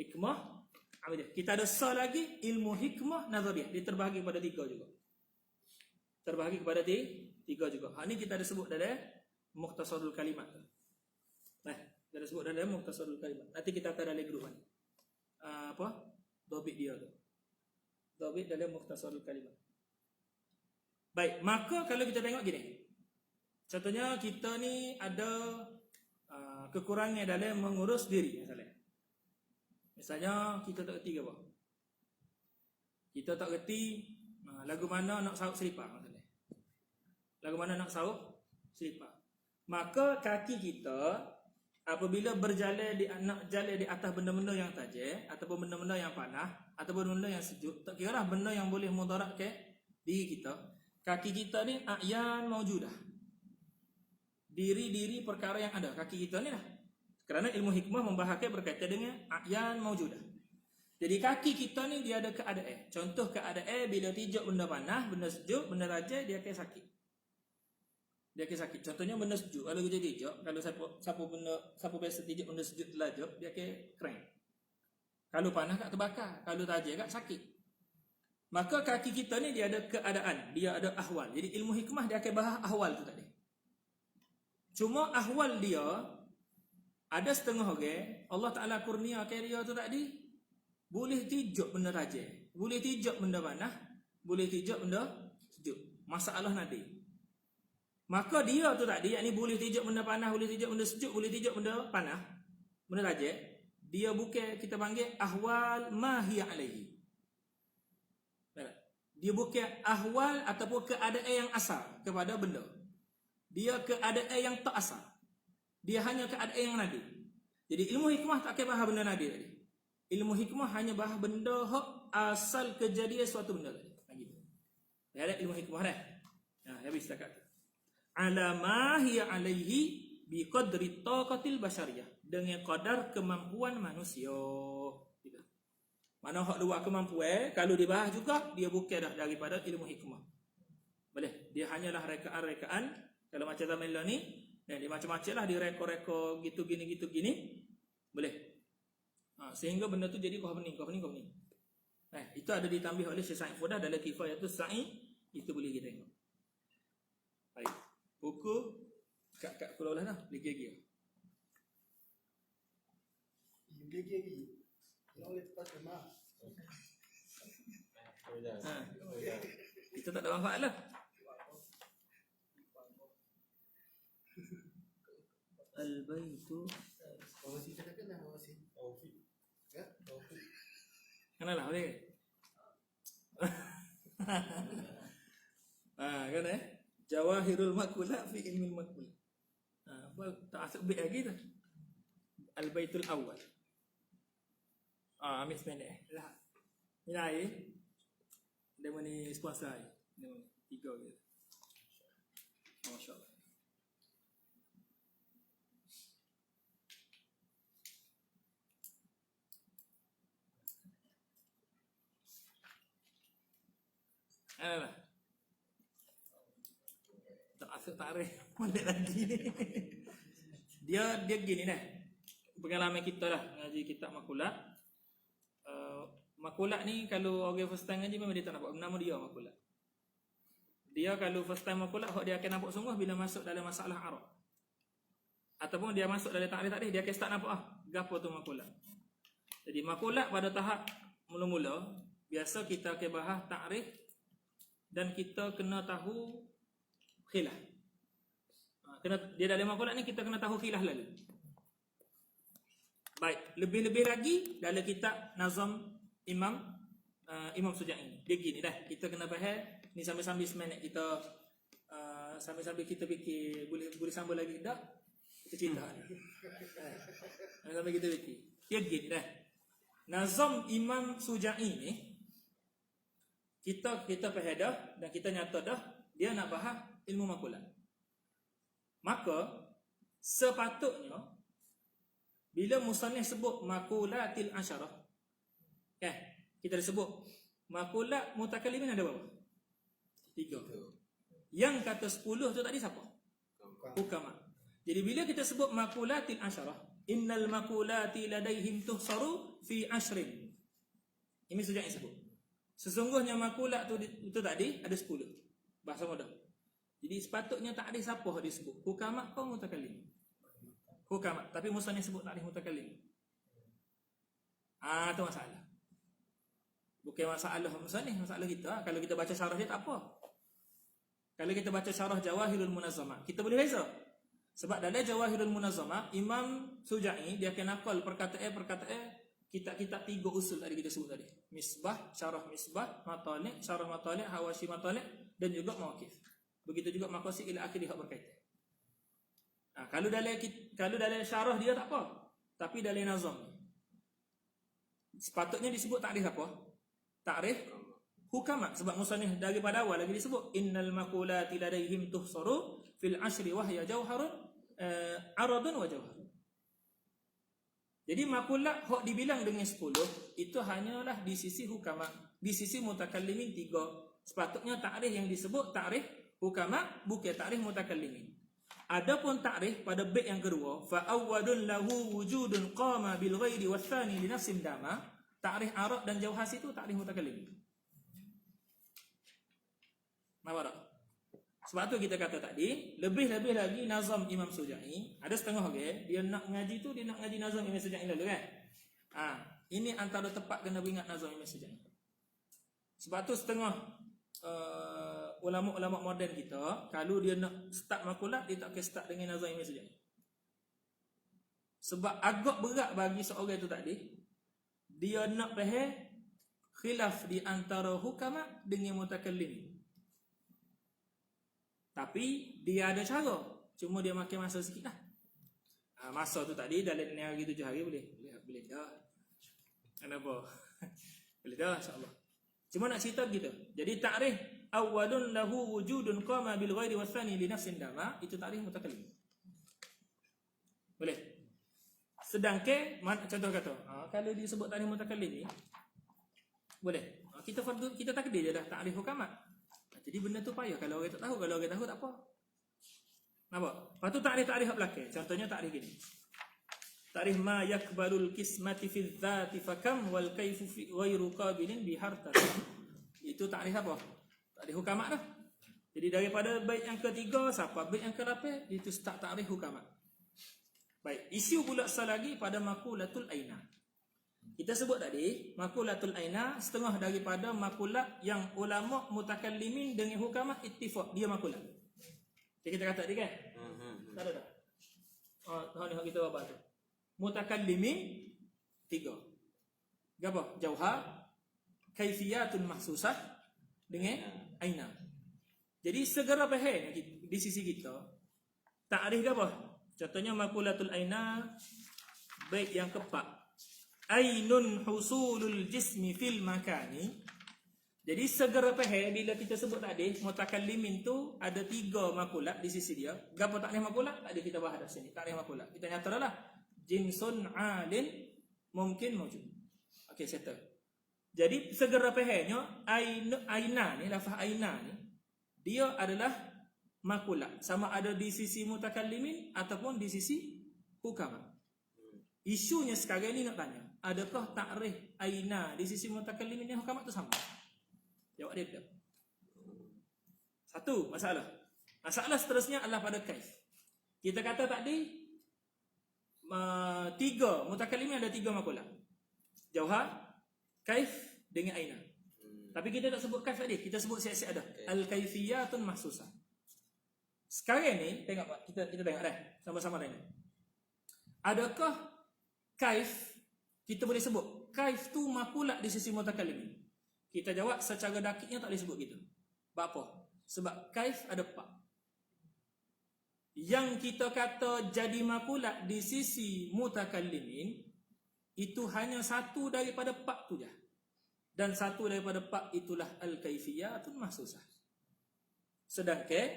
Hikmah amaliyah. Kita ada lagi ilmu hikmah nazariyah. Dia terbahagi kepada 3 juga. Terbahagi kepada 3 juga. Hak ni kita ada sebut dalam Mukhtasarul Kalimat. Kita ada sebut dalam Mukhtasarul Kalimat. Nanti kita akan dalam grup ni. Dobit dia tu. Dobit dalam Mukhtasarul Kalimat. Baik, maka kalau kita tengok gini. Contohnya kita ni ada kekurangan dalam mengurus diri misalnya kita tak reti apa? Kita tak reti lagu mana nak sahut selipar masalah. Lagu mana nak sahut selipar. Maka kaki kita apabila berjalan nak jalan di atas benda-benda yang tajam ataupun benda-benda yang panah ataupun benda yang sejuk, tak kiralah benda yang boleh mudarat ke diri kita, kaki kita ni a'yan maujudah. Diri-diri perkara yang ada kaki kita ni lah. Kerana ilmu hikmah membahaskan berkaitan dengan a'yan maujudah. Jadi kaki kita ni dia ada keadaan. Contoh keadaan bila tijak benda panah, benda sejuk, benda tajam, dia akan sakit. Dia akan sakit. Contohnya benda sejuk. Kalau kita tijak, kalau siapa biasa tijak benda sejuk telajak, dia akan crank. Kalau panah kat terbakar, kalau tajam kat sakit. Maka kaki kita ni dia ada keadaan, dia ada ahwal. Jadi ilmu hikmah dia akan bahas ahwal tu tadi. Cuma ahwal dia ada setengah orang, Allah Taala kurniakan dia tu tadi boleh tijak benda tajam, boleh tijak benda panah, boleh tijak benda sejuk. Masalah nadi. Maka dia tu tadi, yakni boleh tijak benda panah, boleh tijak benda sejuk, boleh tijak benda panah, benda tajam, dia bukan kita panggil ahwal ma hiya alaihi. Dia bukan ahwal ataupun keadaan yang asal kepada benda. Dia keadaan yang tak asal. Dia hanya keadaan yang nadi. Jadi ilmu hikmah tak kira bahas benda nadi tadi. Ilmu hikmah hanya bahas benda hak asal kejadian suatu benda tadi. Gitu. Ya ada ilmu hikmah dah. Nah, habis setakat. Ala ma hiya alaihi bi qadri taqatil basyariyah, dengan kadar kemampuan manusia. Gitu. Mana hak luar kemampuan, kalau dibahas juga dia bukan dah daripada ilmu hikmah. Boleh, dia hanyalah rekaan-rekaan kalau macam zaman ni, dan dia macam-macam lah dia rekor-rekor gitu gini. Boleh. Sehingga benda tu jadi kau bening. Itu ada ditambah oleh Syekh Sa'id Fudah dalam Kifayatus Sa'i, itu boleh kita tengok. Baik. Buku kat pulau lah dah, lagi. Gigi. Yang boleh lepas rumah. Kita tak ada manfaat lah. Al-baitu Mawasi cakap kan dah mawasi. Ya, mawasi. Kenalah boleh. Kan Jawahirul Makulat fi ilmil Makulat. Tak asal bait lagi tu. Al-baitul awal. Ambil sependek lah. Ini air. Dia ni sponsor air. Dia ni 3 gitu. Masya-Allah. Alah. Tak asal tarik molek lagi ni. Dia gini dah. Pengalaman kita lah ngaji kitab Makulat. Makulat ni kalau orang first time ngaji memang dia tak nampak nama dia Makulat. Dia kalau first time Makulat dia akan nampak sungguh bila masuk dalam masalah Arab. Ataupun dia masuk dalam takrif dia akan start nampak gapo tu Makulat. Jadi Makulat pada tahap mula-mula biasa kita akan bahas takrif dan kita kena tahu khilaf. Dia dalam Makulat ni kita kena tahu khilaf lalu. Baik, lebih-lebih lagi dalam kitab Nazam Imam Suja'i. Dia gini dah, kita kena faham ni sambil-sambil seminit kita sambil-sambil kita fikir boleh sambung lagi tak? Kita cerita ni. Sambil kita fikir. Dia gini dah. Nazam Imam Suja'i ni kita faham dah dan kita nyata dah dia nak bahas ilmu makulat. Maka sepatutnya bila musannif sebut makulatil asyarah, kita dah sebut makulat mutakallimin ada berapa? 3. Yang kata 10 tu tadi siapa? Hukama. Jadi bila kita sebut makulatil asyarah, innal makulati ladaihim tuhsaru fi ashrin. Ini sejak sebut. Sesungguhnya makulat tu tadi ada 10. Bahasa mudah. Jadi sepatutnya tak ada siapa disebut. Hukama kau mutakallim. Hukama, tapi musannif sebut tak ada mutakallim. Tu masalah. Bukan masalah musannif, masalah kita. Kalau kita baca syarah dia tak apa. Kalau kita baca syarah Jawahirul Munazzamah, kita boleh beza. Sebab dalam Jawahirul Munazzamah, Imam Suja'i dia akan naqal perkataan kitab-kitab 3 usul tadi kita sebut tadi. Misbah, syarah Misbah, Matali', syarah Matali', Hawashi Matali' dan juga Mawaqif. Begitu juga maqasid ila akhirih berkaitan. Kalau dalam syarah dia tak apa. Tapi dalam nazam sepatutnya disebut takrif apa? Takrif hukama. Sebab musannif daripada awal lagi disebut innal maqulati ladaihim tuhsaru fil ashri wa hiya jawharun aradun wa jawhar. Jadi makulat hok dibilang dengan 10 itu hanyalah di sisi hukama. Di sisi mutakallimin 3. Sepatutnya takrif yang disebut takrif hukama, bukan takrif mutakallimin. Adapun takrif pada bait yang kedua, fa awwadun lahu wujudun qama bil ghairi wathani li nafsin dama, takrif arad dan jauhas itu takrif mutakallim. Nampak tak? Sebab tu kita kata tadi, lebih-lebih lagi nazam Imam Suja'i, ada setengah orang dia nak ngaji tu dia nak ngaji nazam Imam Suja'i dulu kan. Ini antara tepat kena ingat nazam Imam Suja'i. Sebab tu setengah ulama-ulama moden kita kalau dia nak start makulat dia tak kena start dengan nazam Imam Suja'i. Sebab agak berat bagi seorang tu tadi dia nak faham khilaf di antara hukama dengan mutakallimin. Tapi dia ada cara, cuma dia makin masa sikit lah. Masa tu tadi dalam ni hari 7 hari boleh dah. Kenapa? Boleh dah insya-Allah. Cuma nak cerita begitu. Jadi ta'rif awwadun lahu wujudun qama bil ghairi wasani li nafsin dama, itu ta'rif mutakallim. Boleh. Sedangkan contoh kata, kalau disebut ta'rif mutakallim ni boleh. Kita takdir je dah ta'rif hukama. Jadi benda tu payah kalau orang tak tahu, tak apa. Nampak? Lepas tu ta'rif belakang. Contohnya ta'rif gini. Ta'rif ma yakbalul qismati fi dzati fakam wal kaifu fi ghairu qabilin biharta. Itu ta'rif apa? Ta'rif hukama dah. Jadi daripada bait yang ketiga sampai bait yang ke-8 itu start ta'rif hukama. Baik, isu pula selagi pada makulatul aina. Kita sebut tadi makulatul aina setengah daripada makulat yang ulama mutakallimin dengan hukama ittifaq dia makulat. Jadi kita kata tadi kan? Tak ada dah. Ni kita apa tu? Mutakallimin 3. Gapo? Jauhar, kaifiyatun mahsusah dengan aina. Jadi segera faham di sisi kita. Ta'rif gapo? Contohnya makulatul aina bait yang keempat. Ainun husulul jismi fil makani. Jadi segera faham bila kita sebut tadi mutakallimin tu ada 3 makulat di sisi dia. Gapo ta'rif makulat? Tadi kita bahas dah sini. Ta'rif makulat. Kita nyatalah jinsun alin mungkin mawjud. Okey, settle. Jadi segera fahamnya aina ni, lafaz aina ni dia adalah makulat, sama ada di sisi mutakallimin ataupun di sisi hukama. Isunya sekarang ni nak tanya, adakah ta'rif aina di sisi mutakallimin dan hukama tu sama? Jawab dia tidak. Satu masalah. Masalah seterusnya adalah pada kaif. Kita kata tadi 3 mutakallimin ada 3 makulat. Jauhar, kaif dengan aina. Tapi kita tak sebut kaif tadi, kita sebut siap-siap ada. Al-kaifiyatun mahsusah. Sekarang ni tengok Pak, kita tengok dah sama-sama tengok. Adakah kaif kita boleh sebut kaif tu makulat di sisi mutakallimin? Kita jawab secara dakiknya tak boleh sebut gitu. Sebab apa? Sebab kaif ada 4. Yang kita kata jadi makulat di sisi mutakallimin itu hanya satu daripada 4 tu je. Dan satu daripada 4 itulah al-kaifiyatun mahsusah. Sedangkan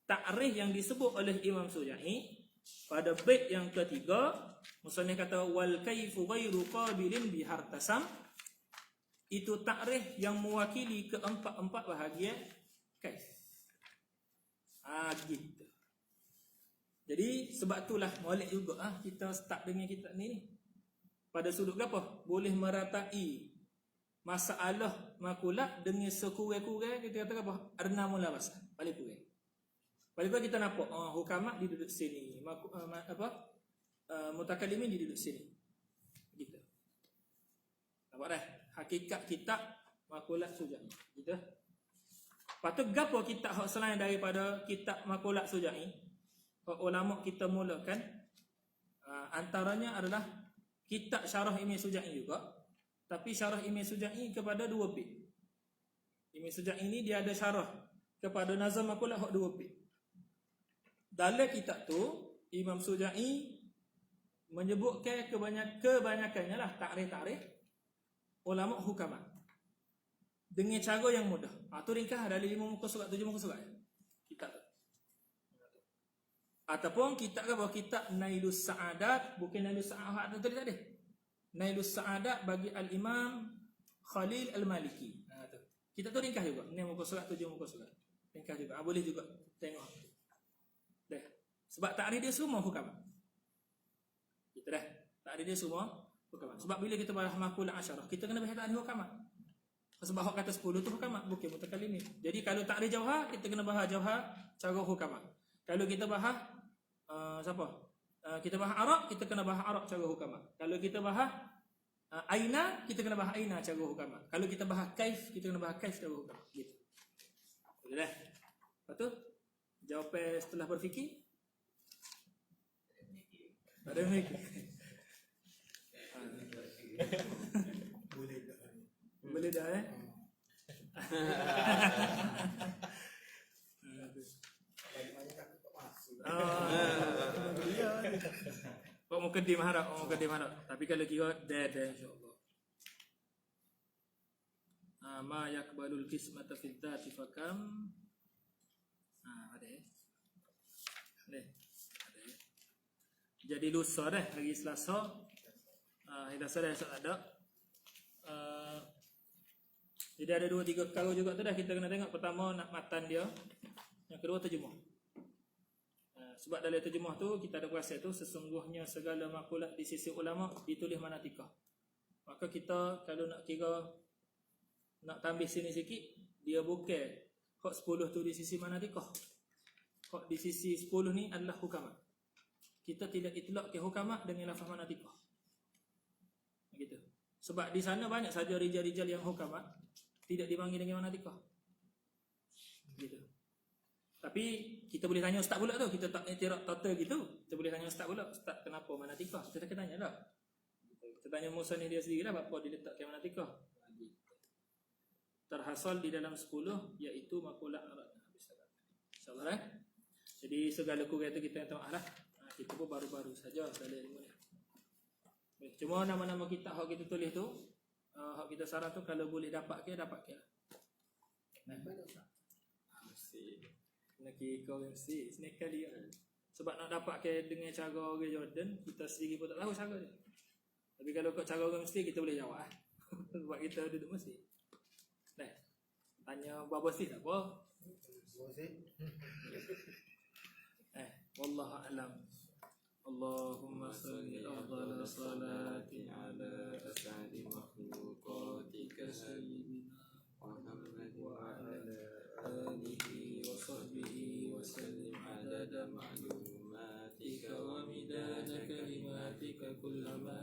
ta'rif yang disebut oleh Imam Suja'i pada bait yang ketiga, musannif kata wal kaifu ghairu qabilin bihartasam, itu ta'rif yang mewakili keempat-empat bahagian kaif. Gitu. Jadi sebab itulah molek juga kita start dengan kitab ni. Pada sudut apa? Boleh meratai masalah makulat dengan sekurang-kurang kita kata apa? Arna mula bahasa. Paling kurang. Paling kurang kita nampak hukama di duduk sini, mutakallimin di duduk sini. Gitu. Nampak dah? Hakikat kitab makulat Suja'i. Gitu. Patut gapo kitab hak selain daripada kitab makulat Suja'i? Ulama kita mulakan antaranya adalah kitab syarah Imam Suja'i juga, tapi syarah Imam Suja'i kepada 2 bait. Imam Suja'i ini dia ada syarah kepada nazam makulat hak 2 bait. Dalam kitab tu Imam Suja'i menyebutkan kebanyakannya lah ta'rif ulama hukama dengan cara yang mudah. Tu ringkas dari 5 muka surat 7 muka surat kitab tu. Ataupun kitab apa? Kitab Nailus Sa'adat, bukan Nailus Sa'adat tu tadi. Nailus Sa'adat bagi Al-Imam Khalil Al-Maliki. Tu. Kitab tu ringkas juga. 6 muka surat 7 muka surat. Ringkas juga. Boleh juga tengok. Dah. Sebab ta'rif dia semua hukama. Kita dah. Ta'rif dia semua hukama. Sebab bila kita bahas makulah asyarah, kita kena bahas ta'rif hukama. Sebab hak kata 10 tu hukama, bukan mutakallimin. Jadi kalau ta'rif jauhar, kita kena bahas jauhar cara hukama. Kalau kita bahas kita bahas Arab, kita kena bahas Arab cara hukama. Kalau kita bahas aina, kita kena bahas aina cara hukama. Kalau kita bahas kaif, kita kena bahas kaif cara hukama. Gitu. Boleh dah. Lepas tu jawapan setelah berfikir tak ada mikir. Boleh tak? Boleh dah Banyak takut tak masuk. Kau mau kedim harap, Tapi kalau kira dah insya-Allah. Ma yakbalul qismata fil dzati fakam. Ada. Jadi lusa dah hari Selasa. Hari Selasa dah esok ada. Jadi ada 2-3 perkara juga tu dah kita kena tengok. Pertama nak matan dia. Yang kedua terjemah. Sebab dalam terjemah tu kita ada perasaan tu sesungguhnya segala makulat di sisi ulama ditulis manatikah. Maka kita kalau nak kira nak tambah sini sikit, dia bukan hak 10 tu di sisi manatikah. Hak di sisi 10 ni adalah hukama. Kita tidak itlak ke hukama dengan lafaz manatikah. Begitu. Sebab di sana banyak saja rijal-rijal yang hukama tidak dipanggil dengan manatikah. Gitu. Tapi kita boleh tanya ustaz pula tu. Kita tak iktiraf total gitu. Kita boleh tanya ustaz pula. Ustaz kenapa manatikah? Kita tak tanya dah. Kita tanya musannif dia sendiri lah. Apa dia letakkan manatikah? Terhasal di dalam 10 iaitu makulat arat. InsyaAllah Jadi segala kurang itu kita yang tahu lah. Kita pun baru-baru saja dalam ilmu ni. Cuma nama-nama kitab hak kita tulis tu, hak kita sarah tu kalau boleh dapat ke lah. Nak kau mesti snack kali kan. Sebab nak dapat ke dengan cara orang Jordan, kita sendiri pun tak tahu cara dia. Tapi kalau kau cara orang mesti kita boleh jawab. Sebab kita duduk mesti. Nah, tanya berapa sih tak apa? Wallahu a'lam. Allahumma salli afdal salati ala as'adi makhluqatika sayyidina Muhammad wa ala alihi wa sahbihi wa sallim adada ma'lumatika wa midada kalimatika kullama